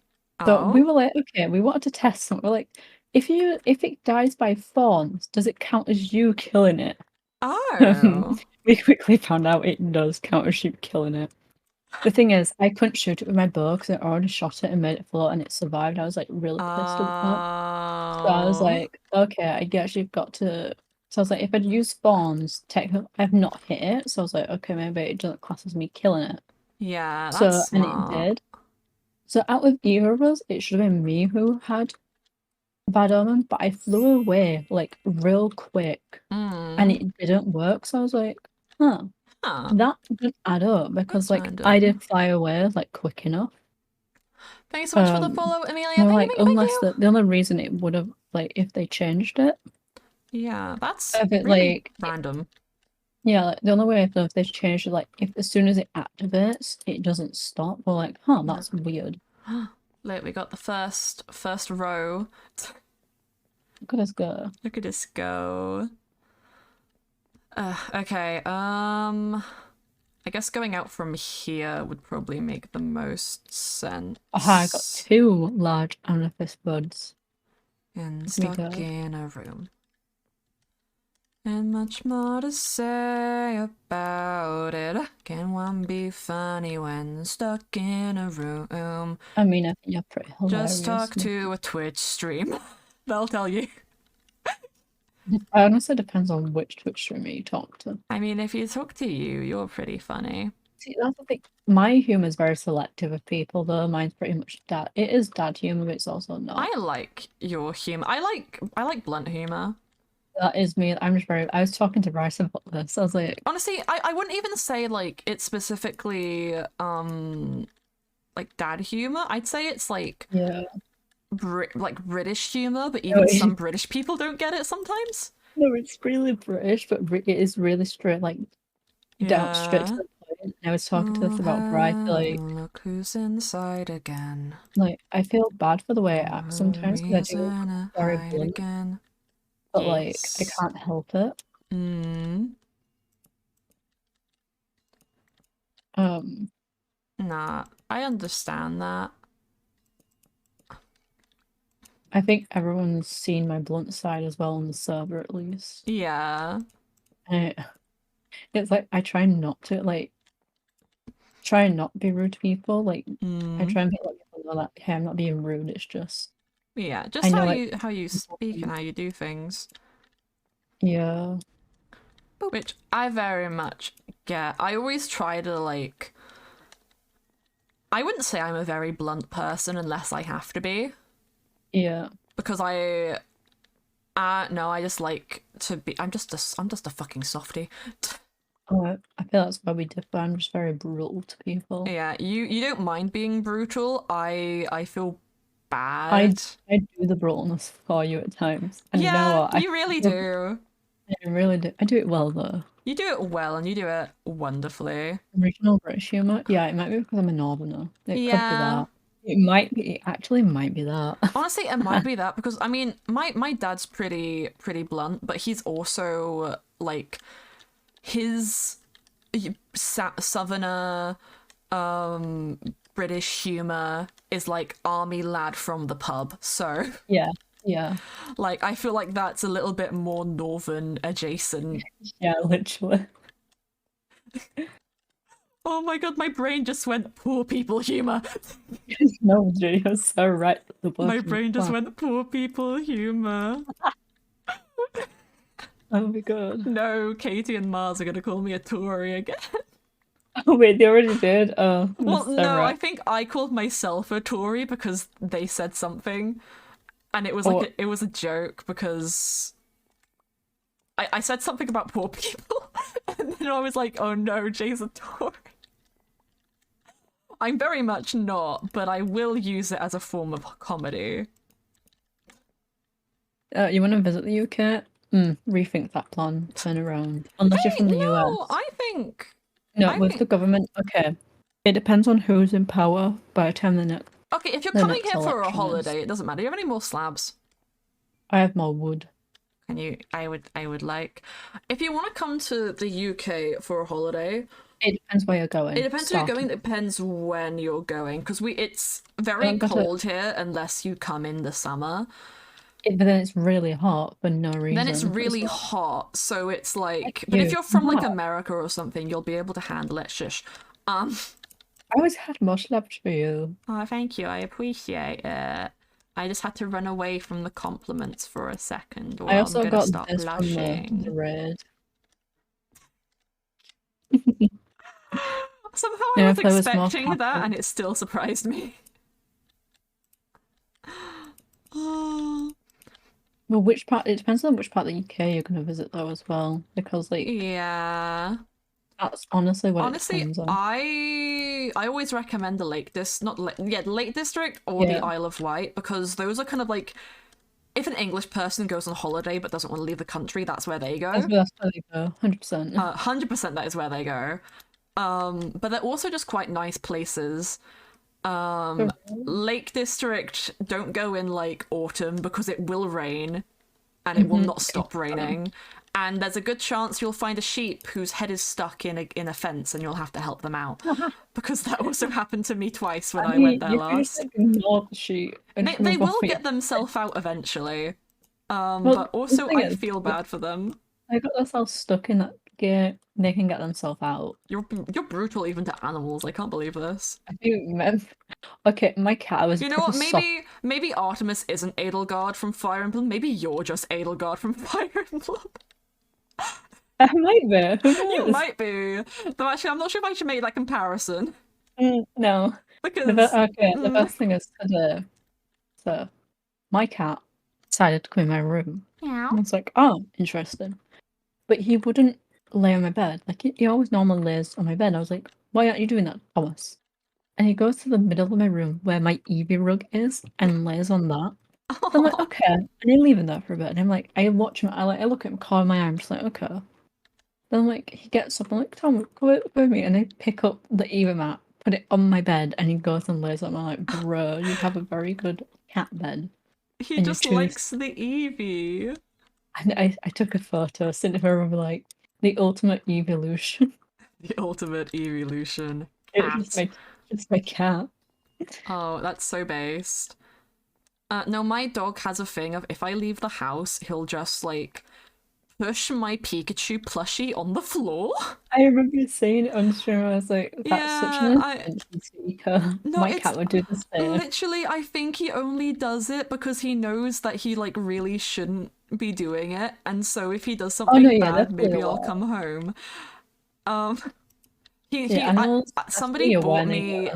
Oh. we were like, okay, we wanted to test something. We're like, if it dies by thorns, does it count as you killing it? Oh. We quickly found out it does count as you killing it. The thing is, I couldn't shoot it with my bow because I already shot it and made it float and it survived. I was like really pissed about that. So I was like, okay, I guess you've got to. So I was like, if I'd used spawns, technically I've not hit it. So I was like, okay, maybe it doesn't class as me killing it. Yeah, that's So and smart. it did. So out of either of us, it should have been me who had bad omen, but I flew away like real quick and it didn't work. So I was like, huh. That didn't add up because That's like random. I did fly away like quick enough. Thanks so much for the follow, Amelia. No, Thank like you, thank unless you. the only reason it would have like if they changed it. Yeah, that's If it really like random. yeah, like, the only way if they changed it like if as soon as it activates, it doesn't stop. We're like, huh, that's weird. Look, we got the first row. Look at us go. Look at us go. Okay, I guess going out from here would probably make the most sense. Aha, I got 2 large amethyst buds. And Here we stuck go. in a room. And much more to say about it. Can one be funny when stuck in a room? I mean, I think you're pretty hilarious. Just talk to a Twitch stream. They'll tell you. It honestly depends on which Twitch streamer you talk to. I mean, if you talk to you, you're pretty funny. See, that's the thing. My humor is very selective of people, though. Mine's pretty much dad. It is dad humor, but it's also not. I like your humor. I like blunt humor. That is me. I'm just very. I was talking to Bryce about this. I was like, Honestly, I wouldn't even say like it's specifically like dad humor. I'd say it's like yeah. like British humor, but even some British people don't get it sometimes. No, it's really British, but it is really straight, like down straight to the point. I was talking to this about Bryce, like, look who's inside again. like I feel bad for the way I act sometimes because I do Reason to very hide blunt, again. but like I Yes. can't help it. Nah, I understand that. I think everyone's seen my blunt side as well on the server, at least. Yeah. It's like I try not to try and not be rude to people. Like I try and let people know that hey, I'm not being rude. It's just Yeah, just I know, how you speak and how you do things. Yeah. Which I very much get. I always try to like. I wouldn't say I'm a very blunt person unless I have to be. Yeah. Because no, I just like to be. I'm just a fucking softie. I feel that's why we differ. I'm just very brutal to people. Yeah, you don't mind being brutal. I feel bad. I do the brutalness for you at times. And yeah, you know what? you really do. I really do. I do it well though. You do it well and you do it wonderfully. Original British humor. Yeah, it might be because I'm a northerner. It could be that. It might be. It actually might be that. Honestly, it might be that because I mean, my dad's pretty blunt, but he's also like his southerner British humor is like army lad from the pub. So yeah. Like I feel like that's a little bit more northern adjacent. Yeah, literally. Oh my god, my brain just went poor people humor. No, you're so right. My brain just went poor people humor. Oh my god. No, Katie and Mars are gonna call me a Tory again. Oh wait, they already did? Oh, Well, so no, right. I think I called myself a Tory because they said something. And it was like it was a joke because I said something about poor people, and then I was like, oh no, Jay's a Tory. I'm very much not, but I will use it as a form of comedy. You want to visit the UK? Rethink that plan. Turn around. Unless you're from the US. I think... No, with the government, okay. It depends on who's in power by the time the next... Okay, if you're coming here for a holiday, it doesn't matter. Do you have any more slabs? I have more wood. Can you... I would like... If you want to come to the UK for a holiday... It depends where you're going. It depends where you're going. It depends when you're going. Because it's very cold here unless you come in the summer. But then it's really hot for no reason. Then it's really hot, so it's like... But if you're from like America or something, you'll be able to handle it. Shush. I always had much love for you. Oh, thank you. I appreciate it. I just had to run away from the compliments for a second. Or I also I'm got stop this blushing. from the red. Somehow I was expecting that, and it still surprised me. Well, which part? It depends on which part of the UK you're going to visit, though, as well. Because, like, yeah, that's honestly what it depends on. I always recommend the Lake the Lake District or the Isle of Wight, because those are kind of like, if an English person goes on holiday but doesn't want to leave the country, that's where they go. That's where they go. 100%. 100% that is where they go. But they're also just quite nice places. Lake District, don't go in like autumn because it will rain and it will not stop raining. And there's a good chance you'll find a sheep whose head is stuck in a fence and you'll have to help them out. Because that also happened to me twice when I went there last. Ignore the sheep. They will get themselves out eventually. But also I feel bad for them. They got themselves stuck in that gate. They can get themselves out. You're brutal even to animals. I can't believe this. I do. Okay, my cat was. You know what? Maybe Artemis isn't Edelgard from Fire Emblem. Maybe you're just Edelgard from Fire Emblem. I might be. Who knows? You might be. Though actually, I'm not sure if I should make that comparison. No. Because the best thing is today. So, my cat decided to come in my room. Yeah. And I was like, oh, interesting. But he wouldn't lay on my bed. Like, he always normally lays on my bed. I was like, why aren't you doing that, Thomas? And he goes to the middle of my room where my Eevee rug is and lays on that. So I'm like, okay. And I'm leaving that for a bit. And I'm like, I watch him, I look at him, call my eye, I'm just like, okay. Then I'm like, he gets up, I'm like, Tom, come with me. And I pick up the Eevee mat, put it on my bed, and he goes and lays on. I'm like, bro, you have a very good cat bed. He just likes the Eevee. And I took a photo, sent it to her, like, the ultimate evolution. The ultimate evolution. It's my cat. Oh, that's so based. No, my dog has a thing of if I leave the house, he'll just like push my Pikachu plushie on the floor. I remember you saying it on stream. I was like, that's such an attention seeker. No, my cat would do the same. Literally, I think he only does it because he knows that he like really shouldn't be doing it, and so if he does something bad, maybe I'll come home. Somebody bought me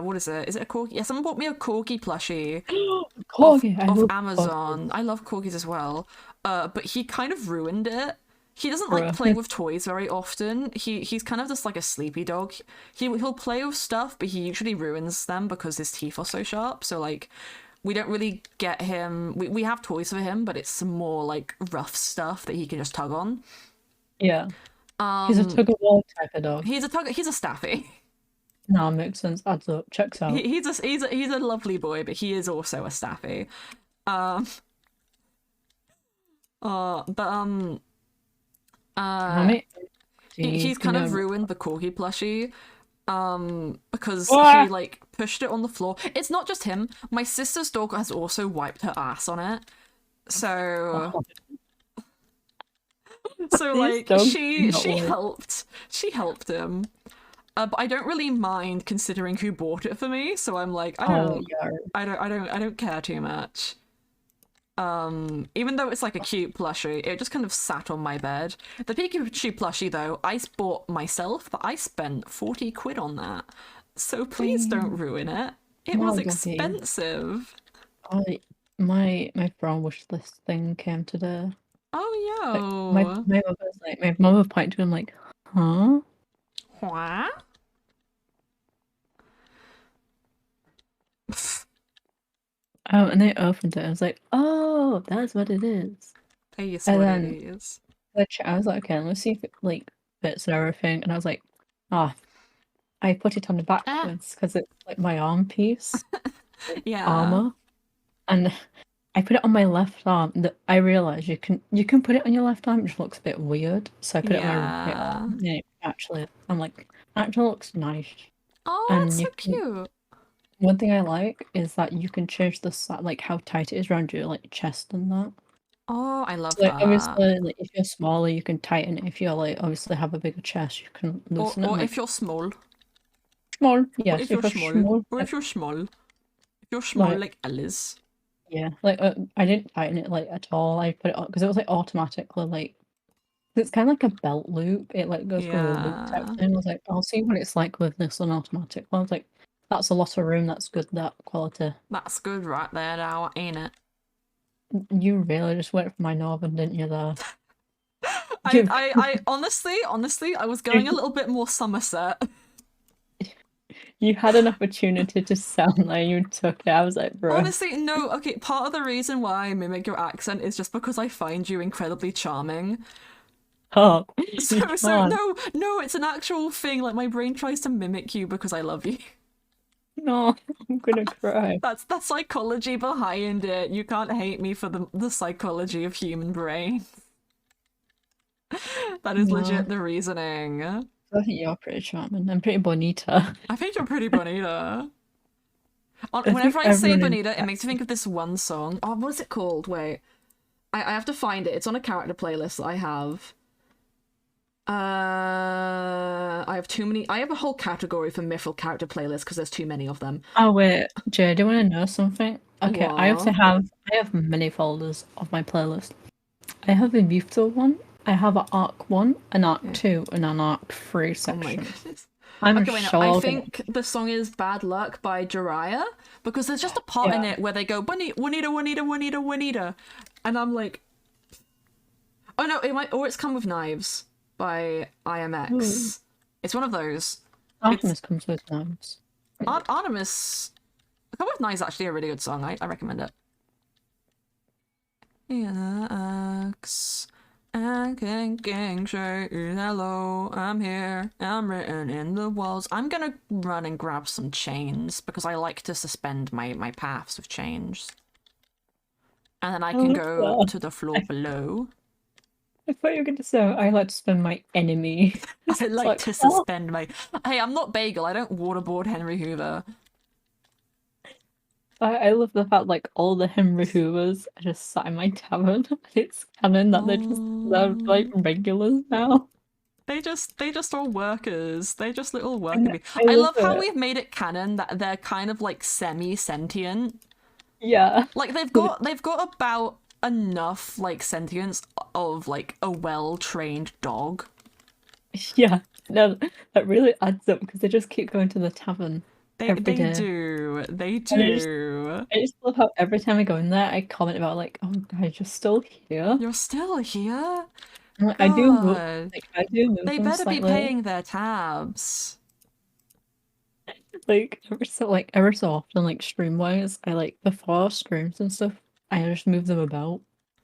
what is it? Is it a corgi? Yeah, someone bought me a corgi plushie off Amazon. I love corgis as well. But he kind of ruined it. He doesn't like play with toys very often. He's kind of just like a sleepy dog. He'll play with stuff, but he usually ruins them because his teeth are so sharp. So like, we don't really get him. We have toys for him, but it's some more like rough stuff that he can just tug on. Yeah. He's a tug of war type of dog. He's a staffy. No, makes sense. Adds up. Checks out. He's a lovely boy, but he is also a staffy. He's kind of ruined the corgi plushie. Because he like pushed it on the floor. It's not just him. My sister's dog has also wiped her ass on it. So like she helped him. But I don't really mind considering who bought it for me, so I'm like, I don't care too much. Even though it's like a cute plushie, it just kind of sat on my bed. The Pikachu plushie though, I bought myself, but I spent 40 quid on that. So please don't ruin it. It was lucky. expensive. My brown wish list thing came today. Oh, Like my yo. mother's like my mother pointed to him like, huh? What? And they opened it. I was like, oh, that's what it is. That's And what it then is. I was like, okay, let's see if it like fits and everything. And I was like, ah, I put it on the backwards because it's like my arm piece, like Yeah. armor, and I put it on my left arm. That I realized you can put it on your left arm. It just looks a bit weird, so I put it on my right Yeah. arm. Yeah, actually, I'm like, actually looks nice. Oh, that's And so you can. cute. One thing I like is that you can change the like how tight it is around your like chest and that. Oh, I love So, like that. obviously, like if you're smaller, you can tighten it. If you're like obviously have a bigger chest, you can loosen it. Or And, if like you're small. small, Or yes. if If you're you're small. small, Or if you're small. If you're small like like Alice. yeah, like I didn't tighten it like at all. I put it on because it was like automatically like it's kind of like a belt loop. It like goes through a loop type Yeah. thing. I was like, I'll see what it's like with this on automatic. I was like, that's a lot of room. That's good. That quality. That's good right there now, ain't it? You really just went for my northern, didn't you? There. I honestly, I was going a little bit more Somerset. You had an opportunity to sound like you took it. I was like, bro. Honestly, no, okay, part of the reason why I mimic your accent is just because I find you incredibly charming. Oh, you So can't. no, it's an actual thing. Like my brain tries to mimic you because I love you. No, I'm gonna cry. That's psychology behind it. You can't hate me for the psychology of human brain. That is No, legit the reasoning. I think you're pretty charming. I'm pretty bonita. I think you're pretty bonita. I think Whenever I say everyone in bonita, it chat. makes me think of this one song. Oh, what is it called? Wait. I have to find it. It's on a character playlist that I have. I have too many. I have a whole category for Mythrill character playlists because there's too many of them. Oh wait, Jay, do you want to know something? Okay, What? I have many folders of my playlist. I have a Mythrill one. I have an Arc one, an Arc Yeah. two, and an Arc three Oh my section. goodness. I'm Okay, wait, no. I sure gonna think the song is Bad Luck by Jiraiya because there's just a part in yeah. it where they go, Juanita, Juanita, Juanita, Juanita, Juanita. And I'm like, oh no, it might, or it's Come With Knives by Ooh. IMX. It's one of those. It's Artemis comes with names. Artemis. Come With Knives is actually a really good song. I recommend it. IMX. I can show you hello. I'm here. I'm written in the walls. I'm gonna run and grab some chains because I like to suspend my paths with chains. And then I can go that. to the floor below. I thought you were going to say I like to spend my enemy. I It's like like, to oh. suspend my. Hey, I'm not Bagel. I don't waterboard Henry Hoover. I love the fact like all the Henry Hoovers are just sat in my tavern. It's canon that they're like regulars now. They just are workers. They're just little worker And bees. I I love love how it. we've made it canon that they're kind of like semi-sentient. Yeah. Like they've got about enough like sentience of like a well-trained dog. Yeah. No, that really adds up because they just keep going to the tavern every They day. do. They And do. I just love how every time I go in there, I comment about like, oh guys, you're still here. You're still here? And, like, God. I do move They them better be slightly. paying their tabs. Like ever so often, like stream wise, I like before streams and stuff, I just move them about.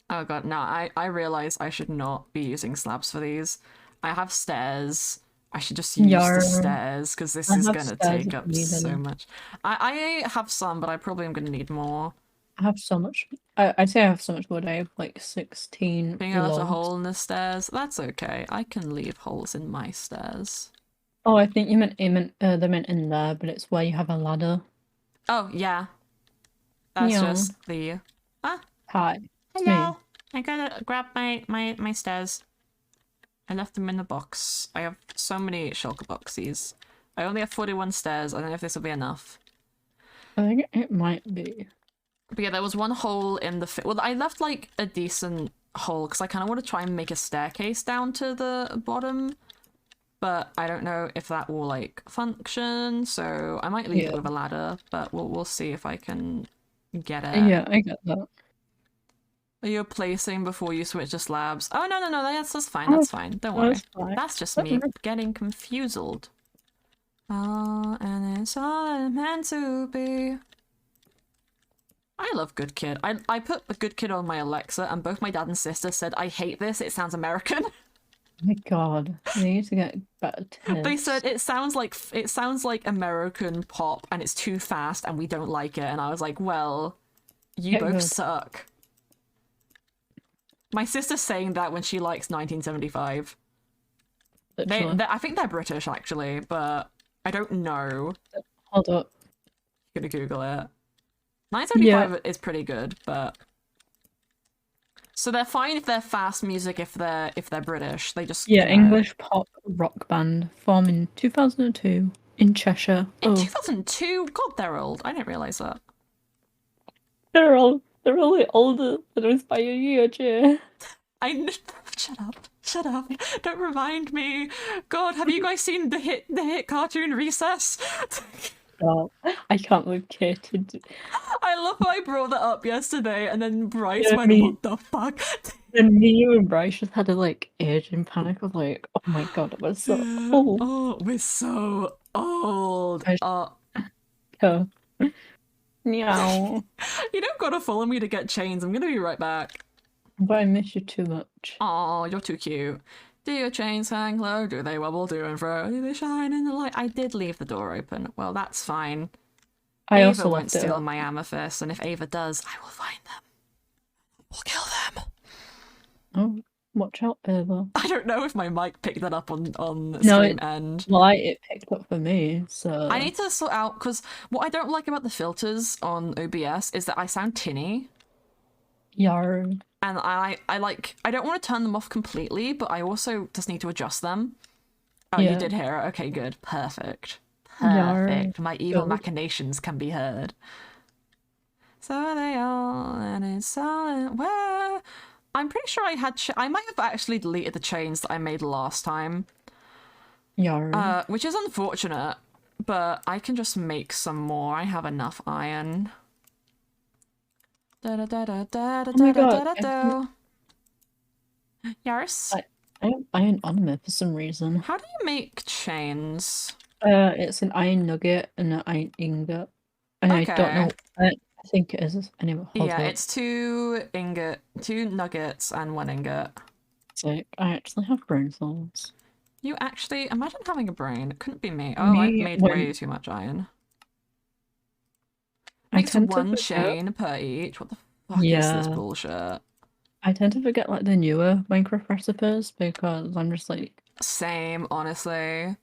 Oh god, no, I realize I should not be using slabs for these. I have stairs. I should just use the Yarn. stairs because this I is have gonna stairs take if up you need so any. much. I have some, but I probably am gonna need more. I have so much. I'd say I have so much wood. I have like 16 Being able to logs. hole in the stairs, that's okay. I can leave holes in my stairs. Oh, I think they meant in there, but it's where you have a ladder. Oh yeah, that's Yeah. just the. Ah, Hi, it's me. hello. I gotta grab my stairs. I left them in the box. I have so many shulker boxies. I only have 41 stairs. I don't know if this will be enough. I think it might be. But yeah, there was one hole in the... Well, I left, like, a decent hole, because I kind of want to try and make a staircase down to the bottom. but I don't know if that will like function. So I might leave it Yeah. with a ladder, but we'll see if I can get it. Yeah, I get that. Are you placing before you switch to slabs? Oh no, that's fine. Oh, That's fine. Don't worry. that's fine. That's just That's me fine. getting confused. And it's all meant to be. I love Good Kid. I put the Good Kid on my Alexa, and both my dad and sister said, I hate this, it sounds American. Oh my god, they need to get better tips. They said it sounds like American pop and it's too fast and we don't like it. And I was like, well, you Yeah, both good. suck. My sister's saying that when she likes 1975. Literally. I think they're British actually, but I don't know. Hold up. I'm gonna Google it. 975 is pretty good, but so they're fine if they're fast music if they're British. They just English pop rock band formed in 2002 in Cheshire. In 2002, God, they're old. I didn't realize that. They're only older than us by a year, Jay. Shut up! Don't remind me. God, have you guys seen the hit cartoon Recess? Oh, I can't believe Kate did. I love how I brought that up yesterday, and then Bryce Yeah, went, "What the fuck?" And me and Bryce just had a like aging panic of like, oh my god, it was so old. Oh, we're so old. Yeah. Meow. You don't gotta follow me to get chains. I'm gonna be right back. But I miss you too much. Oh, you're too cute. Do your chains hang low? Do they wobble to and fro? Do they shine in the light? I did leave the door open. Well, that's fine. I Ava also won't left it steal up. my amethyst, and if Ava does, I will find them. We'll kill them. Oh, watch out, Ava. I don't know if my mic picked that up on No, stream end. Well, it picked up for me, so... I need to sort out, because what I don't like about the filters on OBS is that I sound tinny. Yarn. And I don't want to turn them off completely, but I also just need to adjust them. Oh, Yeah. you did hear it? Okay, good. Perfect. Yarn. My evil Good. machinations can be heard. So are they all, and it's silent. Where? I'm pretty sure I might have actually deleted the chains that I made last time. Yarn. Which is unfortunate, but I can just make some more. I have enough iron. Da da da da da da da da da. Yes. I have iron on me for some reason. How do you make chains? It's an iron nugget and an iron ingot. And I don't know. I think it is. Anyway, hold up. It's 2 nuggets and 1 ingot. So I actually have brain cells. You actually imagine having a brain. It couldn't be me. Oh, I've made way too much iron. Makes 1 chain per each. What the fuck is this bullshit? I tend to forget like the newer Minecraft recipes because I'm just like same, honestly.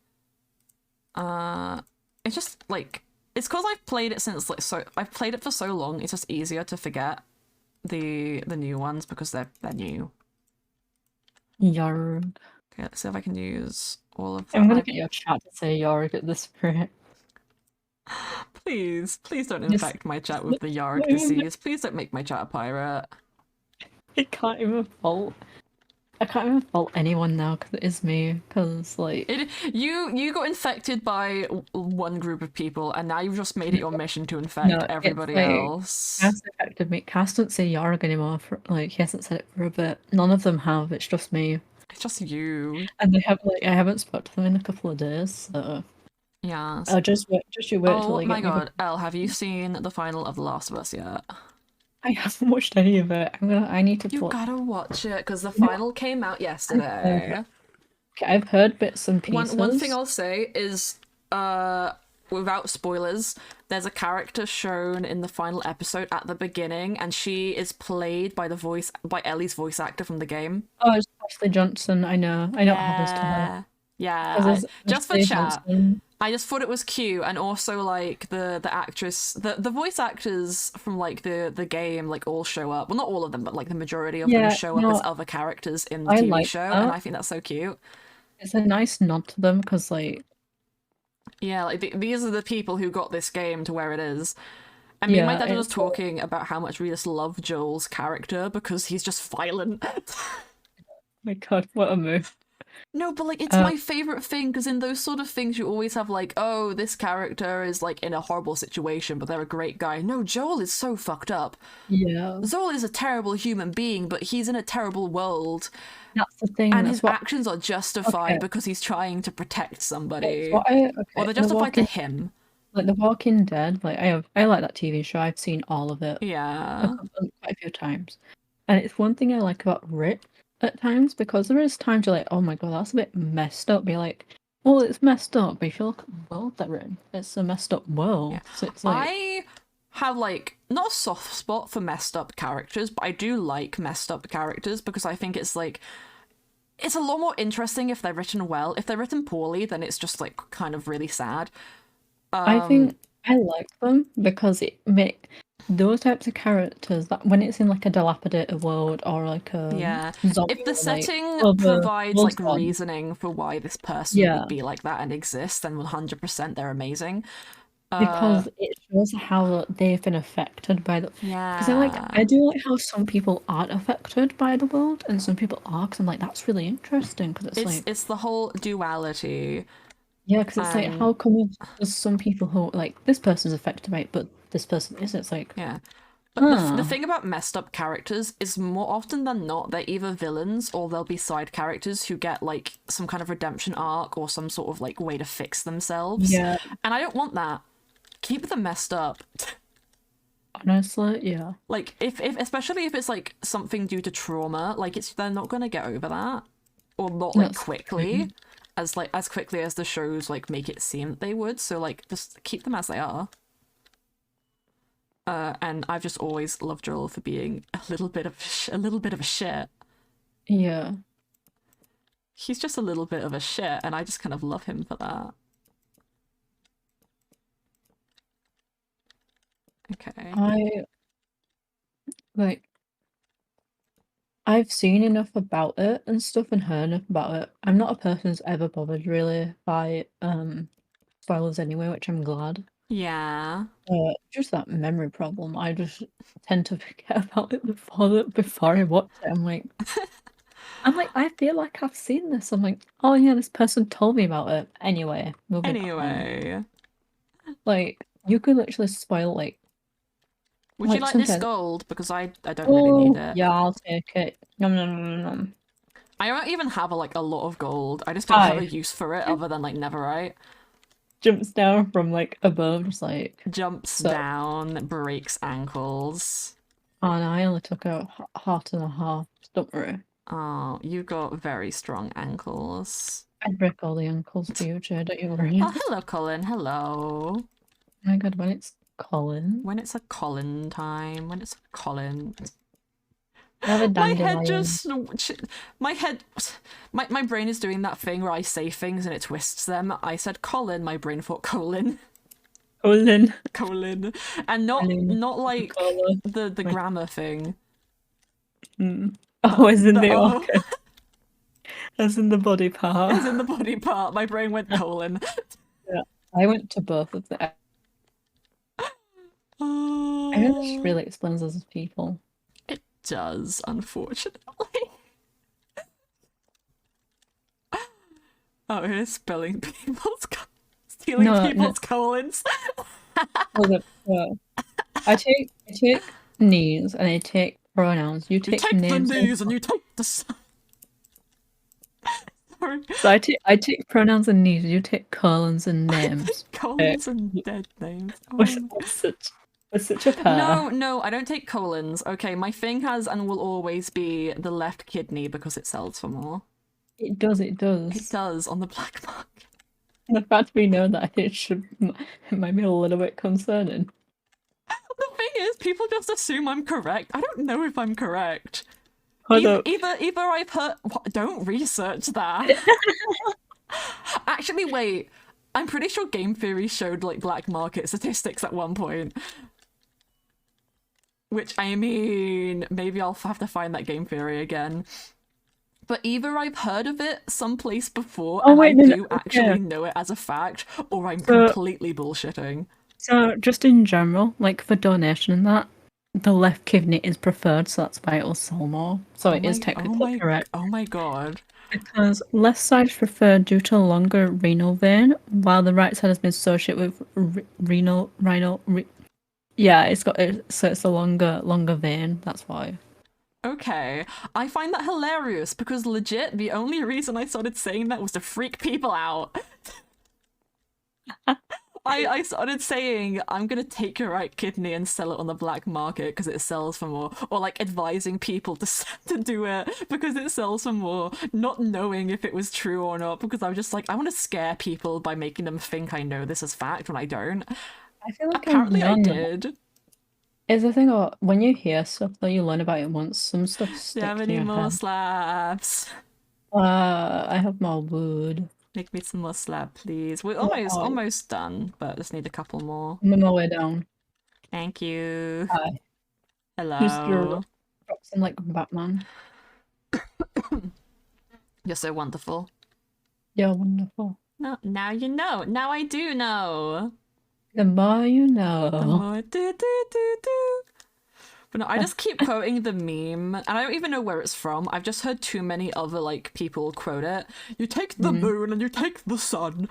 It's just like it's because I've played it since I've played it for so long. It's just easier to forget the new ones because they're new. Yarg. Okay, let's see if I can use all of that. I'm gonna get your chat to say Yarg at this rate. Please don't infect my chat with the Yarg disease. Please don't make my chat a pirate. I can't even fault anyone now because it is me. Because like you got infected by one group of people, and now you've just made it your mission to infect everybody else. Cass infected me. Cass doesn't say Yarg anymore. He hasn't said it for a bit. None of them have. It's just me. It's just you. And they have I haven't spoken to them in a couple of days. So yeah. Just you wait till Oh they my get god, Elle, have you seen the final of The Last of Us yet? I haven't watched any of it. I need to. You gotta watch it because the final came out yesterday. Okay, I've heard bits and pieces. One thing I'll say is, without spoilers, there's a character shown in the final episode at the beginning, and she is played by Ellie's voice actor from the game. Oh, it's Ashley Johnson. I know. I know what happens to her. Yeah, just for chat. I just thought it was cute, and also like the actress, the voice actors from like the game like all show up. Well, not all of them, but like the majority of them show up as other characters in the TV show, and I think that's so cute. It's a nice nod to them because like these are the people who got this game to where it is. I mean, my dad was talking about how much we just love Joel's character because he's just violent. My god, what a move. No, but like it's my favorite thing because in those sort of things you always have like, oh, this character is like in a horrible situation, but they're a great guy. No, Joel is so fucked up. Yeah, Joel is a terrible human being, but he's in a terrible world, that's the thing. and That's his what. actions are justified Okay, because he's trying to protect that's somebody, what I. or Okay, they're justified to him. The Walking Dead. Like I like that TV show. I've seen all of it Yeah, quite a few times, and it's one thing I like about Rick at times because there is times you're like, oh my god, that's a bit messed up. Be like, well, it's messed up, but if you look at the world they're in, it's a messed up yeah. world. So it's like, I have like not a soft spot for messed up characters, but I do like messed up characters because I think it's like it's a lot more interesting if they're written well. If they're written poorly, then it's just like kind of really sad. I think I like them because it make those types of characters that when it's in like a dilapidated world or like a Yeah. zombie If the or like setting other provides worlds like gone, reasoning for why this person yeah, would be like that and exist, then 100% they're amazing. because it shows how they've been affected by the. Because I Yeah. do like how some people aren't affected by the world and some people are. Because I'm like, that's really interesting. Because it's like, It's the whole duality yeah, because it's like, and how come there's some people who like this person's affected by it, but this person isn't? It's like, yeah. But the huh, thing about messed up characters is more often than not they're either villains or they'll be side characters who get like some kind of redemption arc or some sort of like way to fix themselves. yeah, And I don't want that. Keep them messed up. honestly, yeah. Like if especially if it's like something due to trauma, like it's they're not gonna get over that. Or not like That's quickly. As quickly as the shows like make it seem that they would. So like just keep them as they are. And I've just always loved Joel for being a little bit of a shit. yeah. He's just a little bit of a shit, and I just kind of love him for that. Okay. I like I've seen enough about it and stuff and heard enough about it. I'm not a person who's ever bothered really by spoilers anyway, which I'm glad. Yeah. Just that memory problem. I just tend to forget about it before I watch it. I'm like, I feel like I've seen this. I'm like, oh yeah, this person told me about it. Anyway, moving on. Anyway, Like, you could literally spoil would you like this sometimes. gold? Because I don't really need Oh it. yeah, I'll take it. Nom nom nom nom. I don't even have like a lot of gold. I just don't have a Hi. use for it other than like Neverite. Jumps down from like above, just like Jumps so. down, breaks ankles. Oh no, I only took a heart and a half. Don't worry. Oh, you got very strong ankles. I'd break all the ankles for you, Jay. Don't you worry. Oh, hello, Colin. Hello. Oh my god, when it's Colin, When it's a Colin time. When it's a Colin. I have a My head dandelion. just. My head. My brain is doing that thing where I say things and it twists them. I said Colin, my brain thought Colin. Colin. Colin. And not Colin. not like Colin. the Like, grammar thing. oh, as in The the O. organ. As in the body part. As in the body part. My brain went colon. Yeah. I went to both of them. I think this really explains us as people. It does, unfortunately. Oh, it is spelling stealing No, people's colons. hold up. I take knees and I take pronouns. You You take take the names. knees and you take the. Sorry. So I take pronouns and names. You take colons and names. Colons and dead names. Oh, We're such a pair. no, I don't take colons. Okay, my thing has and will always be the left kidney because it sells for more. It does. It does on the black market. The fact we know that it might be a little bit concerning. The thing is, people just assume I'm correct. I don't know if I'm correct. Hold up. Either I've heard. What? Don't research that. Actually, wait. I'm pretty sure Game Theory showed like black market statistics at one point. Which I mean, maybe I'll have to find that Game Theory again. But either I've heard of it someplace before Oh, and wait, I no, do no, actually yeah. know it as a fact, or I'm So- completely bullshitting. So just in general, like for donation and that, the left kidney is preferred, so that's why it will sell more. So it is oh technically my, correct. oh my god. Because left side is preferred due to a longer renal vein, while the right side has been associated with yeah, it's got so it's a longer vein. That's why. Okay, I find that hilarious because legit, the only reason I started saying that was to freak people out. I started saying, I'm gonna take your right kidney and sell it on the black market because it sells for more, or like advising people to do it because it sells for more, not knowing if it was true or not, because I'm just like, I want to scare people by making them think I know this as fact when I don't. I feel like Apparently I none. did. Is the thing, or when you hear stuff that you learn about it once, some stuff Do you have sticks in any your more head. slabs? I have more wood. Make me some more slab, please. We're Yeah, almost done, but just need a couple more. I'm on my way down. Thank you. Hi. Just Hello. drops in like Batman. You're so wonderful. You're wonderful. No, now you know. Now I do know. The more you know. The more do. But no, I just keep quoting the meme, and I don't even know where it's from. I've just heard too many other like people quote it. You take the moon and you take the sun.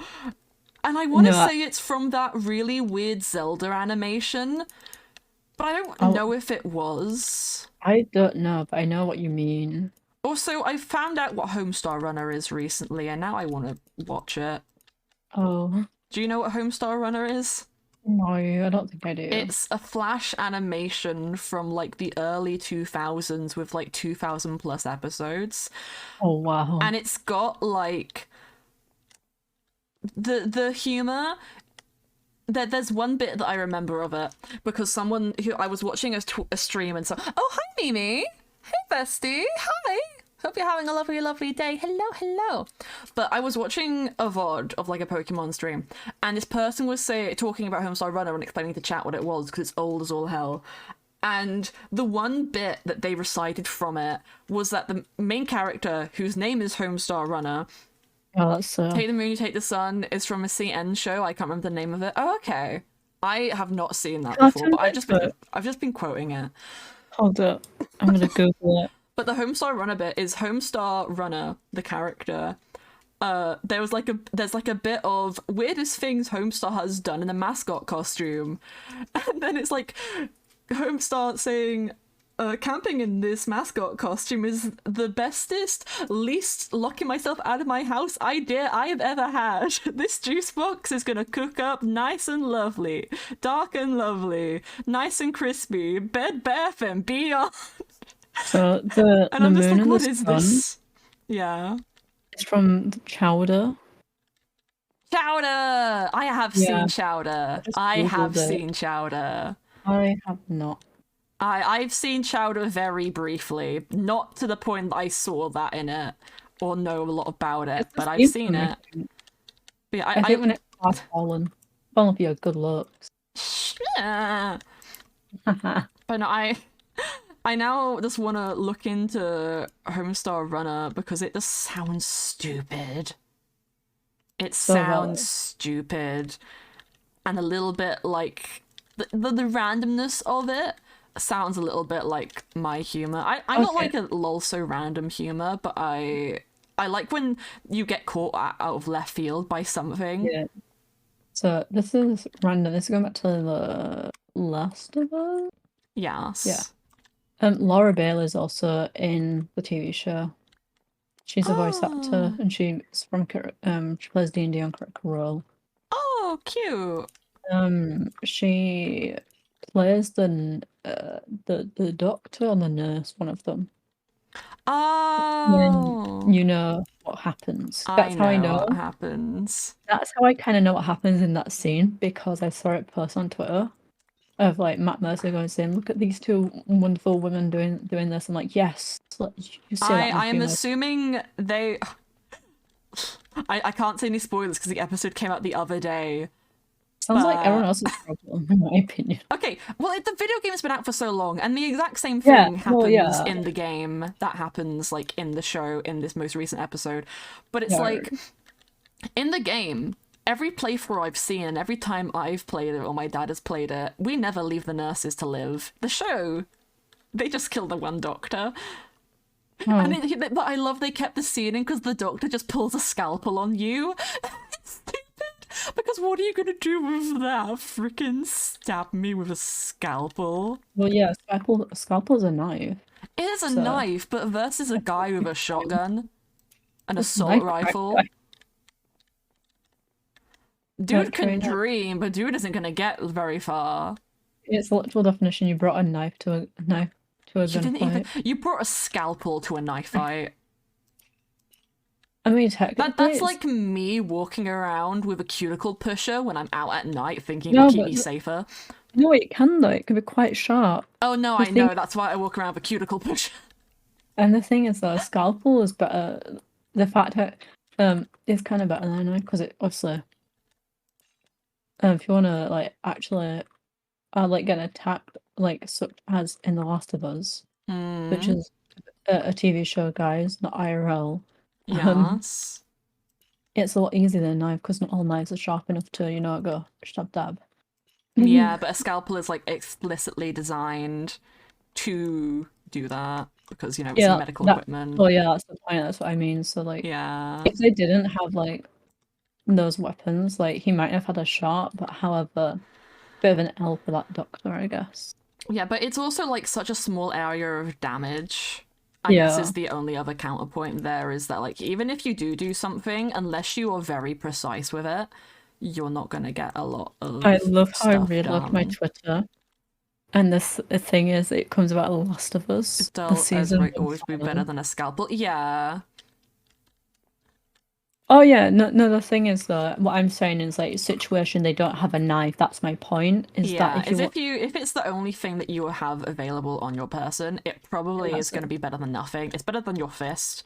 And I want to say it's from that really weird Zelda animation, but I don't know if it was. I don't know, but I know what you mean. Also, I found out what Homestar Runner is recently, and now I want to watch it. Oh. Do you know what Homestar Runner is? No, I don't think I do. It's a flash animation from like the early 2000s with like 2000 plus episodes. Oh, wow. And it's got like the humor. There's one bit that I remember of it because someone who I was watching a stream and so, oh hi Mimi, hey bestie, hi. Hope you're having a lovely, lovely day. Hello. But I was watching a VOD of like a Pokemon stream, and this person was talking about Homestar Runner and explaining to chat what it was because it's old as all hell. And the one bit that they recited from it was that the main character, whose name is Homestar Runner, Oh, that's Take the Moon, You Take the Sun, is from a CN show. I can't remember the name of it. Oh, okay. I have not seen that before, but I've just been quoting it. Hold up. I'm gonna Google it. But the Homestar Runner bit is Homestar Runner, the character. There's like a bit of weirdest things Homestar has done in a mascot costume, and then it's like Homestar saying, camping in this mascot costume is the bestest, least locking myself out of my house idea I've ever had. This juice box is gonna cook up nice and lovely, dark and lovely, nice and crispy, bed bath and beyond. So the I'm just moon like, and what the is sun this? Yeah. is from Chowder. Chowder! I have seen Chowder. just I have Googled it. seen Chowder. I have not. I've seen Chowder very briefly, not to the point that I saw that in it or know a lot about it, but I've seen it. But yeah, I think when it's past fallen for your good looks. Yeah. But no, I now just want to look into Homestar Runner because it just sounds stupid. It sounds stupid, and a little bit like the randomness of it sounds a little bit like my humor. I'm not like a lol so random humor, but I like when you get caught out of left field by something. Yeah. So this is random. This is going back to the Last of Us. Yes. Yeah. Laura Bailey is also in the TV show. She's a voice actor, and she's from she plays D&D on Critical Role. Oh, cute. She plays the doctor and the nurse, one of them. Oh. When you know what happens. That's how I know what happens. That's how I kind of know what happens in that scene because I saw it post on Twitter of like Matt Mercer going saying, "Look at these two wonderful women doing this." I'm like, yes. You see that I am assuming they. I can't say any spoilers because the episode came out the other day. Sounds like everyone else's problem, in my opinion. Okay, well, the video game's been out for so long, and the exact same thing happens in the game that happens like in the show in this most recent episode. But it's like in the game, every playthrough I've seen, and every time I've played it or my dad has played it, we never leave the nurses to live. The show, they just kill the one doctor. Oh, But I love they kept the scene in because the doctor just pulls a scalpel on you. It's stupid. Because what are you gonna do with that? Freaking stab me with a scalpel. well, yeah, scalpel's a knife. It is a So- knife, but versus a guy with a shotgun, an It's assault knife rifle. crack. Dude can Trainer. dream, but dude isn't gonna get very far. It's the literal definition. You brought a knife to a You didn't even. gunfight. You brought a scalpel to a knife fight. I mean, technically, That's it's- like me walking around with a cuticle pusher when I'm out at night, thinking No, it'll keep but- me safer. no, it can though. It can be quite sharp. Oh no, The I know. thing- That's why I walk around with a cuticle pusher. And the thing is, though, a scalpel is better. The fact that is kind of better than a knife because it obviously, if you want to like actually, like get attacked like such as in The Last of Us, which is a TV show, guys, not IRL. Yes. It's a lot easier than a knife because not all knives are sharp enough to go stab dab. Yeah, but a scalpel is like explicitly designed to do that because it's Yeah, medical that- equipment. Well, yeah, that's the point. That's what I mean. So like, Yeah. if they didn't have like those weapons, like he might have had a shot, but however, bit of an L for that doctor, I guess. Yeah, but it's also like such a small area of damage. I guess Yeah. is the only other counterpoint there is that like even if you do something, unless you are very precise with it, you're not gonna get a lot of. I love how I stuff reload my done. Twitter, and the thing is, it comes about The Last of Us. Still, The as season might one always be finale. better than a scalpel. Yeah. Oh yeah, no. The thing is, though, what I'm saying is like situation they don't have a knife. That's my point. Is Yeah, that if if it's the only thing that you have available on your person, it probably Yeah, is that's going to it. be better than nothing. It's better than your fist.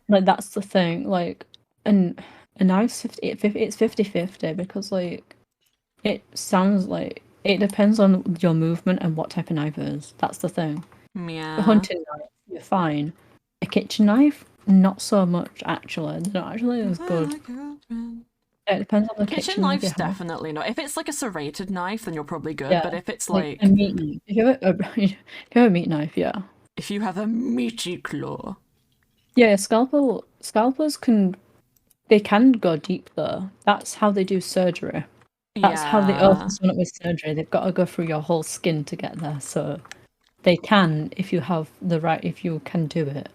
like that's the thing, like, and a knife's 50/50 because like it sounds like it depends on your movement and what type of knife it is. That's the thing. Yeah. A hunting knife, you're fine. A kitchen knife, not so much actually. They're not actually as good. It depends on the Kitchen knife you knife's have. definitely not. If it's like a serrated knife, then you're probably good. Yeah, But if it's Like like a meat knife. If you have a meat knife, yeah. if you have a meaty claw, Yeah, scalpels can go deep though. That's how they do surgery. That's how they yeah. open someone up with surgery. They've got to go through your whole skin to get there. So they can if you can do it.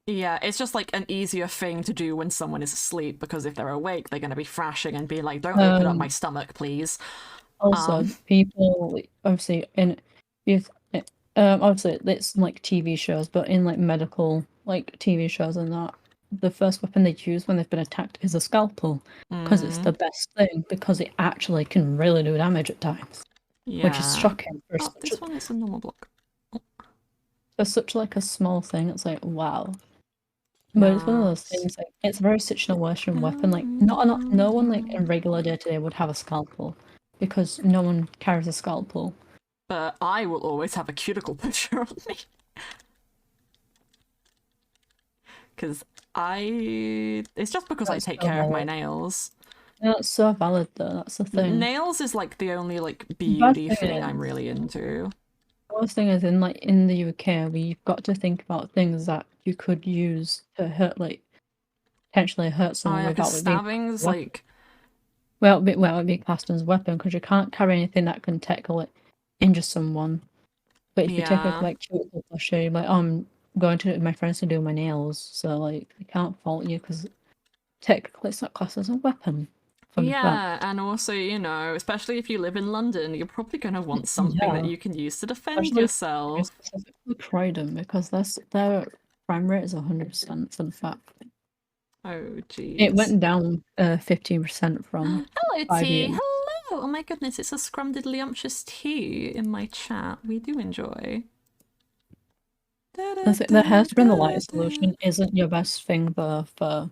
Yeah, it's just like an easier thing to do when someone is asleep because if they're awake, they're going to be thrashing and be like, "Don't open up my stomach, please." Also, people obviously obviously it's like TV shows, but in like medical like TV shows and that, the first weapon they use when they've been attacked is a scalpel because it's the best thing because it actually can really do damage at times, which is Yeah. shocking for Oh, this one is a normal block. such like a small thing. It's like wow. But it's one of those Yes. things like it's a very situation weapon. Like no one like in regular day to day would have a scalpel because no one carries a scalpel. But I will always have a cuticle pusher on me. Because it's just because That's I take so care of my valid. nails. Yeah, that's so valid though. That's the thing. Nails is like the only like beauty thing I'm really into. The worst thing is in the UK, we've got to think about things that you could use to potentially hurt Oh someone yeah, without because it being stabbing's weapon. like well, it being classed as a weapon because you can't carry anything that can technically injure someone. But if you take Yeah. like cuticle pusher, you're like, oh, I'm going to my friends to do my nails, so like they can't fault you because technically it's not classed as a weapon. Fun fact. Yeah, and also, especially if you live in London, you're probably going to want something that Yeah. you can use to defend Especially yourself. specifically Croydon because their crime rate is 100%. Fun fact. Oh, jeez. It went down 15% from Hello, 5 T. years. Hello. Oh my goodness, it's a scrumdiddlyumptious tea in my chat. We do enjoy. The hairspray and the lighter solution isn't your best thing for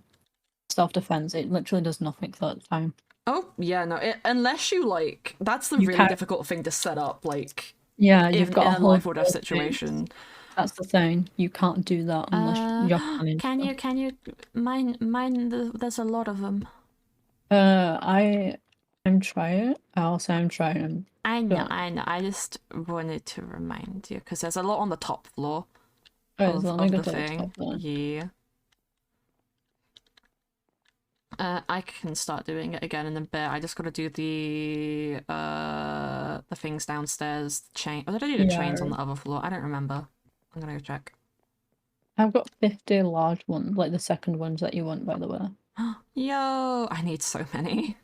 self-defense. It literally does nothing for that time. Oh, yeah, no, unless you, like, that's the You really can't- difficult thing to set up, like, Yeah, you've in got a a whole life or death thing. situation. That's the thing. You can't do that unless you're planning. Can you, mine, there's a lot of them. I'm trying. I'm trying. I know, But I know. I just wanted to remind you because there's a lot on the top floor alright, so let me of go the to the top thing. then. Yeah. I can start doing it again in a bit. I just gotta do the things downstairs. Chain. Or did I do the chains on Yeah, the other floor? I don't remember. I'm gonna go check. I've got 50 large ones, like the second ones that you want, by the way. Yo, I need so many.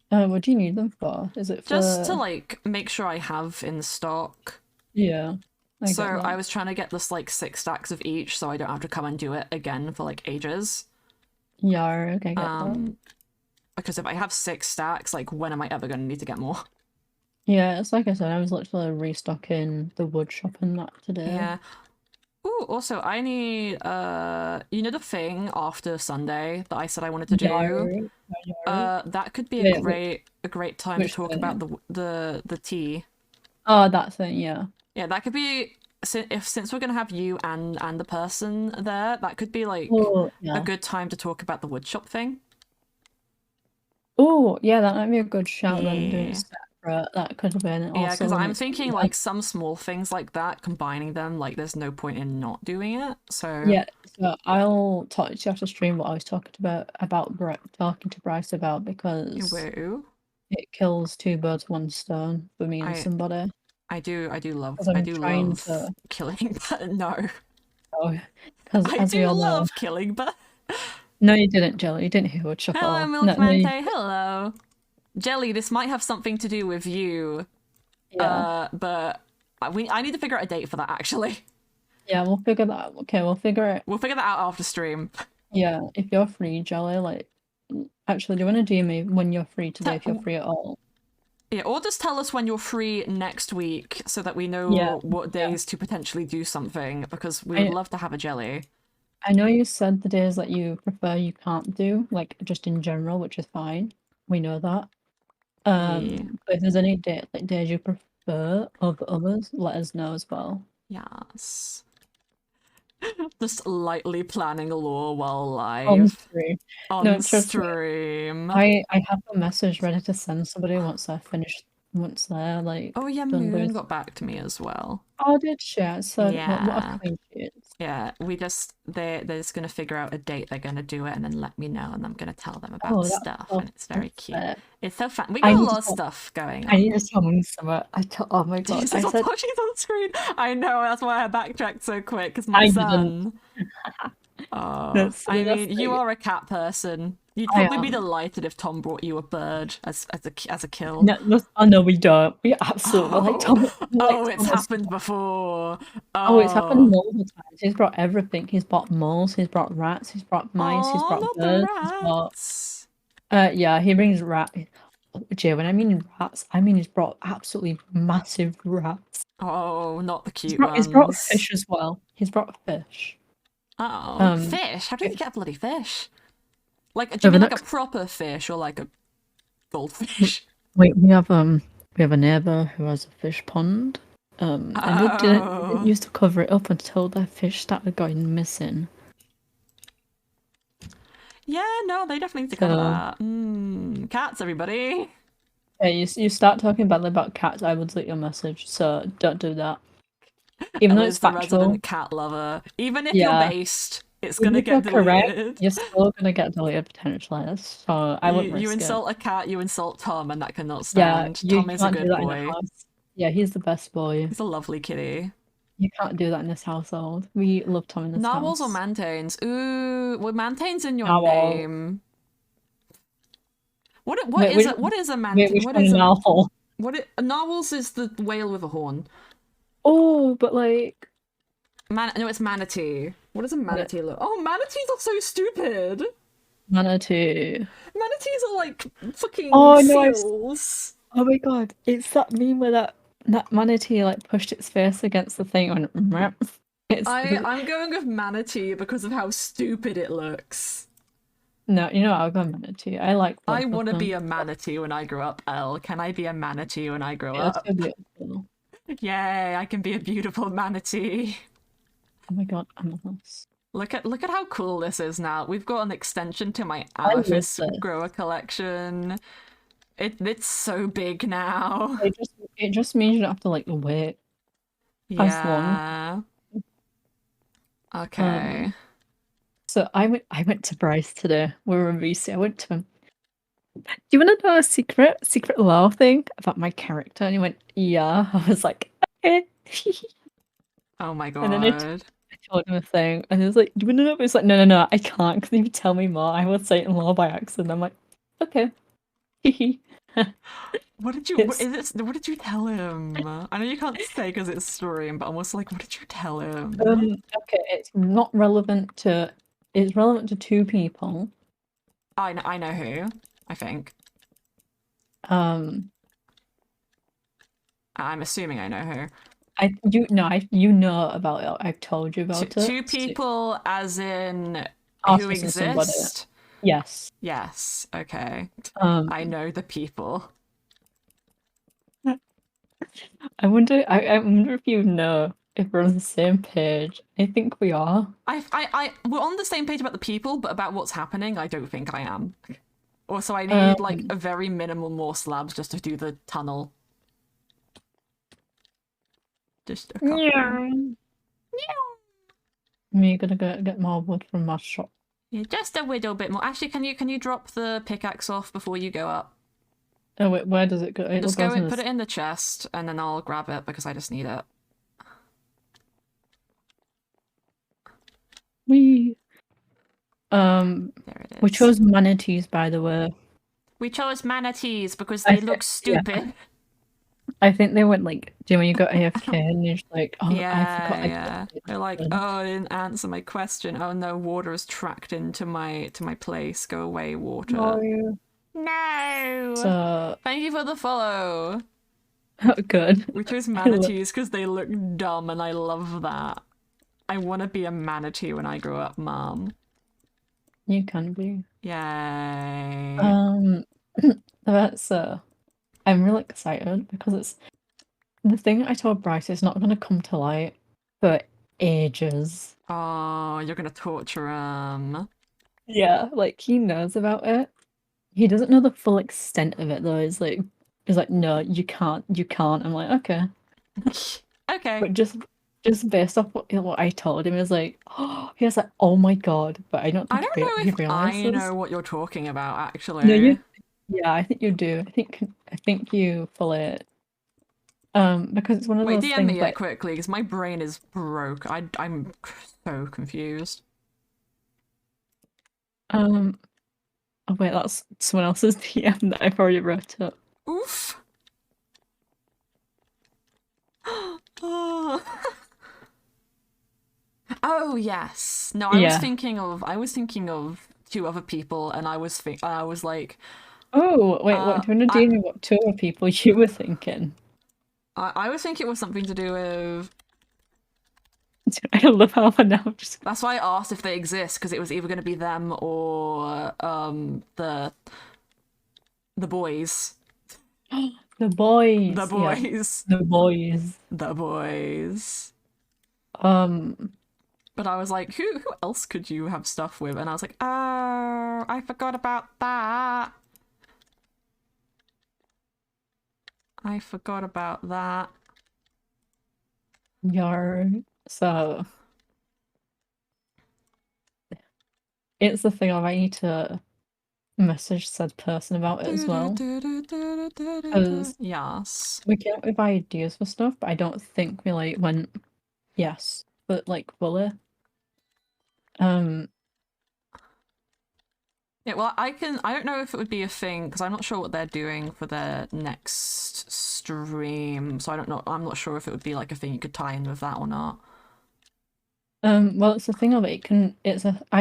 What do you need them for? Is it Just to for? like make sure I have in stock. Yeah, I get So I that. was trying to get this like 6 stacks of each, so I don't have to come and do it again for like ages. Yeah, okay, I get that. Because if I have 6 stacks, like when am I ever going to need to get more? Yeah, it's like I said, I was literally restocking the wood shop and that today. Yeah. Ooh, also I need you know the thing after Sunday that I said I wanted to do? Yar, yar. That could be Wait, a great time to which talk about thing? the tea. Oh, that thing, yeah. Yeah, that could be since we're gonna have you and the person there, that could be like Oh, a yeah. good time to talk about the woodshop thing. Oh, yeah, that might be a good shout rather than doing it Yeah. separate. That could have been Yeah, also because when I'm it's thinking like some small things like that, combining them, like there's no point in not doing it. So, yeah, so I'll talk to you after stream what I was talking about talking to Bryce about because woo. it kills two birds, one stone for me and I somebody. Because I I'm do trying love to, killing, but no, oh, because I as we do all know, love killing, but no, you didn't, Jelly. You didn't hear woodchuck at hello, all. No, Milk no, you, Mante, hello. Jelly, this might have something to do with you, yeah, but I need to figure out a date for that actually. yeah. We'll figure that out. Okay, we'll figure it. We'll figure that out after stream. Yeah, if you're free, Jelly, like, actually, do you want to do me when you're free today? If you're Te- free at all? yeah, or just tell us when you're free next week so that we Yeah, know what yeah. days to potentially do something because we would I love to have a jelly. I know you said the days that you prefer you can't do, like just in general, which is fine. We know that. Yeah. But if there's any days you prefer over others, let us know as well. Yes. Just lightly planning lore while On live. stream. On No, trust me. stream. I have a message ready to send somebody once they're Oh like yeah, done Moon doing. got back to me as well. Oh, did she? So what a Yeah. kind she is. Yeah, they're just gonna figure out a date they're gonna do it and then let me know and I'm gonna tell them about Oh, that's stuff so and it's very cute. perfect. It's so fun. We I got a need to lot of tell stuff going I need on. to tell me something. Oh my god. Jesus, I said oh, she's on the screen. I know, that's why I backtracked so quick, because my I didn't. son. Oh, That's I that's mean, you like are a cat person. You'd I probably be am. delighted if Tom brought you a bird as a kill. No, oh no, we don't. We absolutely Oh, Like oh, it's Thomas. happened before. Oh, it's happened Oh, multiple times. He's brought everything. He's brought moles. He's brought rats. He's brought mice. He's oh, brought not the birds. He's brought. rats. Yeah, he brings rat. Jay, when I mean rats, I mean he's brought absolutely massive rats. Oh, not the He's cute brought ones. fish as well. He's brought fish. Oh, Um, fish. How did you get a bloody fish? Like, do you over mean like a next. proper fish or like a goldfish? Wait, we have a neighbor who has a fish pond. And they didn't Oh. used to cover it up until their fish started going missing. Yeah, no, they definitely need to cover So that. Cats, everybody. yeah, you start talking badly about cats, I will delete your message. So don't do that. Even though it's Ella's the factual, resident cat lover. Even if you're yeah. based, it's Even gonna if get you're correct, deleted. you're still gonna get deleted potentially. So I wouldn't You risk it. insult a cat, you insult Tom, and that cannot Yeah, stand. you Tom is a can't do good that in the boy. house. Yeah, he's the best boy. He's a lovely kitty. You can't do that in this household. We love Tom in this Narwhals or house. mantains? Ooh, well, mantain's in your Narwhal. name. Wait, What is a which what one is a narwhal? narwhals is the whale with a horn. Oh, but like No, it's manatee. What does a manatee look? Oh, manatees are so stupid. manatee. Manatees are like fucking Oh no, seals. oh my god, it's that meme where that manatee like pushed its face against the thing and went. It's I'm going with manatee because of how stupid it looks. no, you know I'll go manatee. I like I both of want to be them. a manatee when I grow up, Elle. Can I be a manatee when I grow They're so up? beautiful. Yay, I can be a beautiful manatee. Oh my god, amethyst. Look at how cool this is now. We've got an extension to my I love Amethyst this. grower collection. It's so big now. It just means you don't have to like wait as long. Yeah. Okay. So I went to Bryce today. We were in VC. I went to him. Do you want to know a secret lore thing about my character? And he went, yeah. I was like, okay. Oh my And then god. I told him a thing, and he was like, "Do you want to know?" But it's like, no, I can't, because if you tell me more, I will say it in law by accident. I'm like, okay. What did you It's what did you tell him? I know you can't say because it's stream, but I'm also like, what did you tell him? okay. It's not relevant to. It's relevant to two people. I know who, I think. Um, I'm assuming I know who. you know about it. I've told you about it. Two people as in who Artists and somebody. exist? Yes. Yes, okay. I know the people. I wonder if you know if we're on the same page. I think we are. We're on the same page about the people, but about what's happening, I don't think I am. Also, I need like a very minimal more slabs just to do the tunnel. Just a couple. Yeah. Me gonna get more wood from my shop. Yeah, just a little bit more. Actually, can you drop the pickaxe off before you go up? Oh wait, where does it go? It Just goes go in and the put it in the chest, and then I'll grab it because I just need it. We There it is. we chose manatees, by the way. We chose manatees because they look stupid. Yeah. I think they went like, do you know when you got AFK and you're just like, oh, I forgot. Yeah. They're like, oh, I didn't answer my question. Oh no, water is tracked into my place. Go away, water. No. So Thank you for the follow. good. We chose manatees because they look dumb, and I love that. I want to be a manatee when I grow up, Mom. You can be. Yay. That's I'm really excited because it's the thing I told Bryce is not gonna come to light for ages. Oh, you're gonna torture him. Yeah, like he knows about it. He doesn't know the full extent of it though. He's like, no, you can't. I'm like, okay. Okay. But just based off what I told him, he was like, oh, he was like, oh my god. But I don't I think don't know he if realizes. I know what you're talking about, actually. No, yeah, I think you do. I think you fully. Because it's one of Wait, those DM things me like, quickly, because my brain is broke. I'm so confused. oh wait, that's someone else's DM that I've already wrote up. Oof. Oh. Oh yes. No, I was thinking of two other people, and I was like, Oh wait, what do you want to do? What two other people you were thinking? I was thinking it was something to do with. I love how I now just. That's why I asked if they exist, because it was either going to be them or the boys. The boys. The boys. Yeah. The boys. The boys. But I was like, who else could you have stuff with? And I was like, oh, I forgot about that. I forgot about that. So it's the thing of I need to message said person about it as well. Because yes, we came up with ideas for stuff, but I don't think we like went yes, but like fully. Yeah, well, I don't know if it would be a thing, because I'm not sure what they're doing for their next stream, so I don't know. I'm not sure if it would be like a thing you could tie in with that or not. Well, it's the thing of it. I'm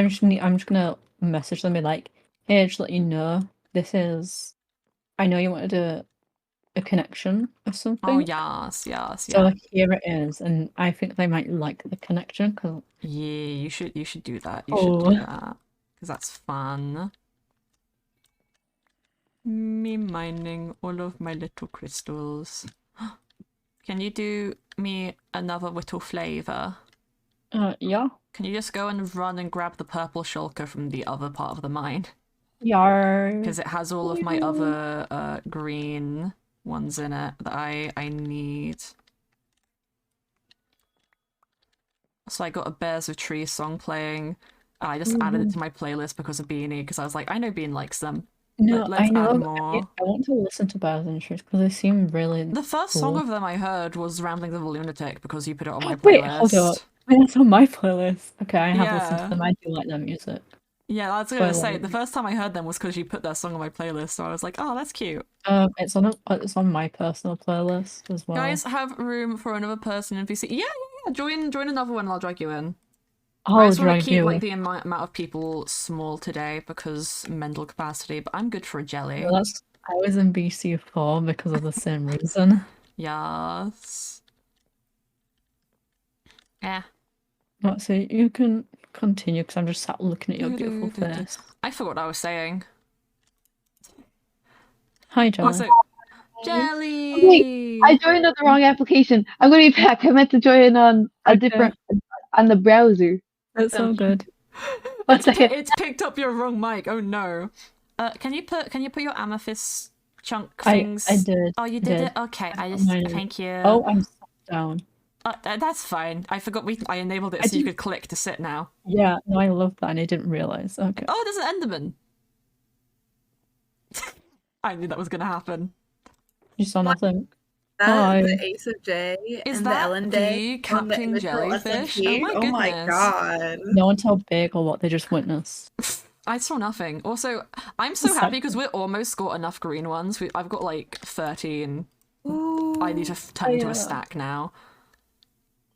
just gonna message them and be like, hey, just let you know, I know you wanted a connection or something. Oh yes, yes, So yeah. like, here it is, and I think they might like the connection because. Yeah, you should do that. You should do that because that's fun. Me mining all of my little crystals. Can you do me another little flavor? Yeah. Can you just go and run and grab the purple shulker from the other part of the mine? Yar. Because it has all of my other green ones in it that I need. So I got a Bears with Trees song playing. I just added it to my playlist because of Beanie, because I was like, I know Bean likes them. No, Let's I know. add more. I want to listen to Bears and Trees because they seem really The first cool. song of them I heard was Ramblings of a Lunatic because you put it on my playlist. Wait, hold up. Wait, that's on my playlist. Okay, I have listened to Yeah. them. I do like their music. Yeah, I was gonna say, Spoiler. the first time I heard them was because you put that song on my playlist, so I was like, oh, that's cute. It's on my personal playlist as well. Guys, have room for another person in VC. Yeah. Join another one and I'll drag you in. I I'll just want drag to keep you. like the amount of people small today because mental capacity, but I'm good for a jelly. Well, I was in BC4 because of the same reason. Yes. Yeah. What, so you can continue because I'm just sat looking at your beautiful face. I forgot what I was saying. Hi, Jelly. Also, jelly! Wait, I joined on the wrong application. I'm gonna be back. I meant to join on a different on the browser. That's all good. One second. It's picked up your wrong mic. Oh no. Can you put your amethyst chunk I things? did. Oh, you did it? Okay, thank you. Oh, I'm sat down. That's fine. I forgot I enabled it so you could click to sit now. Yeah, no, I love that and I didn't realise. Okay. Oh, there's an Enderman. I knew that was gonna happen. You saw nothing. The Ace of J Is and that the Ellen Day you catching Mythrill jellyfish? SMP. Oh my goodness. God. No one tell Big or what they just witnessed. I saw nothing. Also, I'm so happy because we're almost got enough green ones. I've got like 13. Ooh. I need to turn into a stack now.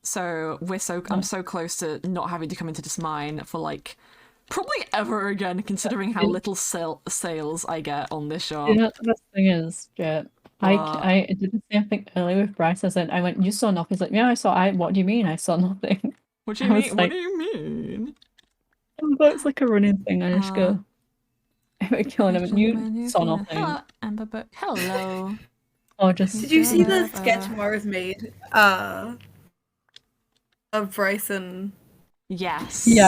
So I'm so close to not having to come into this mine for like probably ever again, considering how little sales I get on this shop. You know, the best thing is, Jet, I did the same thing earlier with Bryce. I went, you saw nothing. He's like, yeah, what do you mean? I saw nothing. What do you mean? What do you mean? But it's like a running thing. I just go, I'm killing him, and you saw nothing. Hello, Amber. Hello. Or just. Did you see the sketch Mars made? Of Bryson. Yes. Yeah.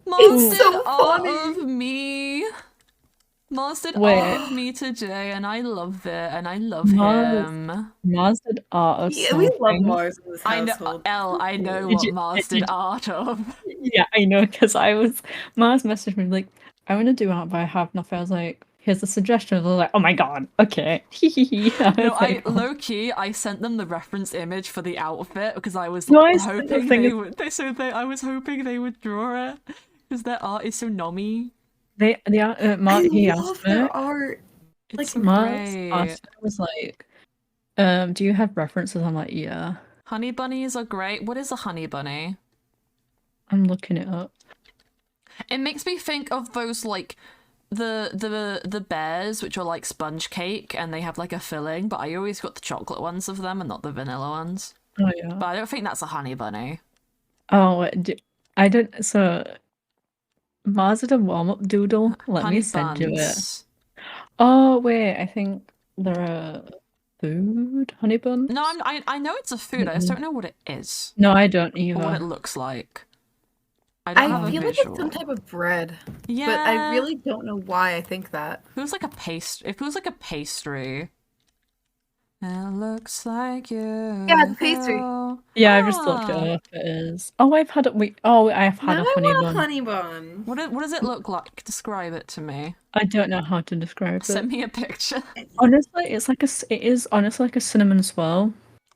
Mars did so art funny. of me. Mars did art of me today, and I love it, and I love him. Mars did art of Yeah, we love Mars in this household. I know what Mars did art of. Yeah, I know, because Mars messaged me like, I want to do art, but I have nothing. I was like, here's a suggestion. I was like, oh my god, okay. Low-key, I sent them the reference image for the outfit because I was hoping they would. I was hoping they would draw it because their art is so nommy. He asked me. Their art. It's Mars was like, do you have references? I'm like, yeah. Honey bunnies are great. What is a honey bunny? I'm looking it up. It makes me think of those like the bears, which are like sponge cake and they have like a filling, but I always got the chocolate ones of them and not the vanilla ones. Oh yeah. But I don't think that's a honey bunny. Oh, I don't. So Mars did a warm-up doodle. Let me send you it. Oh wait, I think they're a food honey bun. No, I know it's a food. I just don't know what it is. No, I don't either. Or what it looks like. I feel like it's some type of bread. Yeah. But I really don't know why I think that. It feels like a paste. It feels like a pastry. It looks like you. Yeah, it's pastry. Yeah, I just looked it up. It is. Oh, I've had a I've had a honey bun. Honey bun. What does it look like? Describe it to me. I don't know how to describe it. Send me a picture. Honestly, it is honestly like a cinnamon swirl.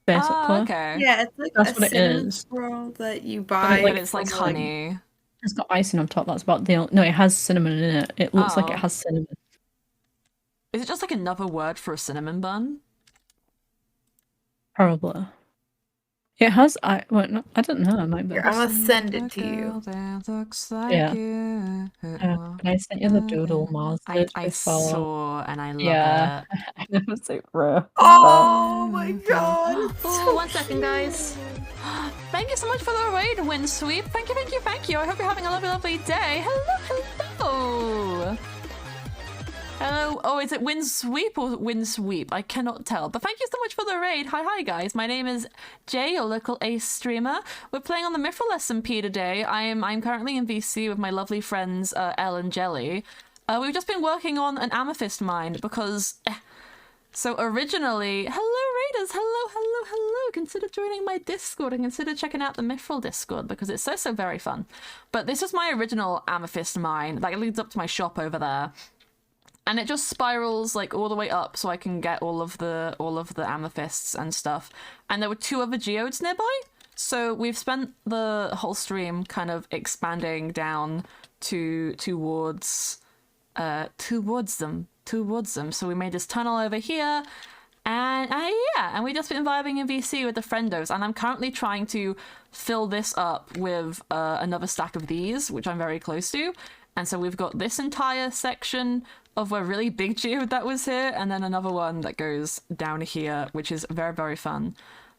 Basically. Oh, okay. Yeah, it's like That's a what it cinnamon is. swirl that you buy. But it's like honey. It's got icing on top. That's about the only... No, it has cinnamon in it. It looks like it has cinnamon. Is it just like another word for a cinnamon bun? Probably. It has. I don't know. It might be. Here, I'm gonna send it to you. Yeah. And I sent you the doodle, Mars. I saw and I love it. I never say bro. Oh my god. Oh, 1 second, guys. Thank you so much for the raid, Windsweep. Thank you. I hope you're having a lovely, lovely day. Hello. Hello. Oh, is it Windsweep or Windsweep? I cannot tell. But thank you so much for the raid. Hi, guys. My name is Jay, your local ace streamer. We're playing on the Mythrill SMP today. I'm currently in VC with my lovely friends Elle and Jelly. We've just been working on an Amethyst mine because... So originally, hello raiders, hello. Consider joining my Discord and consider checking out the Mythrill Discord because it's so very fun. But this is my original Amethyst mine that leads up to my shop over there. And it just spirals like all the way up so I can get all of the amethysts and stuff. And there were 2 other geodes nearby. So we've spent the whole stream kind of expanding down towards them. So we made this tunnel over here, and we just been vibing in VC with the friendos, and I'm currently trying to fill this up with another stack of these, which I'm very close to. And so we've got this entire section of a really big geode that was here, and then another one that goes down here, which is very fun.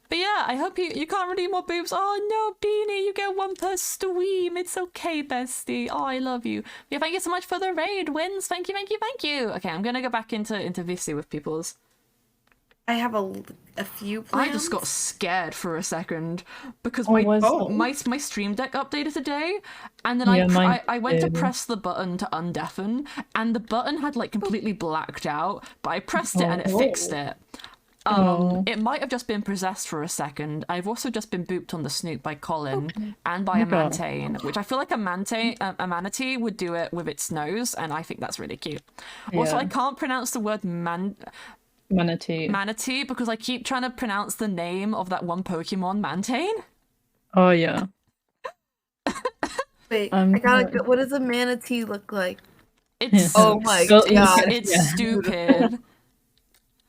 But yeah, I hope you can't redeem more boobs. Oh no, Beanie, you get 1 per stream. It's okay, bestie. Oh, I love you. Yeah, thank you so much for the raid, Wins. Thank you. Okay, I'm gonna go back into VC with people's. I have a few plans. I just got scared for a second because my Stream Deck updated today, and then I went to press the button to undeafen, and the button had like completely blacked out, but I pressed it and it fixed it. It might have just been possessed for a second. I've also just been booped on the snoot by Colin and by a mantane, which I feel like a manatee would do it with its nose, and I think that's really cute. Yeah. Also, I can't pronounce the word manatee because I keep trying to pronounce the name of that one Pokemon, Mantane. Oh yeah. Wait, what does a manatee look like? It's oh my god, it's stupid.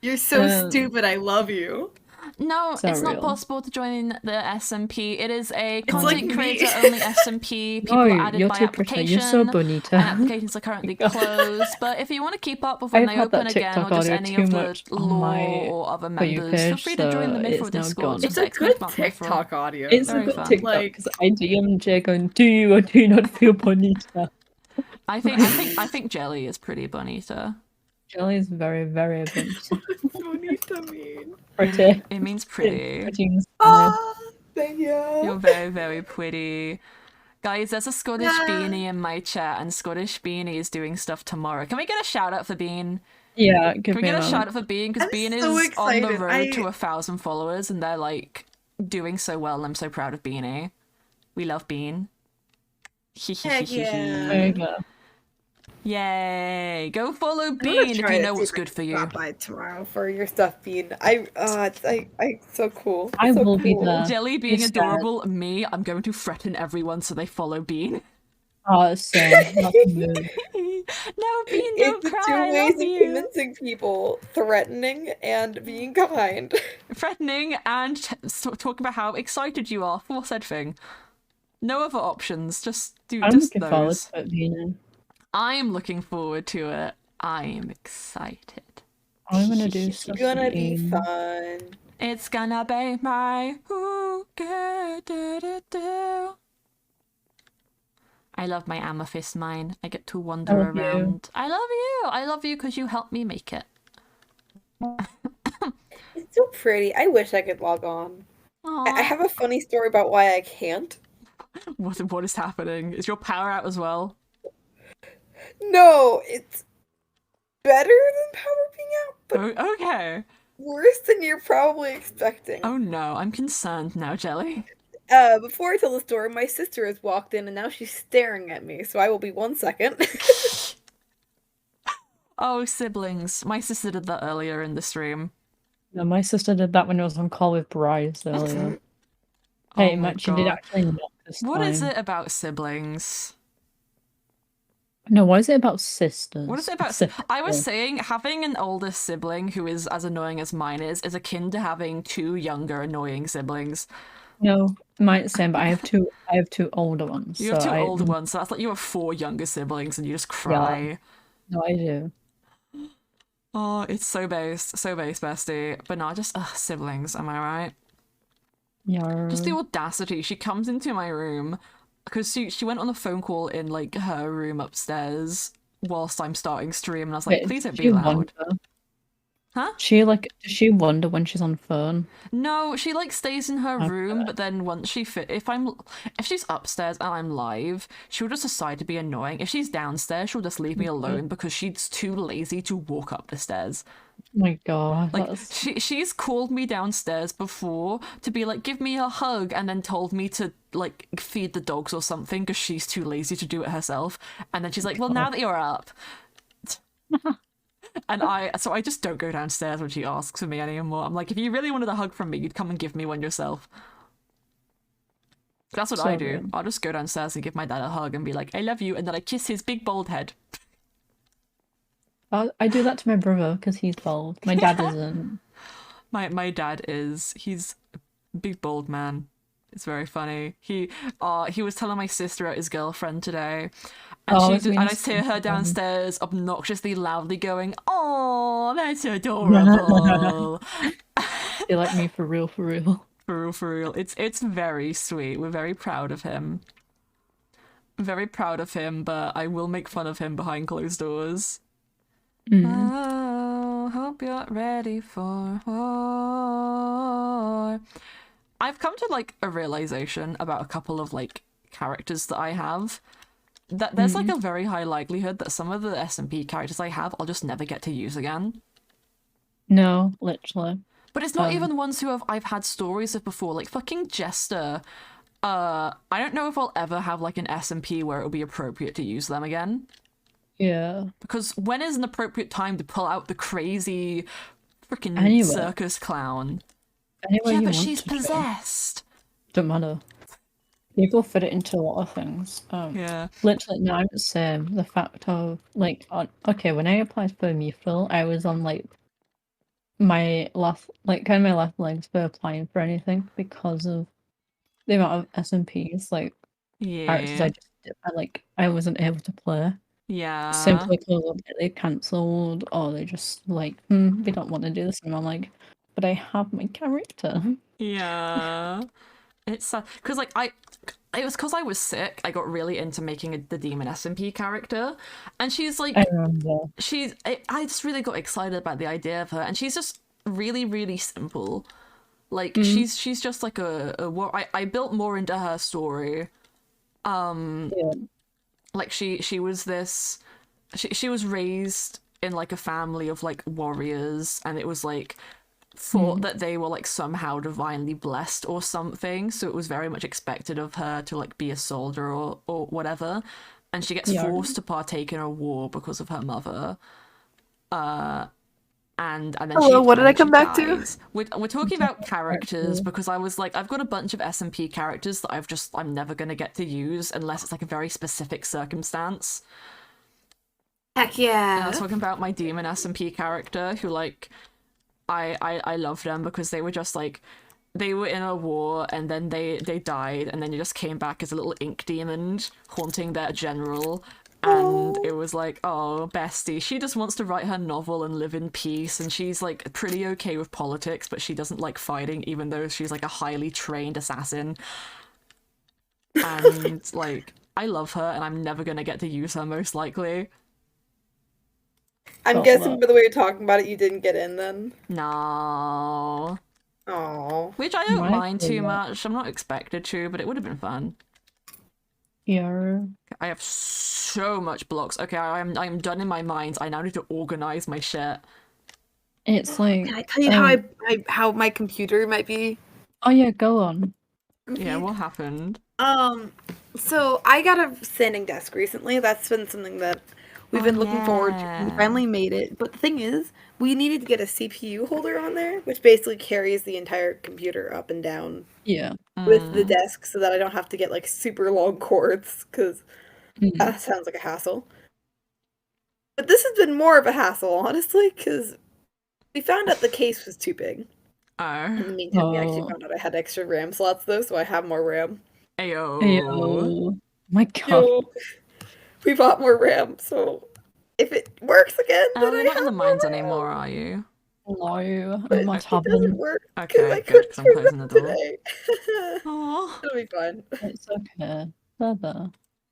You're so stupid, I love you. No, it's not possible to join the SMP. It is a content creator only SMP. People added by application. You're so bonita. And applications are currently closed. But if you want to keep up with when they open again, or just any of the lore or other members, feel free to join the Mythrill Discord. It's a good TikTok audio. It's a good TikTok because I DM Jay going, do you or do you not feel bonita? I think Jelly is pretty bonita. Jelly is very bonita. Bonita mean? Pretty. It means pretty. Thank you. You're very pretty. Guys, there's a Scottish Beanie in my chat, and Scottish Beanie is doing stuff tomorrow. Can we get a shout out for Bean? Yeah, can we get a shout out for Bean? Because Bean is on the road to 1,000 followers, and they're like doing so well. And I'm so proud of Beanie. We love Bean. Heck yeah. There you go. Yay! Go follow Bean if you know what's good for you. Stop by tomorrow for your stuff, Bean. I so cool. I will be there. Jelly being adorable. Me, I'm going to threaten everyone so they follow Bean. Oh, same. No, Bean, don't cry. It's 2 ways of convincing people: threatening and being kind. Threatening and talking about how excited you are for said thing. No other options. Just looking those. forward to it, Bean. I'm looking forward to it. I am excited. I'm gonna do something. It's gonna be fun. It's gonna be my I love my amethyst mine. I get to wander around. I love you. I love you because you helped me make it. It's so pretty. I wish I could log on. I have a funny story about why I can't. What is happening? Is your power out as well? No, it's better than power being out, but okay. Worse than you're probably expecting. Oh no, I'm concerned now, Jelly. Before I tell the story, my sister has walked in and now she's staring at me, so I will be 1 second. Oh, siblings. My sister did that earlier in the stream. No, my sister did that when I was on call with Bryce earlier. Hey, much did actually not this time. What is it about siblings? No, what is it about sisters? What is it about? I was saying having an older sibling who is as annoying as mine is akin to having 2 younger annoying siblings. No, mine's the same, but I have two older ones. You have 2 older ones, so that's like you have 4 younger siblings and you just cry. Yeah. No, I do. Oh, it's so base, bestie. But no, just siblings, am I right? Yeah. Just the audacity. She comes into my room because she went on a phone call in like her room upstairs whilst I'm starting stream, and I was like, Wait, please don't does be she loud. wonder? Huh? Does she wonder when she's on phone? No, she like stays in her Okay. room, but then once she if she's upstairs and I'm live, she'll just decide to be annoying. If she's downstairs, she'll just leave me alone because she's too lazy to walk up the stairs. Oh my god. Like That's... she's called me downstairs before to be like, give me a hug, and then told me to like feed the dogs or something because she's too lazy to do it herself. And then she's like, well, now that you're up. And I just don't go downstairs when she asks for me anymore. I'm like, if you really wanted a hug from me, you'd come and give me one yourself. That's what I do. Good. I'll just go downstairs and give my dad a hug and be like, I love you, and then I kiss his big bald head. I do that to my brother because he's bald. My dad isn't. My dad is. He's a big bald man. It's very funny. He was telling my sister about his girlfriend today, and and I hear her downstairs obnoxiously loudly going, "Oh, that's adorable." They like me for real, for real. For real. It's very sweet. We're very proud of him. Very proud of him, but I will make fun of him behind closed doors. Oh, hope you're ready for war. I've come to like a realization about a couple of like characters that I have. That there's like a very high likelihood that some of the SMP characters I have I'll just never get to use again. No, literally. But it's not even ones who I've had stories of before, like fucking Jester. I don't know if I'll ever have like an SMP where it'll be appropriate to use them again. Yeah. Because when is an appropriate time to pull out the crazy freaking circus clown? Anyway, But she's possessed. Don't matter. People fit it into a lot of things. Yeah. Literally, no, it's the fact of like, when I applied for Mythrill, I was on like my last legs for applying for anything because of the amount of SMPs, like characters I wasn't able to play. Yeah. Simply because they cancelled or they just like, they don't want to do this. And I'm like, but I have my character. Yeah. It's sad. Because like it was because I was sick, I got really into making the demon SMP character. And she's like, I remember. I just really got excited about the idea of her. And she's just really, really simple. Like she's just like I built more into her story. Like she was this, she was raised in like a family of like warriors, and it was like thought that they were like somehow divinely blessed or something, so it was very much expected of her to like be a soldier or whatever, and she gets forced to partake in a war because of her mother. And then hello, what did I come back to? We're talking about characters because I was like, I've got a bunch of SMP characters that I'm never gonna get to use unless it's like a very specific circumstance. Heck yeah. And I was talking about my demon SMP character who like I love them because they were just like, they were in a war and then they died and then they just came back as a little ink demon haunting their general. And it was like, oh, bestie, she just wants to write her novel and live in peace, and she's like pretty okay with politics, but she doesn't like fighting, even though she's like a highly trained assassin. And like, I love her, and I'm never gonna get to use her, most likely. I'm guessing by the way you're talking about it, you didn't get in then. No. Oh. Which I don't mind too much. I'm not expected to, but it would have been fun. Yeah. I have so much blocks. Okay, I'm done in my mind. I now need to organize my shit. It's like, can I tell you how my computer might be? Oh yeah, go on. Yeah, what happened? So I got a standing desk recently. That's been something that we've been looking forward to. We finally made it. But the thing is, we needed to get a CPU holder on there, which basically carries the entire computer up and down. Yeah. With the desk, so that I don't have to get like super long cords, because that sounds like a hassle. But this has been more of a hassle, honestly, because we found out the case was too big. In the meantime, we actually found out I had extra RAM slots though, so I have more RAM. Ayo. My god. We bought more RAM, so if it works again, then you're not in the mines anymore, are you? No, I'm not it doesn't work. Okay, good, because I'm closing the door. Today. It'll be fine. It's okay. Bye-bye.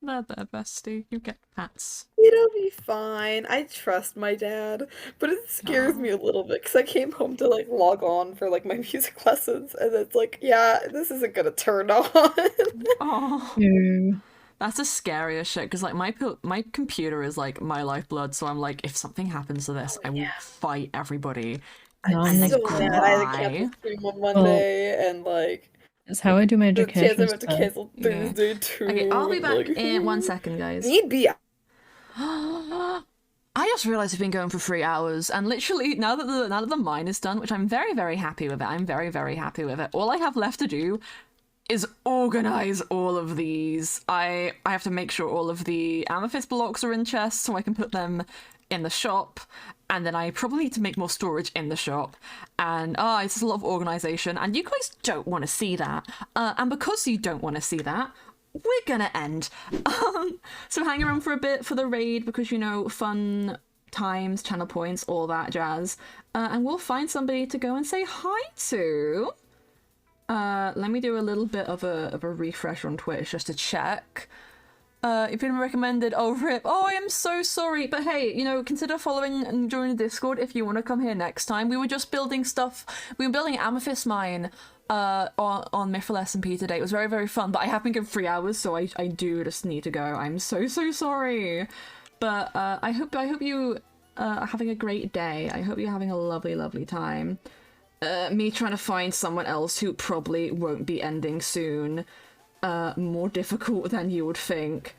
They're there, bestie. You get pats. It'll be fine. I trust my dad, but it scares Aw. me a little bit because I came home to like log on for like my music lessons, and it's like, yeah, this isn't gonna turn on. Oh, No. that's the scariest shit. Because like my computer is like my lifeblood. So I'm like, if something happens to this, I will fight everybody. No, I'm And so then mad. I had to cry. cancel stream on Monday, and like It's how I do my the chance I education went to stuff. cancel Yeah. Thursday too. Okay, I'll be and, back like, in 1 second, guys. Need be. I just realized I've been going for 3 hours, and literally now that the mine is done, which I'm very, very happy with it. I'm very, very happy with it. All I have left to do is organize all of these. I have to make sure all of the amethyst blocks are in chests so I can put them in the shop, and then I probably need to make more storage in the shop. And it's just a lot of organization, and you guys don't want to see that. And because you don't want to see that, we're gonna end. So hang around for a bit for the raid because, you know, fun times, channel points, all that jazz. And we'll find somebody to go and say hi to. Let me do a little bit of a refresh on Twitch just to check. You've been recommended. Oh, rip. Oh, I am so sorry. But hey, you know, consider following and joining the Discord if you want to come here next time. We were just building stuff. We were building an Amethyst mine on Mythrill SMP today. It was very, very fun, but I have been going 3 hours, so I do just need to go. I'm so sorry. But I hope you are having a great day. I hope you're having a lovely, lovely time. Me trying to find someone else who probably won't be ending soon. More difficult than you would think.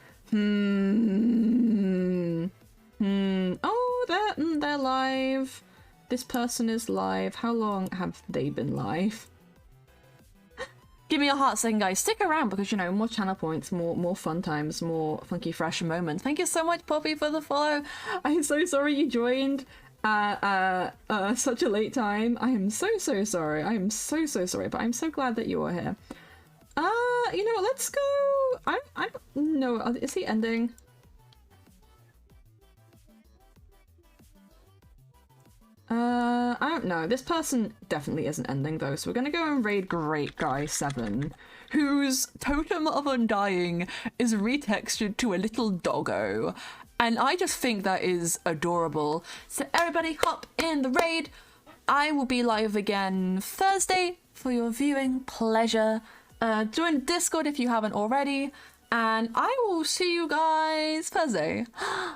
Oh, they're live. This person is live. How long have they been live? Give me a heart saying, guys, stick around because, you know, more channel points, more fun times, more funky fresh moments. Thank you so much, Poppy, for the follow. I'm so sorry you joined such a late time. I am so sorry. I am so sorry, but I'm so glad that you are here. You know what, let's go. I no, is he ending? I don't know. This person definitely isn't ending though, so we're gonna go and raid Great Guy 7, whose Totem of Undying is retextured to a little doggo. And I just think that is adorable. So everybody hop in the raid. I will be live again Thursday for your viewing pleasure. Join Discord if you haven't already. And I will see you guys Thursday.